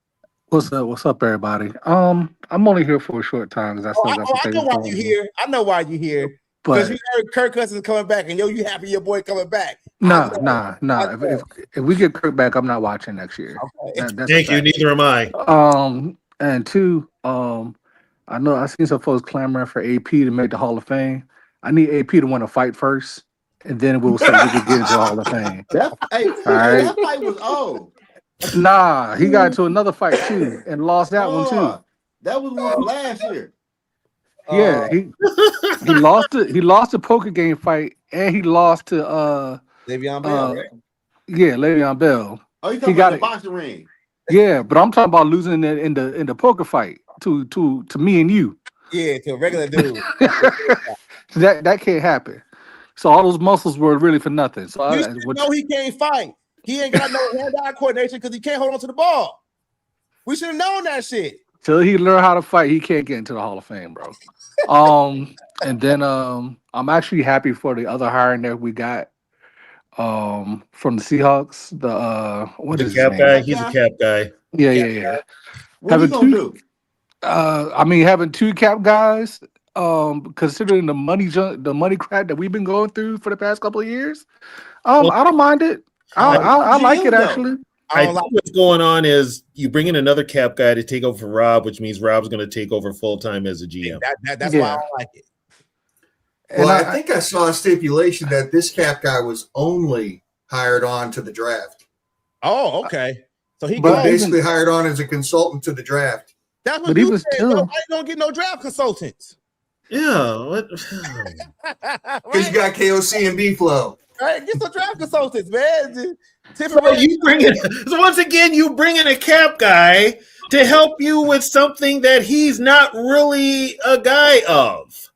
What's up, everybody? I'm only here for a short time because I still got I know why you here. I know why you here. Because you heard Kirk Cousins coming back, and you happy your boy coming back. Nah. If we get Kirk back, I'm not watching next year. Okay. Thank you. Neither am I. And two, I know I seen some folks clamoring for AP to make the Hall of Fame. I need AP to win a fight first, and then we can get into the Hall of Fame. That fight was old. Nah, he got into another fight too and lost that one too. That was one last year. Yeah, he lost the poker game fight, and he lost to Le'Veon Bell, right? Yeah, Le'Veon Bell. Oh, you talking about the boxing ring? Yeah, but I'm talking about losing in the poker fight to me and you. Yeah, to a regular dude. that can't happen. So all those muscles were really for nothing. So he can't fight. He ain't got no hand-eye coordination because he can't hold on to the ball. We should have known that shit. Till he learned how to fight, he can't get into the Hall of Fame, bro. And then I'm actually happy for the other hiring that we got from the Seahawks. The cap guy. He's a cap guy. Yeah. What are you gonna do? Having two cap guys, considering the money crap that we've been going through for the past couple of years, I don't mind it. I like it actually. I think what's going on is you bring in another cap guy to take over for Rob, which means Rob's going to take over full time as a GM. That's why I don't like it. Well, I think I saw a stipulation that this cap guy was only hired on to the draft. Oh, okay. So he basically hired on as a consultant to the draft. That's what you said. Nobody don't get no draft consultants. Yeah. What? Because you got KOC and B-Flow. Right? Get some draft consultants, man. So you bring in, so once again, you bring in a cap guy to help you with something that he's not really a guy of.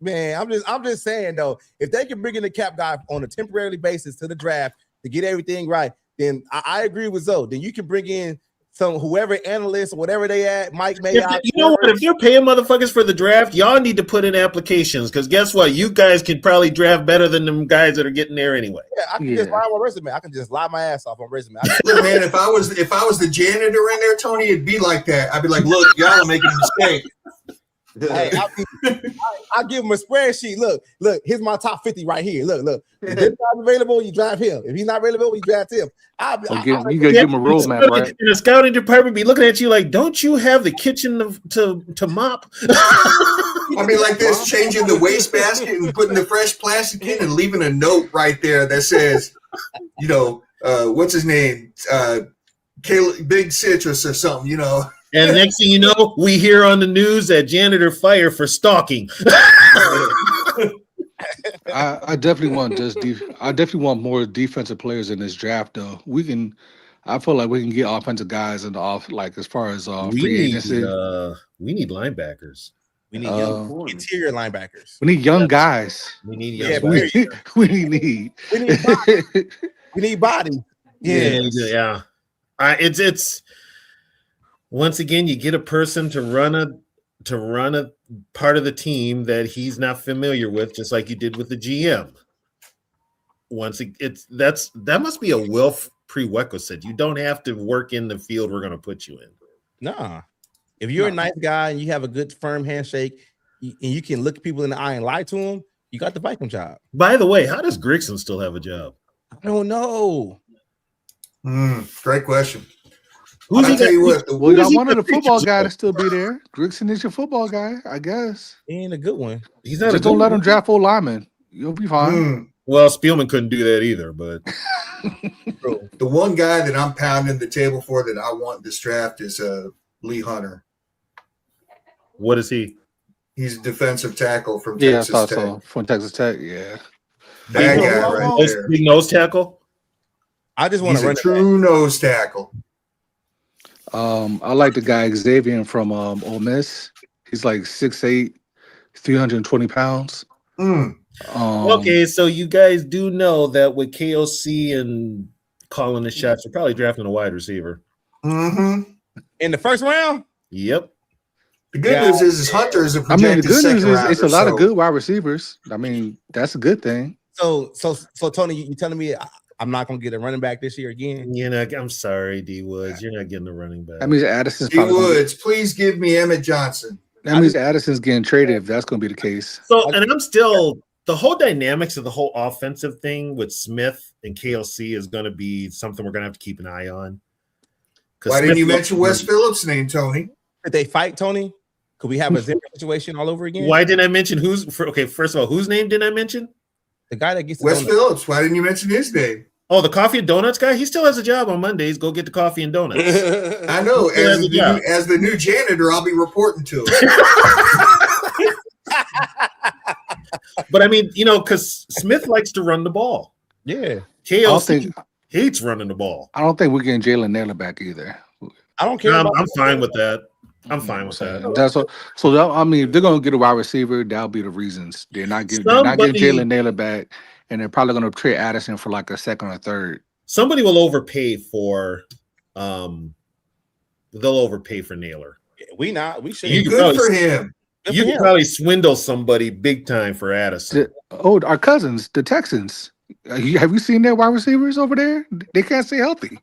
Man, I'm just saying though, if they can bring in the cap guy on a temporary basis to the draft to get everything right, then I agree with Zoe. Then you can bring in whoever analyst or whatever they at, Mike May. You know what? If you're paying motherfuckers for the draft, y'all need to put in applications because guess what? You guys can probably draft better than them guys that are getting there anyway. Yeah, I can just lie on my resume. I can just lie my ass off on resume. Look, man, if I was the janitor in there, Tony, it'd be like that. I'd be like, look, y'all are making a mistake. Hey, I'll give him a spreadsheet. Look, here's my top 50 right here. Look. If he's not available, you draft him. If he's not available, you draft him. You gotta give him a roadmap, right? And the scouting department be looking at you like, don't you have the kitchen to mop? I mean, like this, changing the wastebasket and putting the fresh plastic in and leaving a note right there that says, what's his name? Caleb, Big Citrus or something, And next thing you know, we hear on the news that janitor fired for stalking. I definitely want more defensive players in this draft, though. I feel like we can get offensive guys in the as far as free agency. We need linebackers. We need young interior linebackers. We need young guys. We need we need body. Yeah. It's once again, you get a person to run a part of the team that he's not familiar with, just like you did with the GM. That must be a Wilf prerequisite. You don't have to work in the field we're going to put you in. Nah. If you're a nice guy and you have a good firm handshake and you can look people in the eye and lie to them, you got the Viking job. By the way, how does Grigson still have a job? I don't know. Great question. I'll tell you what. Well, y'all wanted a football guy to still be there. Grigson is your football guy, I guess. He ain't a good one. He's not. Just don't let him draft full lineman. You'll be fine. Well, Spielman couldn't do that either, but the one guy that I'm pounding the table for that I want this draft is Lee Hunter. What is he? He's a defensive tackle from Texas Tech. So. From Texas Tech, yeah. That guy right there. Big nose tackle. I just want to run a true nose tackle. I like the guy Xavier from Ole Miss. He's like 6'8", 320 pounds. Okay, so you guys do know that with KOC and calling the shots, we're probably drafting a wide receiver. In the first round? Yep. The good news is Hunter is a projected the good news is rounder, it's a lot of good wide receivers. I mean, that's a good thing. So Tony, you telling me I'm not gonna get a running back this year again? I'm sorry, D Woods. You're not getting a running back. That means Addison's D Woods, please give me Emmett Johnson. That means Addison's getting traded if that's gonna be the case. So, and I'm still the whole dynamics of the whole offensive thing with Smith and KLC is going to be something we're going to have to keep an eye on. Why didn't you mention Wes Phillips' name, Tony? Did they fight, Tony? Could we have a zero situation all over again? Why didn't I mention first of all, whose name didn't I mention? The guy that gets Wes Phillips. Why didn't you mention his name? Oh, the coffee and donuts guy? He still has a job on Mondays. Go get the coffee and donuts. I know. As the new janitor, I'll be reporting to him. But I mean, because Smith likes to run the ball. Yeah. KLC hates running the ball. I don't think we're getting Jalen Naylor back either. I don't care. I'm fine with that. I'm fine with that. I mean, they're gonna get a wide receiver. That'll be the reasons. They're not getting Jalen Naylor back, and they're probably gonna trade Addison for like a second or third. Somebody will overpay for they'll overpay for Naylor. Yeah, we should. Good for him. You can probably swindle somebody big time for Addison. Our cousins, the Texans. Have you seen their wide receivers over there? They can't stay healthy.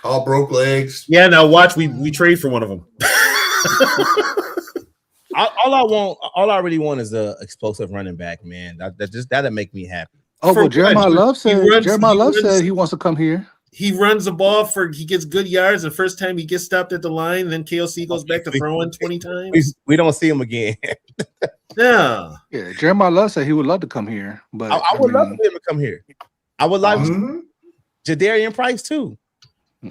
All broke legs. Yeah, now watch. We trade for one of them. all I really want is a explosive running back, man. That'll make me happy. Oh, well, Jeremiah Love said he wants to come here. He runs the ball he gets good yards. The first time he gets stopped at the line, then KLC goes back to throwing 20 times. We don't see him again. Yeah. Jeremiah Love said he would love to come here, but I would love for him to come here. I would like Jadarian Price too.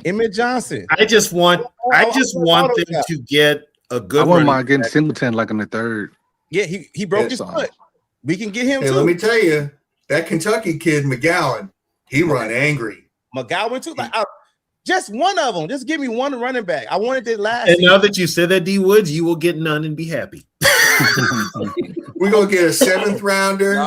Emmett Johnson. I just want them to get a good. I wouldn't mind getting Singleton like in the third. Yeah, he broke his foot. We can get him too. Let me tell you, that Kentucky kid McGowan, he run angry. McGowan too. Like just one of them. Just give me one running back. I wanted it last. And now that you said that, D Woods, you will get none and be happy. We're gonna get a 7th rounder,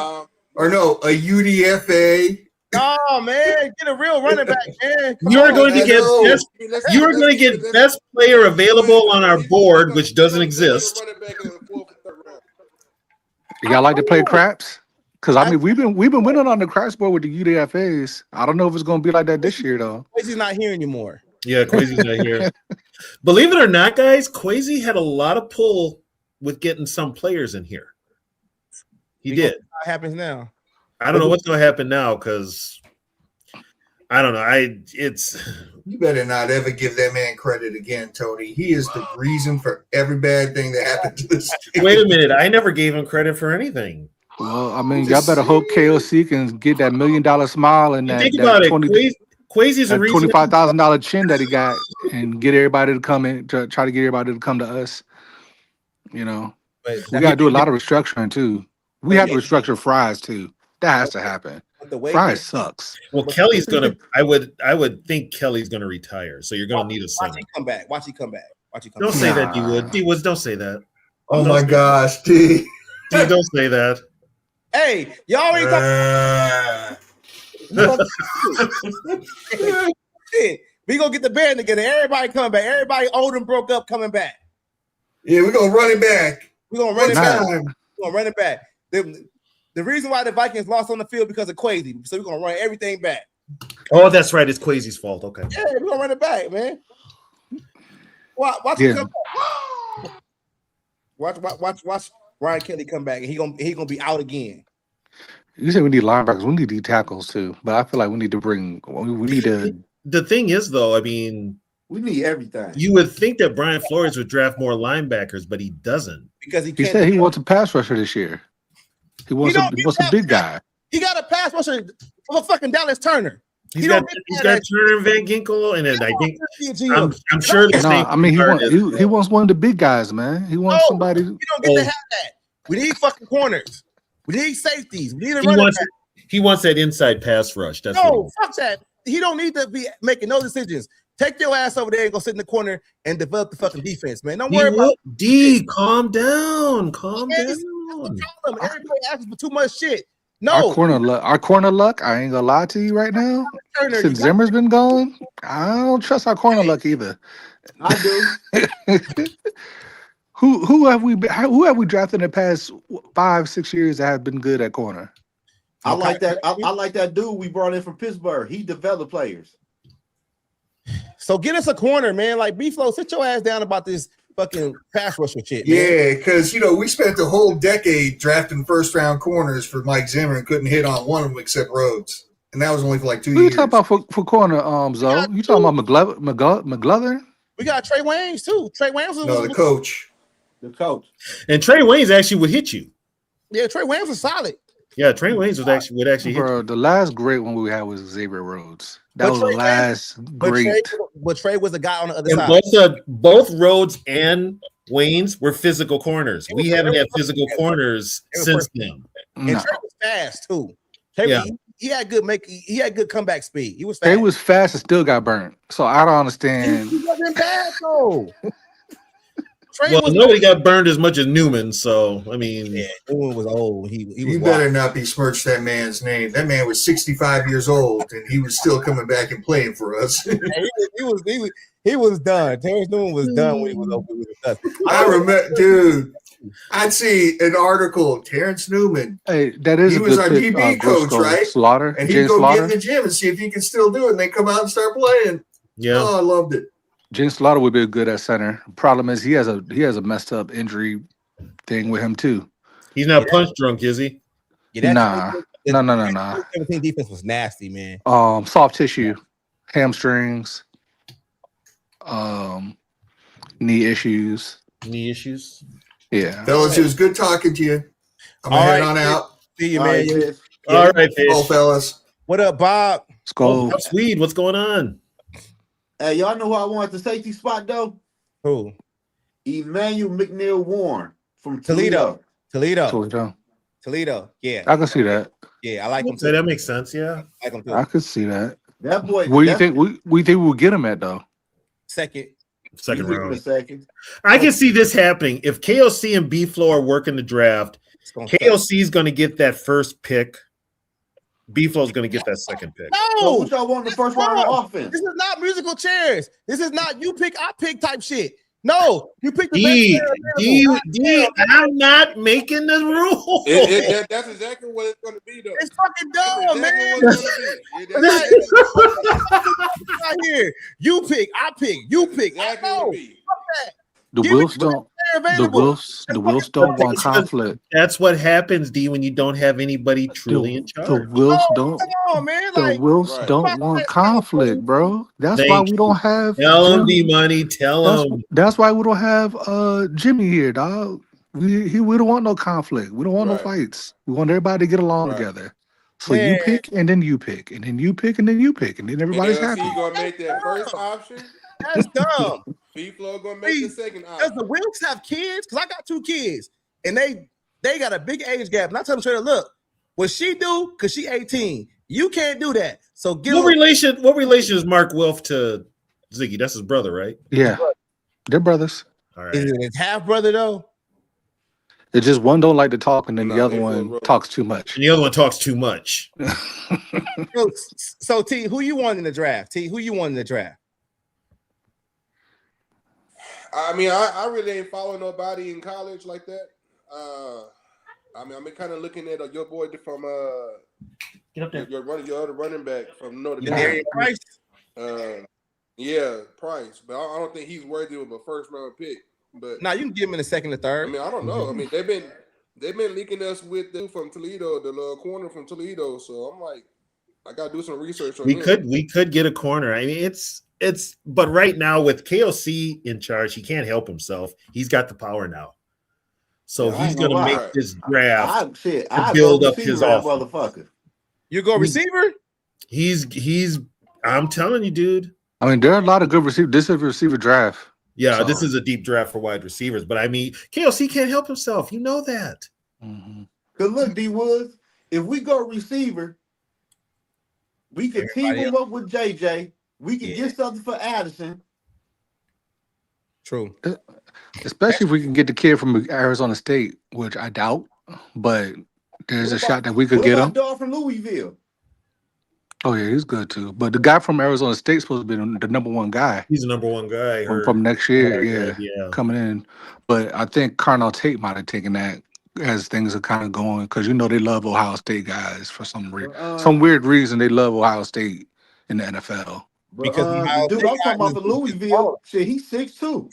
or no, a UDFA. Oh man, get a real running back, man. You are going to get best. You are going to get best player available on our board, which doesn't exist. Y'all like to play craps? Because I mean, we've been winning on the craps board with the UDFAs. I don't know if it's going to be like that this year though. Quasi's not here anymore. Yeah, Quasi's not here. Believe it or not, guys, Quasi had a lot of pull with getting some players in here. He did. What happens now? I don't know what's going to happen now because I don't know. You better not ever give that man credit again, Tony. He is the reason for every bad thing that happened to this team. Wait a minute. I never gave him credit for anything. Well, I mean, y'all better hope KOC can get that $1 million smile and that, think about Quasi's a reason. $25,000 chin that he got, and get everybody to come in to try to get everybody to come to us. You know, we got to do a lot of restructuring too. We have to restructure Fries too. That has to happen. Fries sucks. Well, Kelly's gonna. I would think Kelly's gonna retire. So you're gonna need a center. Watch he come back. Watch he come back. Don't say that, D Wood. D Woods, don't say that. Oh my gosh, D. D, don't say that. Hey, y'all ain't we gonna get the band together. Everybody coming back. Everybody old and broke up coming back. Yeah, we're gonna run it back. We're gonna run it back. We're gonna run it back. The reason why the Vikings lost on the field because of Quasi. So we're gonna run everything back. Oh, that's right. It's Quasi's fault. Okay. Yeah, we're gonna run it back, man. Watch him come back. Watch Ryan Kelly come back, and he gonna be out again. You say we need linebackers. We need these tackles too, but I feel like we need to bring. We need to. The thing is, though, I mean, we need everything. You would think that Brian Flores would draft more linebackers, but he doesn't because he said he wants a pass rusher this year. He wants a big guy. He got a pass rusher for fucking Dallas Turner. He's got Turner and Van Ginkel, and then I think I'm sure. I mean, he wants one of the big guys, man. He wants somebody. We don't get to have that. We need fucking corners. We need safeties. We need a running back. He wants that inside pass rush. That's fuck that. He don't need to be making no decisions. Take your ass over there and go sit in the corner and develop the fucking defense, man. Don't worry about D. Calm down. Calm down. Everybody asking for too much shit. No, our corner luck. I ain't gonna lie to you right now. Since Zimmer's been gone, I don't trust our corner luck either. I do. Who have we drafted in the past 5-6 years that have been good at corner? I like that. I like that dude we brought in from Pittsburgh. He developed players. So get us a corner, man. Like B-Flow, sit your ass down about this fucking pass rusher shit. Man. Yeah, because we spent the whole decade drafting first-round corners for Mike Zimmer and couldn't hit on one of them except Rhodes, and that was only for like 2 years. Who you talking about for corner, Zoe? You talking about McGlover? We got Trey Waynes too. Trey Waynes was the coach. The coach. And Trey Waynes actually would hit you. Yeah, Trey Waynes was solid. Yeah, Trey Waynes would actually hit you. The last great one we had was Xavier Rhodes. That was the last great. But Trey was a guy on the other side. Both Rhodes and Waynes were physical corners. We haven't had physical corners since then. And Trey was fast too. Trey, he had good comeback speed. He was fast. Trey was fast and still got burnt. So I don't understand. He wasn't bad though. Nobody got burned as much as Newman. So I mean, Newman was old. He was. You better not besmirch that man's name. That man was 65 years old, and he was still coming back and playing for us. he was done. Terrence Newman was done when he was over with us. I remember, dude. I'd see an article. Terrence Newman. Hey, that is. He was our DB coach, right? Slaughter. And he'd go get in the gym and see if he could still do it. And they come out and start playing. Yeah. Oh, I loved it. James Slaughter would be good at center. Problem is he has a messed up injury thing with him too. He's not punch drunk, is he? Nah. 17 defense was nasty, man. Soft tissue, hamstrings, knee issues. Yeah. Fellas, it was good talking to you. I'm gonna head on out. See you, man. All right, Fish. Oh, fellas. What up, Bob? Swede, what's going on? Hey, y'all know who I wanted the safety spot though? Who? Emmanuel McNeil Warren from Toledo. Toledo. Yeah. I can see that. Yeah, I like him So too. that makes sense. Yeah. I like him too. I could see that. That boy. Where you think we think we'll get him at though? Second Round. Second. I can see this happening if KOC and B-Flow are working the draft. KOC is going to get that first pick. B-Flow is going to get that second pick. So No, what y'all want the first round of offense? this is not musical chairs. This is not you pick, I pick type shit. No, you pick the best player available. I'm not making the rule. That's exactly what it's going to be, though. It's fucking dumb, man. Right here, you pick, I pick, you pick. Exactly I know. what it be. Fuck that. The Give me Wolves the don't. player The available. Wolves don't want conflict. That's what happens, D, when you don't have anybody truly in charge. The Wolves don't. Come on, man. The Like, Wolves Right. don't want conflict, bro. That's Thank why we don't have. Tell him, Jimmy. D-Money. Tell him. That's why we don't have Jimmy here, dog. We don't want no conflict. We don't want no Right. fights. We want everybody to get along Right. together. So Man. you pick, and then you pick, and then you pick, and then you pick, and then everybody's And happy. LC going to make that first option. that's dumb. B-Flow going to make the second Does option. the Wilkes have kids? Because I got 2 kids, and they got a big age gap. And I tell them straight up, look, what she do? Because she 18. You can't do that. So give What her. relation is Mark Wilf to Ziggy? That's his brother, right? Yeah, they're brothers. All right. Is it his half brother though? It's just one don't like to talk, and then the No, other they one feel talks too much. And the other one talks too much. So T, who you want in the draft? T, who you want in the draft? I mean, I really ain't following nobody in college like that. I mean, I'm kind of looking at your boy from Get up there. your other running back from Notre Darius Dame. Price? Yeah, Price, but I don't think he's worthy of a first round pick. But Now you can give him in the second or I third. mean, I don't know. I mean, they've been leaking us with the dude from Toledo, the little corner from Toledo. So I'm like, I gotta do some research on him. We could get a corner. I mean, it's but right now with KOC in charge, he can't help himself. He's got the power now. So Yeah, I he's ain't gonna gonna lie. make this draft I build go up his receiver, that offense. motherfucker. You go receiver? He's I'm telling you, dude. I mean, there are a lot of good receivers. This is a receiver draft. Yeah, So- this is a deep draft for wide receivers. But I mean, KOC can't help himself. You know that. Mm-hmm. Cause look, D Woods, if we go receiver, we could team Everybody him up with JJ. We could get something for Addison. True. Especially if we can get the kid from Arizona State, which I doubt, but there's a shot that we could What get about him. Dog from Louisville? Oh yeah, he's good too. But the guy from Arizona State's supposed to be the number one guy He's the number one guy. I heard. from next year. Yeah, Yeah, yeah. coming in. But I think Carnell Tate might have taken that as things are kind of going because they love Ohio State guys for some some weird reason. They love Ohio State in the NFL. But, Because the dude I'm talking about for Louisville, shit, he's 6'2".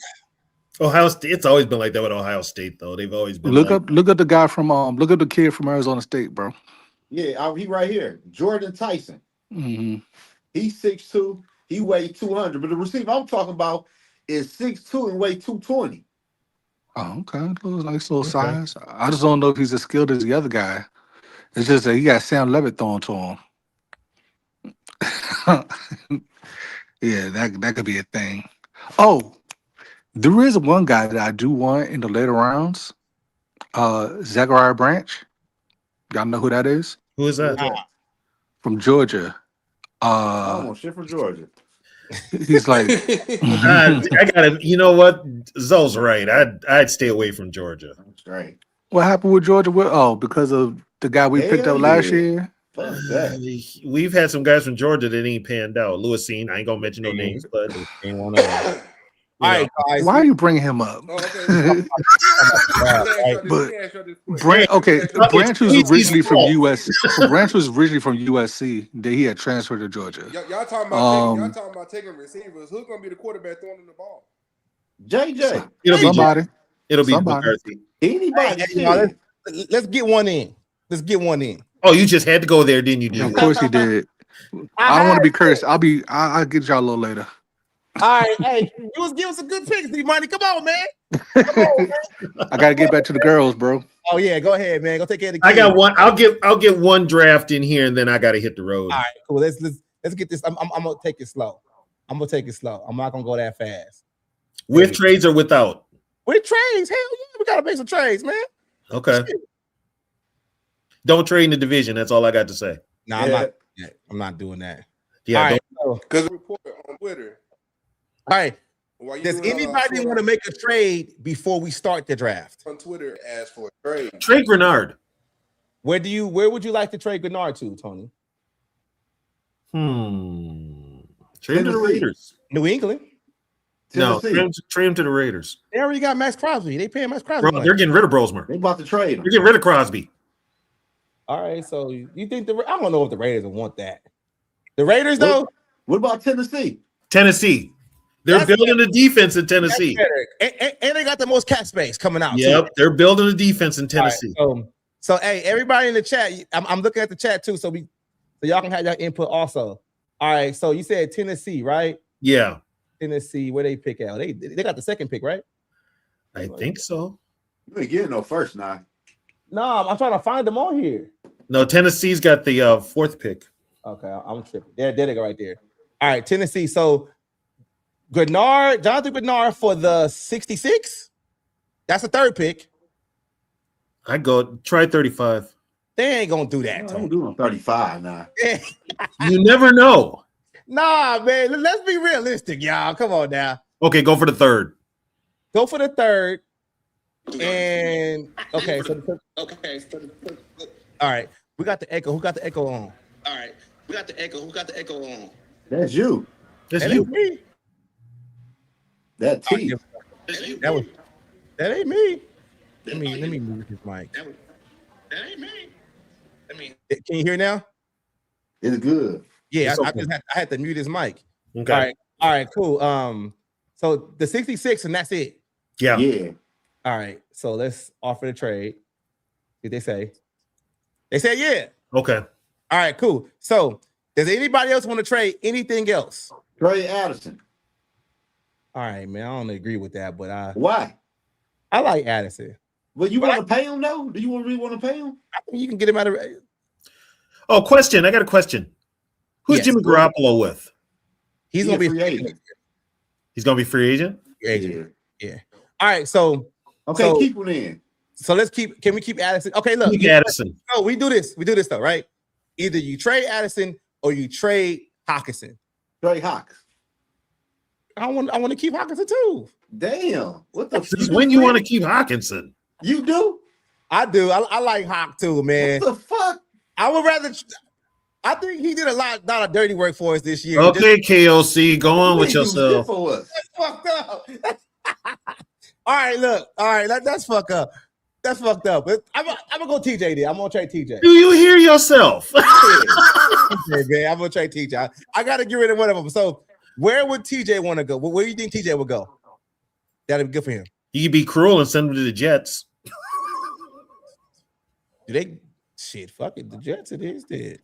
Ohio State. It's always been like that with Ohio State, though. They've always been Look like, up the guy from look up the kid from Arizona State, bro. Yeah, he right here. Jordan Tyson. Mm-hmm. He's 6'2". He weighed 200. But the receiver I'm talking about is 6'2" and weigh 220. Oh, okay. Nice little size. I just don't know if he's as skilled as the other guy. It's just that he got Sam Levitt thrown to him. Yeah, that could be a thing. Oh, there is one guy that I do want in the later rounds. Zachariah Branch. Y'all know who that is? who is that? From Georgia. I don't want shit from Georgia. He's like, I gotta. You know what? Zoe's right. I'd stay away from Georgia. That's right. what happened with Georgia? Because of the guy we picked Hell up last yeah. year. Fuck that. We've had some guys from Georgia that ain't panned out. Lewisine, I ain't gonna mention no names, but Ain't one of them. All right, guys. Why are you bringing him up? Oh, okay. Branch was He's originally from small. USC. Branch was originally from USC. Then he had transferred to Georgia. Y'all talking about taking receivers. Who's gonna be the quarterback throwing in the ball? JJ. It'll be Somebody. McCarthy. Anybody. Hey, y'all, let's get one in. Let's get one in. Oh, you just had to go there, didn't you? Yeah, of Jimmy? course he did. I don't want to be cursed. I'll get y'all a little later. All right, hey, give us a good picks, D-Money. Come on, man. I gotta get back to the girls, bro. Oh yeah, go ahead, man. Go take care of the kids. I got one. I'll get one draft in here, and then I got to hit the road. All right, cool. Let's get this. I'm gonna take it slow. I'm not gonna go that fast. With trades or without? With trades, hell yeah, we gotta make some trades, man. Okay. Don't trade in the division. That's all I got to say. No, I'm not doing that. Yeah. All right. Because report on Twitter. All right. While you Does doing anybody want to make a trade before we start the draft? on Twitter, ask for a trade. Trade Grenard. Where would you like to trade Gennard to, Tony? Trade him to the Raiders. New England. No, trade him to the Raiders. They already got Max Crosby. They paying Max Crosby. Bro, they're getting rid of Brosmer. They about to trade him. They're getting rid of Crosby. All right, so you think I don't know if the Raiders will want that. The Raiders, though. What about Tennessee? Tennessee. They're building a defense in Tennessee. And they got the most cap space coming out. Yep, too. they're building a defense in Tennessee. Right, so hey, everybody in the chat, I'm looking at the chat too, so y'all can have your input also. All right, so you said Tennessee, right? Yeah. Tennessee, where they pick out? They got the second pick, right? I think so. You ain't getting no first now. No, I'm trying to find them on here. No, Tennessee's got the fourth pick. Okay, I'm tripping. There they go right there. All right, Tennessee. So Jonathan Grenard for the 66. That's the third pick. I go try 35. They ain't gonna do that. I'm doing 35 now. You never know. Nah, man. Let's be realistic, y'all. Come on now. Okay, go for the third. Go for the third. And okay, all right. We got the echo. Who got the echo on? All right. We got the echo. Who got the echo on? That's you. That's That you. ain't me. That T. That ain't me. Let me move his mic. That ain't me. Can you hear now? It's good. Yeah, It's I had to mute his mic. Okay. All right, cool. So the 66, and that's it. Yeah. All right, so let's offer the trade. Did they say? They said yeah. Okay. All right, cool. So does anybody else want to trade anything else? Trey Addison. All right, man. I don't agree with that, but Why? I like Addison. Well, you want to pay him though? Do you really want to pay him? I think you can get him out of. Oh, question. I got a question. Who's Yes. Jimmy Garoppolo with? He's gonna be free agent. He's gonna be free agent? Yeah. All right, so Okay, keep him in. So can we keep Addison? Okay, look. Keep Addison. No, we do this though, right? Either you trade Addison or you trade Hawkinson. Trey Hawks. I want to keep Hawkinson too. Damn. What the Since when you want to keep Hawkinson? You do? I do. I like Hawk too, man. What the fuck? I would rather. I think he did a lot of dirty work for us this year. Okay, KOC, go on with yourself. That's fucked up. All right, look. All right, that's fucked up. That's fucked up. But I'm gonna go TJ there. I'm gonna trade TJ. Do you hear yourself? Okay, man, I'm gonna trade TJ. I gotta get rid of one of them. So where would TJ want to go? Where do you think TJ would go? That'd be good for him. You could be cruel and send him to the Jets. Do they? Shit, fuck it. The Jets, it is dead.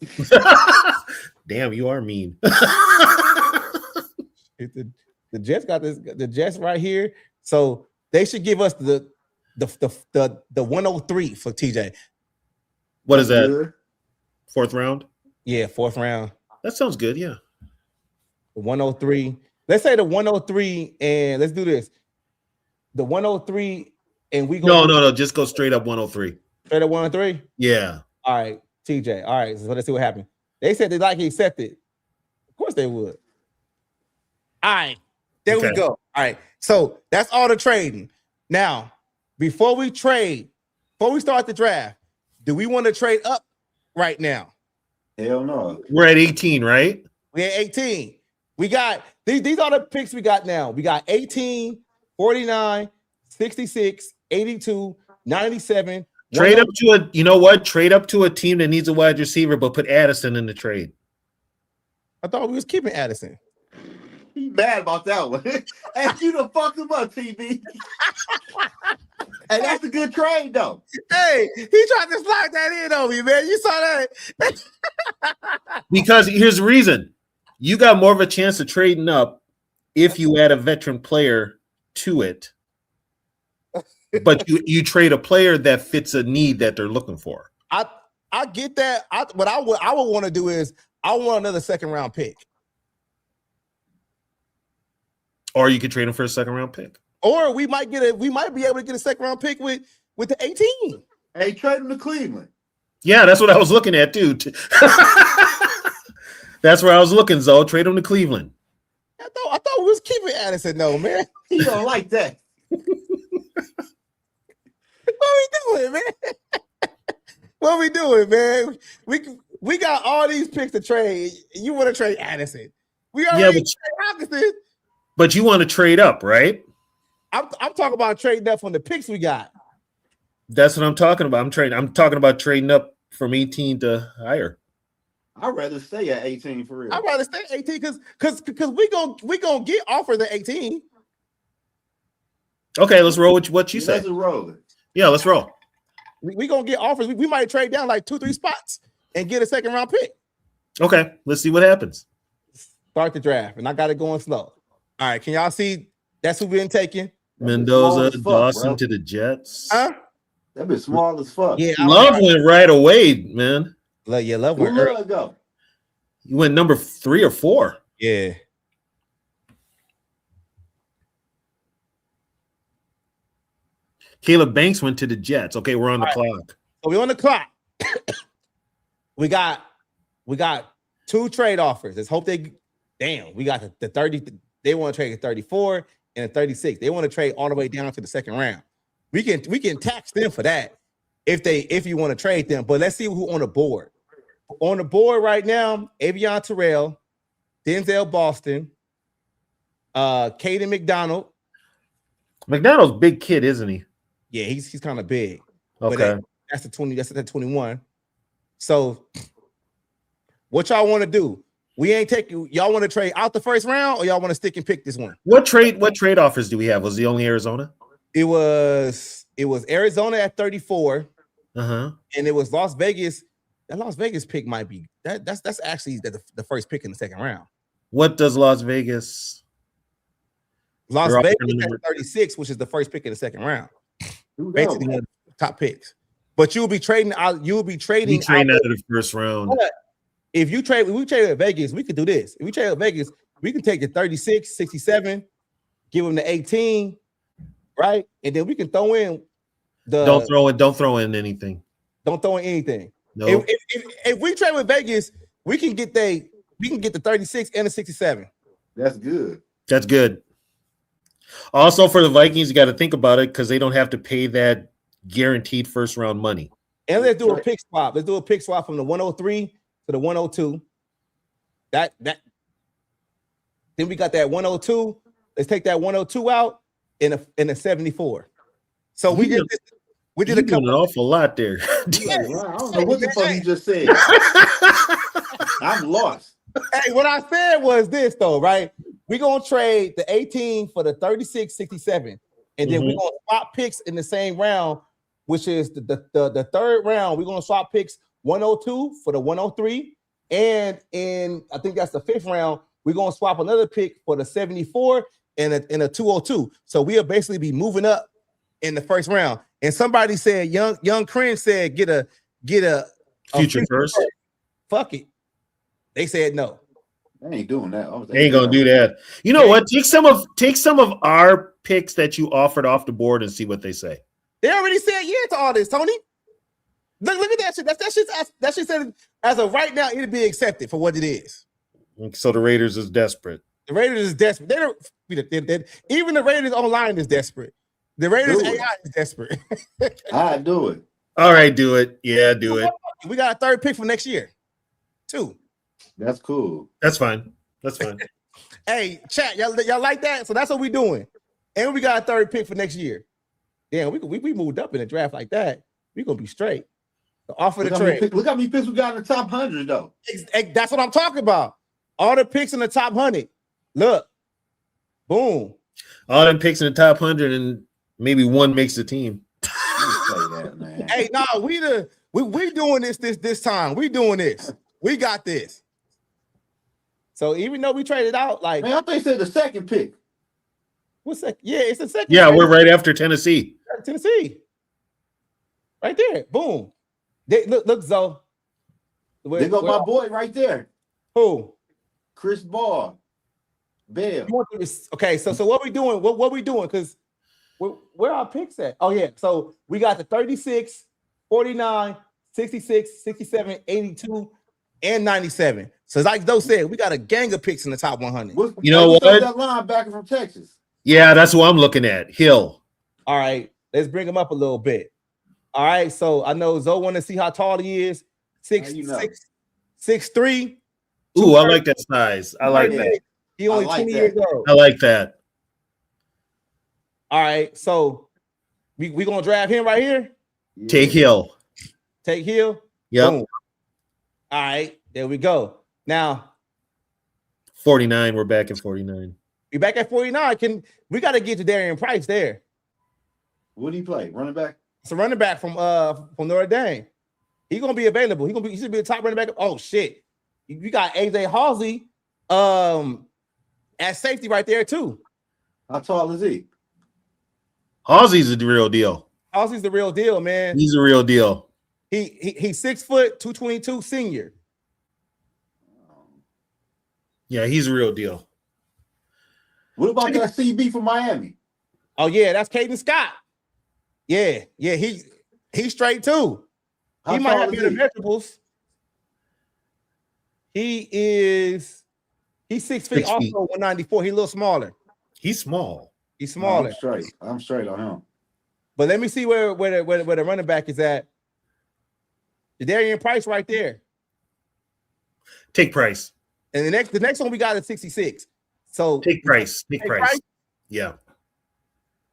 Damn, you are mean. The Jets got this. The Jets right here. So they should give us the 103 for TJ. What is that? Fourth round? Yeah, fourth round. That sounds good. Yeah. The 103. Let's say the 103, and let's do this. The 103, and we go. No. Just go straight up 103. Straight up 103. Yeah. All right, TJ. All right, so let's see what happened. They said they'd like to accept it. Of course they would. All right, there we go. All right, so that's all the trading. Now, before we start the draft, do we want to trade up right now? Hell no. We're at 18, right? We're at 18. We got these are the picks we got now. We got 18, 49, 66, 82, 97. Trade up to you know what? Trade up to a team that needs a wide receiver, but put Addison in the trade. I thought we was keeping Addison. He mad about that one. Hey, you done fucked him up, TV. Hey, that's a good trade, though. Hey, he tried to slide that in on me, man. You saw that? Because here's the reason. You got more of a chance of trading up if you add a veteran player to it. But you trade a player that fits a need that they're looking for. I get that. What I would want to do is I want another second round pick. Or you could trade him for a second round pick. Or we might be able to get a second round pick with the 18. Hey, trade him to Cleveland. Yeah, that's what I was looking at, too. That's where I was looking, Zoe. Trade him to Cleveland. I thought we was keeping Addison, though, man. He don't like that. What we doing, man? What we doing, man? We got all these picks to trade. You want to trade Addison? We already trade Hockenson. But you want to trade up, right? I'm talking about trading up from the picks we got. That's what I'm talking about. I'm talking about trading up from 18 to higher. I'd rather stay at 18 for real. I'd rather stay at 18 because we gonna get offers at 18. Okay, let's roll with what you say. Let's roll it. Yeah, let's roll. We gonna get offers. We might trade down like 2-3 spots and get a second round pick. Okay, let's see what happens. Start the draft, and I got it going slow. All right, can y'all see? That's who we've been taking. Mendoza, Dawson to the Jets. Huh? That been small as fuck. Yeah, Love went right away, man. Love Where went. Love go? You went number 3 or 4. Yeah. Caleb Banks went to the Jets. Okay, we're on the clock. So we're on the clock. we got 2 trade offers. Let's hope we got the 30. They want to trade a 34 and a 36. They want to trade all the way down to the second round. We can tax them for that if you want to trade them. But let's see who on the board. On the board right now, Avion Terrell, Denzel Boston, Caden McDonald. McDonald's a big kid, isn't he? Yeah, he's kind of big. Okay. But that's the 20. That's the 21. So, what y'all want to do? We ain't taking. Y'all want to trade out the first round, or y'all want to stick and pick this one? What trade offers do we have? Was the only Arizona? It was Arizona at 34, and it was Las Vegas. That Las Vegas pick might be that's actually the first pick in the second round. What does Las Vegas? Las Vegas at 36, which is the first pick in the second round. Basically, one of the top picks. But you'll be trading out. You'll be trading out of the first round. If we trade at Vegas, we could do this. If we trade at Vegas, we can take the 36, 67, give them the 18, right? And then we can throw in the don't throw in anything. Don't throw in anything. No. If we trade with Vegas, we can get the 36 and the 67. That's good. That's good. Also, for the Vikings, you got to think about it because they don't have to pay that guaranteed first round money. And let's do a pick swap. Let's do a pick swap from the 103 to the 102. Then we got that 102. Let's take that 102 out in a 74. So we did a couple. An awful lot there. Yeah, wow, I don't know what the fuck you just said. I'm lost. Hey, what I said was this though, right? We're gonna trade the 18 for the 36, 67, and then we're gonna swap picks in the same round, which is the third round. We're gonna swap picks 102 for the 103, and in I think that's the fifth round. We're gonna swap another pick for the 74 and a 202. So we'll basically be moving up in the first round. And somebody said, young Cringe said, get a future first. Fuck it. They said no. They ain't doing that. They ain't gonna do that. You know what? Take some of our picks that you offered off the board and see what they say. They already said yeah to all this, Tony. Look at that shit. That shit said as of right now, it'll be accepted for what it is. So the Raiders is desperate. The Raiders is desperate. Even the Raiders online is desperate. The Raiders AI is desperate. I do it. All right, do it. Yeah, do it. We got a third pick for next year. 2. That's cool. That's fine. That's fine. Hey, chat, y'all like that? So that's what we doing. And we got a third pick for next year. Damn, we moved up in the draft like that. We're gonna be straight. The offer the trade. Look how many picks we got in the top 100 though. That's what I'm talking about. All the picks in the top 100. Look, boom. All them picks in the top 100, and maybe one makes the team. That, man. Hey, no, we doing this time. We doing this. We got this. So even though we traded out, like man, I think said the second pick. What's that? Yeah, it's the second. Yeah, we're right after Tennessee. Tennessee. Right there. Boom. Look, Zoe. They go my boy right there. Who? Chris Ball. Bell. Okay, so what we doing? What we doing? Because where our picks at? Oh, yeah. So we got the 36, 49, 66, 67, 82, and 97. So like Doe said, we got a gang of picks in the top 100. You know what's what? That linebacker from Texas. Yeah, that's what I'm looking at. Hill. All right, let's bring him up a little bit. All right, so I know Zoe want to see how tall he is. 6'3". Ooh, I like that size. I like that. He only 20 years old. I like that. All right, so we gonna draft him right here. Yeah. Take Hill. Take Hill. Yep. Boom. All right, there we go. Now 49. We're back at 49. We back at 49. We got to get to Darian Price there? What do he play? Running back? It's a running back from Notre Dame. He's gonna be available. He should be the top running back. Oh shit. You got AJ Halsey at safety right there too. How tall is he? Halsey's the real deal. Halsey's the real deal, man. He's the real deal. He's 6 foot, 222 senior. Yeah, he's a real deal. What about that CB from Miami? Oh yeah, that's Caden Scott. Yeah, he's straight too. He might have better measurables. He's 6 feet, also 194. He's a little smaller. He's small. He's smaller. I'm straight on him. But let me see where the running back is at. The Darian Price right there. Take Price. And the next one we got is 66. So take Price. Take Price. Yeah.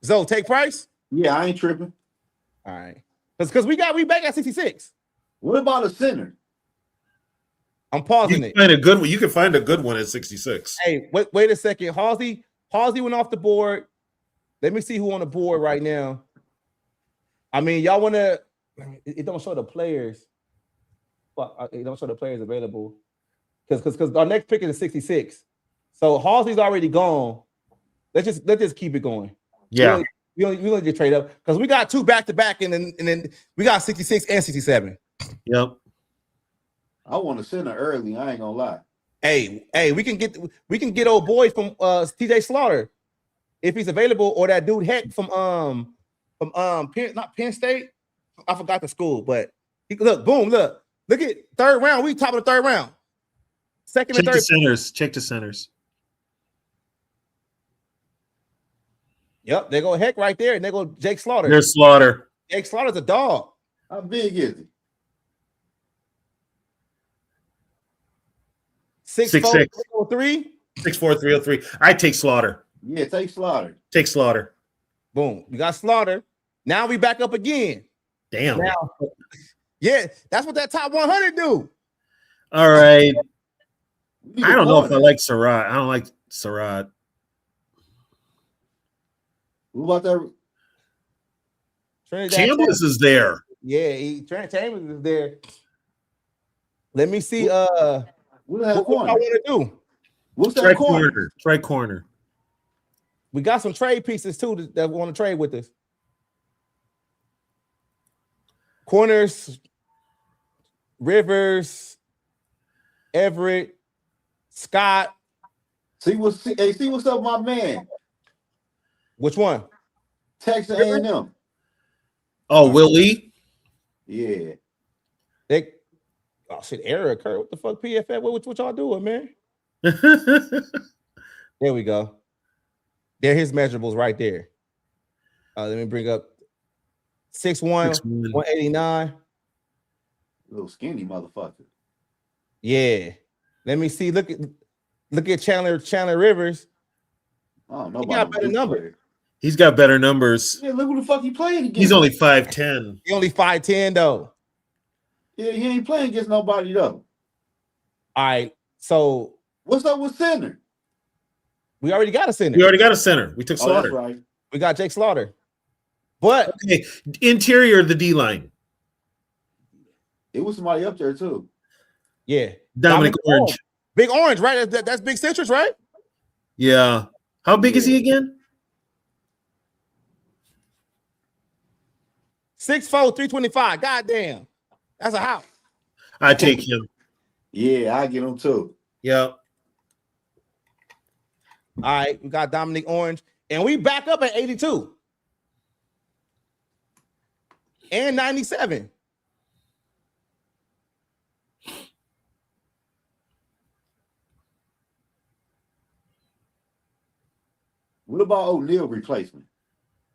Zoe, take Price? Yeah, I ain't tripping. All right. Because we back at 66. What about a center? I'm pausing it. Find a good one. You can find a good one at 66. Hey, wait a second. Halsey went off the board. Let me see who on the board right now. I mean, y'all want to – it don't show the players. Well, it don't show the players available. Because our next pick is 66. So Halsey's already gone. Let's just keep it going. Yeah. We only just trade up because we got 2 back-to-back and then we got 66 and 67. Yep. I want to send her early. I ain't gonna lie. Hey, we can get old boy from TJ Slaughter if he's available, or that dude Heck from not Penn State. I forgot the school, but look at third round. We top of the third round. Second and third. Check the centers. Yep, they go Heck right there, and they go Jake Slaughter. There's Slaughter. Jake Slaughter's a dog. How big is he? 6'4", 303. 6'4", 303. I take Slaughter. Yeah, take Slaughter. Take Slaughter. Boom. We got Slaughter. Now we back up again. Damn. Now, yeah, that's what that top 100 do. All right. I don't know if I like Surratt. I don't like Surratt. What about that? Chambers is there. Yeah, Chambers is there. Let me see. What I want to do? What's that corner? Try corner. We got some trade pieces too that want to trade with us. Corners, Rivers, Everett, Scott. See what's up, my man. Which one? Texas A&M. Oh, Willie? Yeah. Oh shit, error occurred. What the fuck, PFF? What y'all doing, man? There we go. There, his measurables right there. Let me bring up 6'1", 189. Little skinny motherfucker. Yeah. Let me see. Look at Chandler Rivers. Oh no, he got better numbers. He's got better numbers. Yeah, look who the fuck he playing against. He's only 5'10". He only 5'10" though. Yeah, he ain't playing against nobody though. All right. So what's up with center? We already got a center. We took Slaughter. That's right. We got Jake Slaughter. But okay, interior of the D line. It was somebody up there too. Yeah. Dominic Orange. Big Orange, right? That's Big Citrus, right? Yeah. How big is he again? 6'4", 325. Goddamn. That's a house. I take him. Yeah, I get him too. Yep. All right, we got Dominic Orange, and we back up at 82 and 97. What about O'Neal replacement?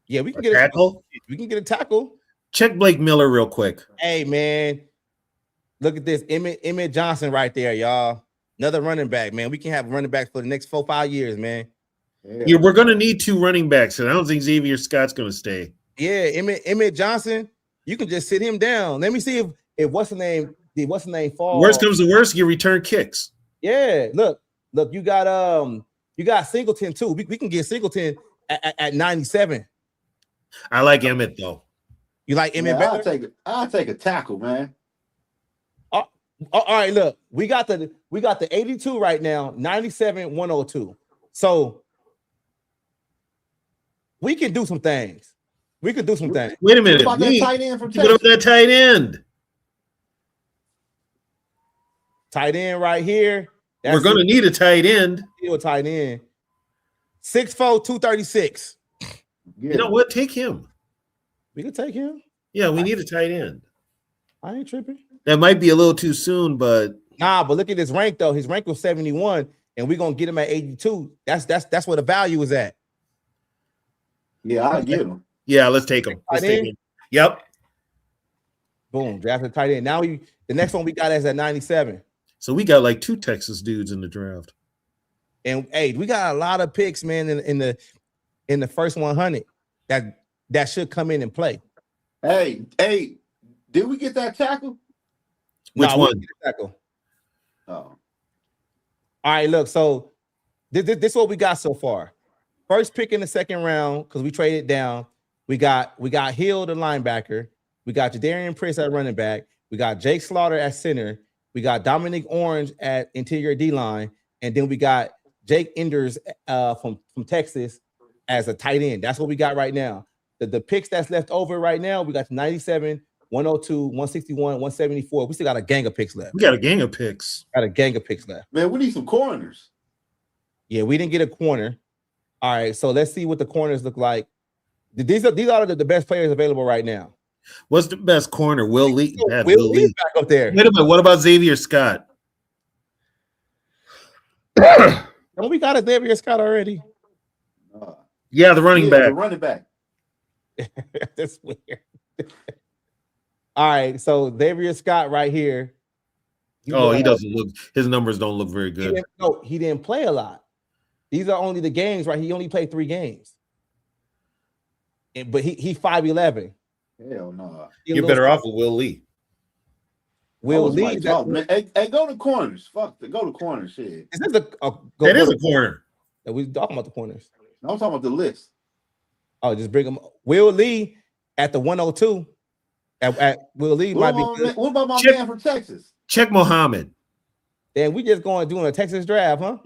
Yeah, we can A get tackle. We can get a tackle. Check Blake Miller real quick. Hey man, look at this. Emmett Johnson right there, y'all. Another running back, man. We can have running backs for the next 4-5 years, man. Yeah, we're gonna need 2 running backs, and I don't think Xavier Scott's gonna stay. Yeah, Emmett Johnson. You can just sit him down. Let me see if what's the name fall. Worst comes to worst, you return kicks. Yeah, look, you got Singleton too. We can get Singleton at 97. I like Emmett though. You like Emmett better? I'll take a tackle, man. All right, look, we got the 82 right now, 97, 102. So we can do some things. Wait a minute. What about that tight end from Texas? What about that tight end? Tight end right here. We're gonna need a tight end. A tight end. 6'4", 236. Yeah. You know what? Take him. We can take him. Yeah, we need a tight end. I ain't tripping. That might be a little too soon, but but look at his rank though. His rank was 71, and we're gonna get him at 82. That's where the value is at. Yeah, I'll get him. Yeah, let's take him. Yep. Boom, drafted tight end. Now the next one we got is at 97. So we got like 2 Texas dudes in the draft. And hey, we got a lot of picks, man, in the first 100 that should come in and play. Hey, did we get that tackle? Which one? Tackle. Oh. All right, look. So this is what we got so far. First pick in the second round because we traded down. We got Hill, the linebacker. We got Jadarian Prince at running back. We got Jake Slaughter at center. We got Dominic Orange at interior D-line. And then we got Jake Enders from Texas as a tight end. That's what we got right now. The picks that's left over right now, we got 97, 102, 161, 174. We still got a gang of picks left. We got a gang of picks. Man, we need some corners. Yeah, we didn't get a corner. All right, so let's see what the corners look like. These are the best players available right now. What's the best corner? Will Lee. Will Lee's back up there. Wait a minute. What about Xavier Scott? We got a Xavier Scott already. Yeah, the running back. The running back. That's weird. All right, so Xavier Scott right here. He doesn't look. His numbers don't look very good. He didn't play a lot. These are only the games, right? He only played 3 games. But he 5'11". Hell no. You're better off with Will Lee. Will Lee. Hey, go to corners. Go to corners. Shit. Is this that is a corner. We talking about the corners. No, I'm talking about the list. Oh, just bring him. Will Lee at the 102. At Will Lee might be good. What about my man from Texas? Check Muhammad. And we just doing a Texas draft, huh?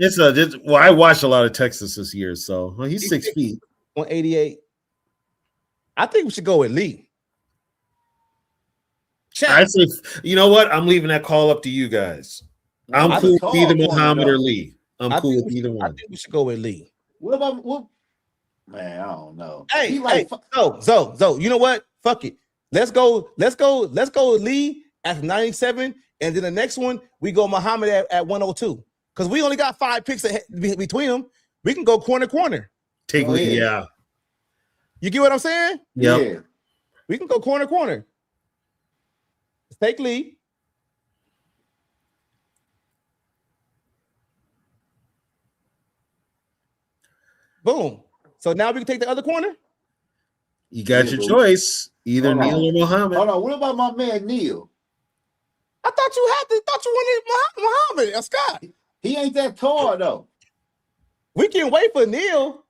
Well, I watched a lot of Texas this year, so he's 6 feet. 188. I think we should go with Lee. I say, you know what? I'm leaving that call up to you guys. I'm cool with either Muhammad or Lee. I'm cool with either one. I think we should go with Lee. What about man? I don't know. Hey, so you know what? Fuck it. Let's go Lee at 97, and then the next one we go Muhammad at 102. Because we only got 5 picks between them. We can go corner. Take Lee, yeah. You get what I'm saying? Yep. Yeah. We can go corner. Let's take Lee. Boom. So now we can take the other corner? You got your choice. Either Neil or Muhammad. Hold on. What about my man Neil? I thought you wanted Muhammad, Scott. He ain't that tall though. We can wait for Neil.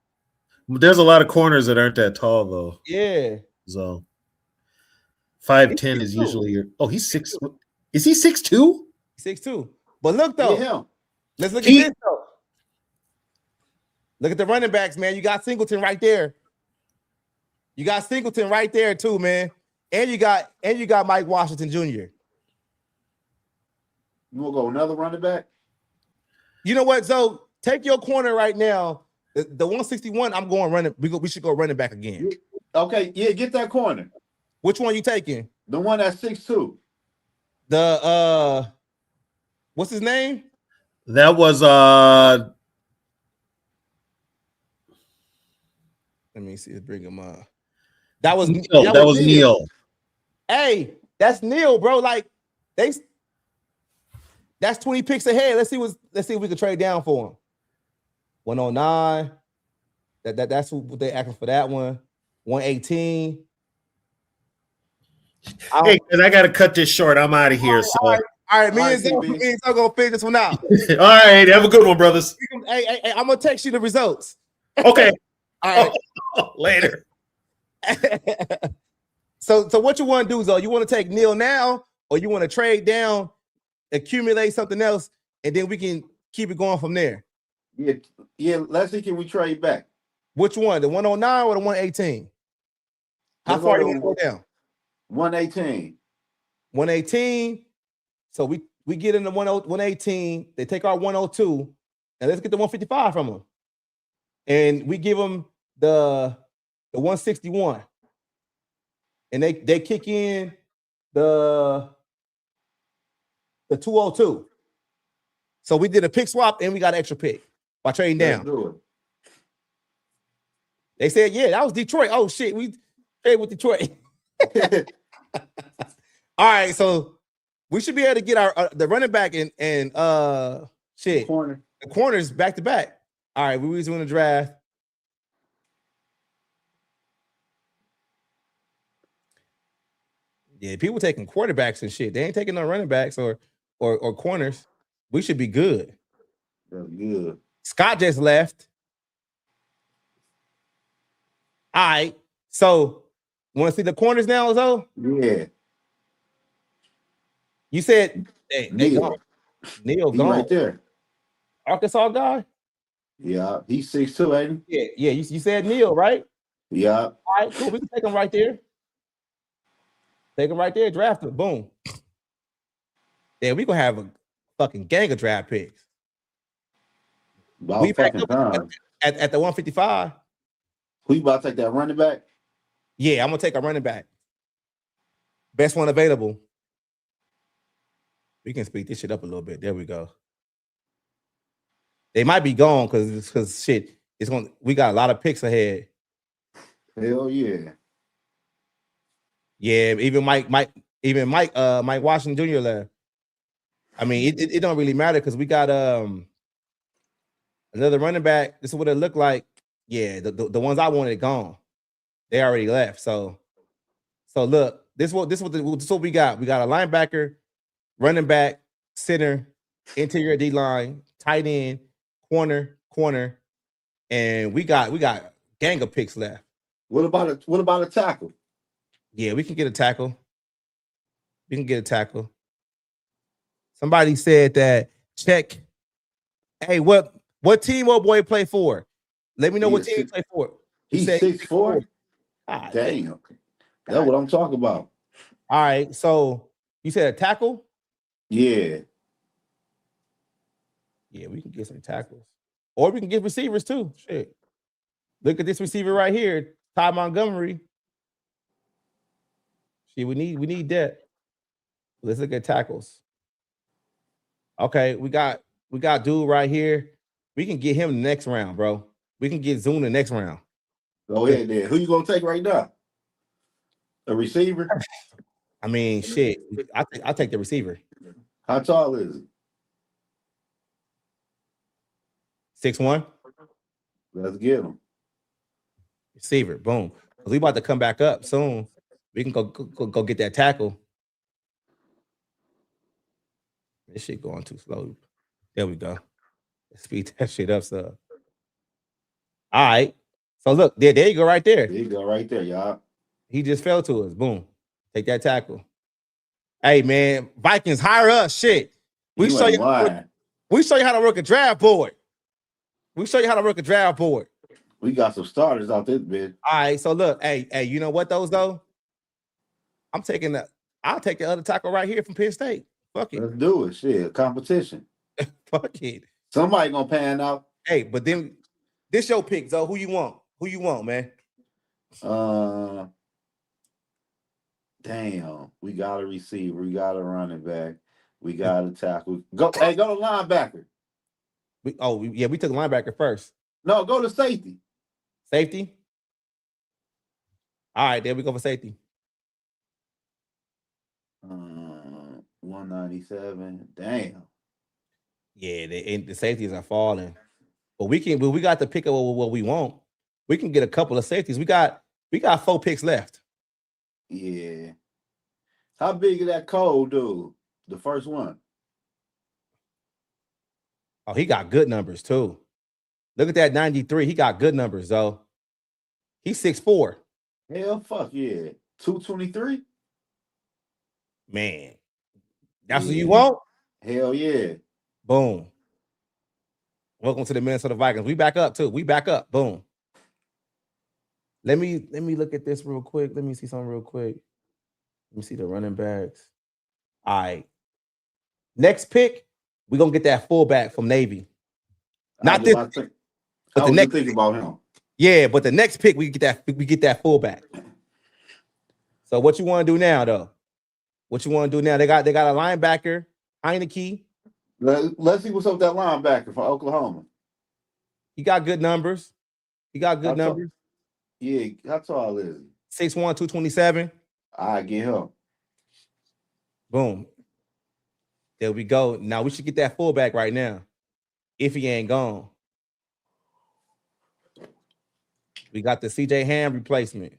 There's a lot of corners that aren't that tall though. Yeah. So 5'10" is usually your. Oh, he's 6. Is he 6'2"? 6'2". But look though. Yeah. Let's look at this though. Look at the running backs, man. You got Singleton right there. You got Singleton right there too, man. And you got Mike Washington Jr. You want to go another running back? You know what? So take your corner right now. The 161, I'm going running. We should go running back again. Okay, yeah, get that corner. Which one you taking? The one that's 6'2". The what's his name? That was Let me see. Let's bring him up. That was Neil. Hey, that's Neil, bro. Like that's 20 picks ahead. Let's see if we can trade down for him. 109. That's what they asking for that one. 118. Hey, and I gotta cut this short. I'm out of here. All right. Me and Zoe gonna figure this one out. All right, have a good one, brothers. Hey, I'm gonna text you the results. Okay. All right. Later. So what you want to do, Zoe? You want to take Neil now, or you want to trade down, accumulate something else, and then we can keep it going from there? Yeah. Let's see, can we trade back? Which one? The 109 or the 118? How far do you want to go down? 118. 118. So we get in the 118. They take our 102, and let's get the 155 from them. And we give them the 161. And they kick in the 202. So we did a pick swap and we got an extra pick by trading down. They said, yeah, that was Detroit. Oh shit, we traded with Detroit. All right, so we should be able to get our the running back and the corners back to back. All right, we was doing the draft. Yeah, people taking quarterbacks and shit. They ain't taking no running backs or corners. We should be good. That's good. Scott just left. All right. So, want to see the corners now, Zoe? Yeah. You said Neil gone. Neil gone right there. Arkansas guy? Yeah, he's 6'2", ain't he? Yeah. You said Neil, right? Yeah. All right, cool. We can take him right there. Take him right there, draft him. Boom. Yeah, we gonna have a fucking gang of draft picks. We back up at the 155. Who you about to take that running back? Yeah, I'm gonna take a running back. Best one available. We can speed this shit up a little bit. There we go. They might be gone because shit. We got a lot of picks ahead. Hell yeah. Yeah, even Mike Washington Jr. left. I mean, it don't really matter because we got another running back. This is what it looked like. Yeah, the ones I wanted gone. They already left. So look, this is what we got. We got a linebacker, running back, center, interior D line, tight end, corner, and we got gang of picks left. What about a tackle? Yeah, we can get a tackle. Somebody said that check. Hey, what team old boy play for? Let me know what team he play for. He's 6'4". Damn. That's what I'm talking about. All right. So you said a tackle? Yeah. Yeah, we can get some tackles. Or we can get receivers too. Shit. Look at this receiver right here, Ty Montgomery. See, we need that. Let's look at tackles. Okay, we got dude right here. We can get him the next round, bro. We can get Zoom the next round. Go ahead then. Who you gonna take right now? A receiver? I mean, shit. I'll take the receiver. How tall is he? 6'1". Let's get him. Receiver, boom. We about to come back up soon. We can go get that tackle. This shit going too slow. There we go. Speed that shit up, so. All right. So look, there you go right there. There you go right there, y'all. He just fell to us. Boom. Take that tackle. Hey man, Vikings, hire us. Shit. We show you how to work a draft board. We got some starters out this bitch. All right. So look, hey, you know what those though? I'll take the other tackle right here from Penn State. Fuck it. Let's do it. Shit, competition. Fuck it. Somebody gonna pan out. Hey, but then this your pick, Zoe. Who you want, man? Damn. We got a receiver. We got a running back. We got a tackle. Go to linebacker. We took linebacker first. No, go to safety. Safety? All right, there we go for safety. 197. Damn. Yeah, the safeties are falling. But we got to pick up what we want. We can get a couple of safeties. We got 4 picks left. Yeah. How big is that Cole dude? The first one. Oh, he got good numbers too. Look at that 93. He got good numbers, though. He's 6'4". Hell, fuck yeah. 223? Man. That's what you want? Hell yeah. Boom. Welcome to the Minnesota Vikings. We back up too. We back up. Boom. Let me look at this real quick. Let me see something real quick. Let me see the running backs. All right. Next pick, we're gonna get that fullback from Navy. Not this, but the next think about him. Yeah, but the next pick we get that fullback. So what you want to do now, though? What you want to do now? They got a linebacker, Heineke. Let's see what's up with that linebacker for Oklahoma. He got good numbers. Numbers. Yeah, how tall is he? 6'1", 227. I get him. Boom. There we go. Now we should get that fullback right now. If he ain't gone. We got the CJ Ham replacement.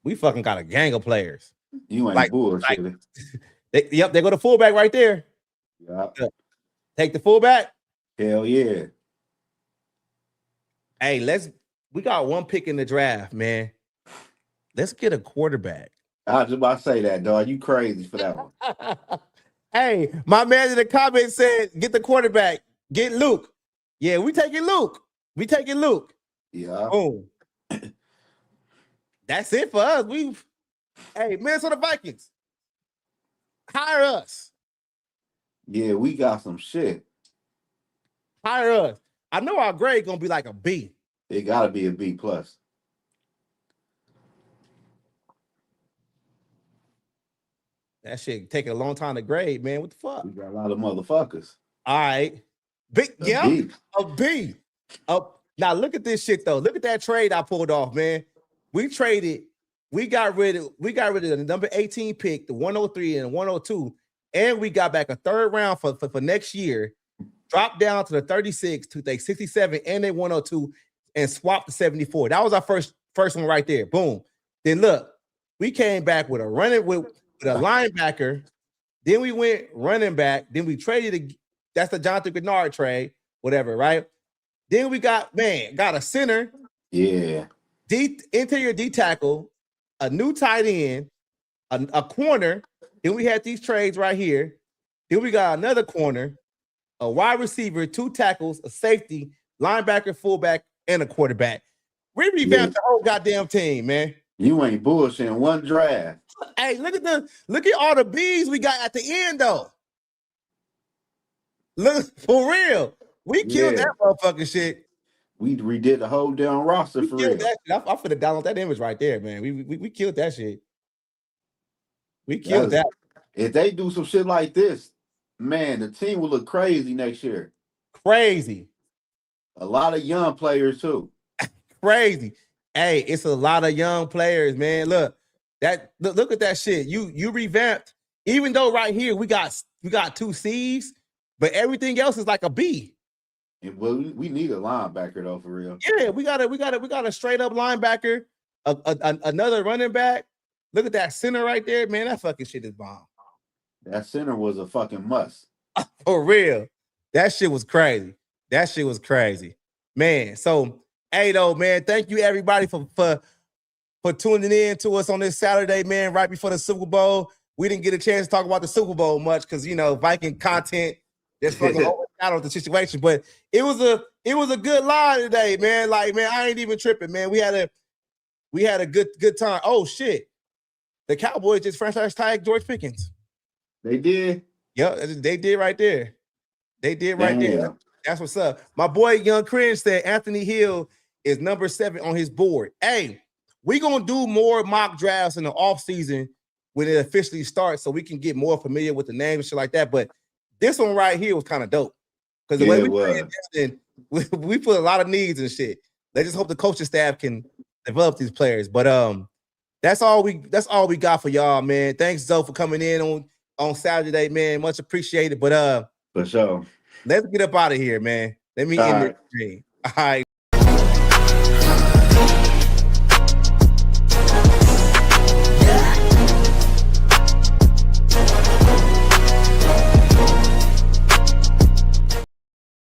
We fucking got a gang of players. You ain't bullshit. They go to fullback right there. Yep. Take the fullback. Hell yeah. Hey, we got 1 pick in the draft, man. Let's get a quarterback. I was just about to say that, dog. You crazy for that one. Hey, my man in the comments said, get the quarterback. Get Luke. Yeah, we taking Luke. Yeah. Boom. That's it for us. Hey, Minnesota Vikings. Hire us. Yeah, we got some shit. Hire us. I know our grade gonna be like a B. It gotta be a B plus. That shit taking a long time to grade, man. What the fuck? We got a lot of motherfuckers. All right. A B. Now look at this shit though. Look at that trade I pulled off, man. We got rid of the number 18 pick, the 103 and 102, and we got back a 3rd round for next year. Dropped down to the 36 to the 67 and a 102 and swapped the 74. That was our first one right there. Boom. Then look, we came back with a linebacker. Then we went running back. Then we traded. That's the Jonathan Bernard trade, whatever, right? Then we got a center. Yeah. Interior D tackle, a new tight end, a corner. Then we had these trades right here. Then we got another corner, a wide receiver, 2 tackles, a safety, linebacker, fullback, and a quarterback. We revamped the whole goddamn team, man. You ain't bullshitting. 1 draft. Hey, look at all the B's we got at the end, though. Look, for real. We killed that motherfucking shit. We redid the whole damn roster for real. I'm finna download that image right there, man. We killed that shit. We killed that. If they do some shit like this, man, the team will look crazy next year. Crazy. A lot of young players too. Crazy. Hey, it's a lot of young players, man. Look at that shit. You revamped. Even though right here we got 2 C's, but everything else is like a B. And we need a linebacker though, for real. Yeah, we got a straight up linebacker, another running back. Look at that center right there, man. That fucking shit is bomb. That center was a fucking must. For real. That shit was crazy. Man. So, hey though, man, thank you everybody for tuning in to us on this Saturday, man, right before the Super Bowl. We didn't get a chance to talk about the Super Bowl much because Viking content just fucking overshadowed the situation. But it was a good line today, man. Like, man, I ain't even tripping, man. We had a good time. Oh shit. The Cowboys just franchise tagged George Pickens. They did? Yep, they did right there. There. That's what's up. My boy Young Cringe said Anthony Hill is number 7 on his board. Hey, we're going to do more mock drafts in the offseason when it officially starts so we can get more familiar with the names and shit like that. But this one right here was kind of dope. Because the way we put a lot of needs and shit. Let's just hope the coaching staff can develop these players. But that's all we got for y'all, man. Thanks, Zoe, for coming in on Saturday, man. Much appreciated. But for sure. Let's get up out of here, man. Let me end this stream. All right.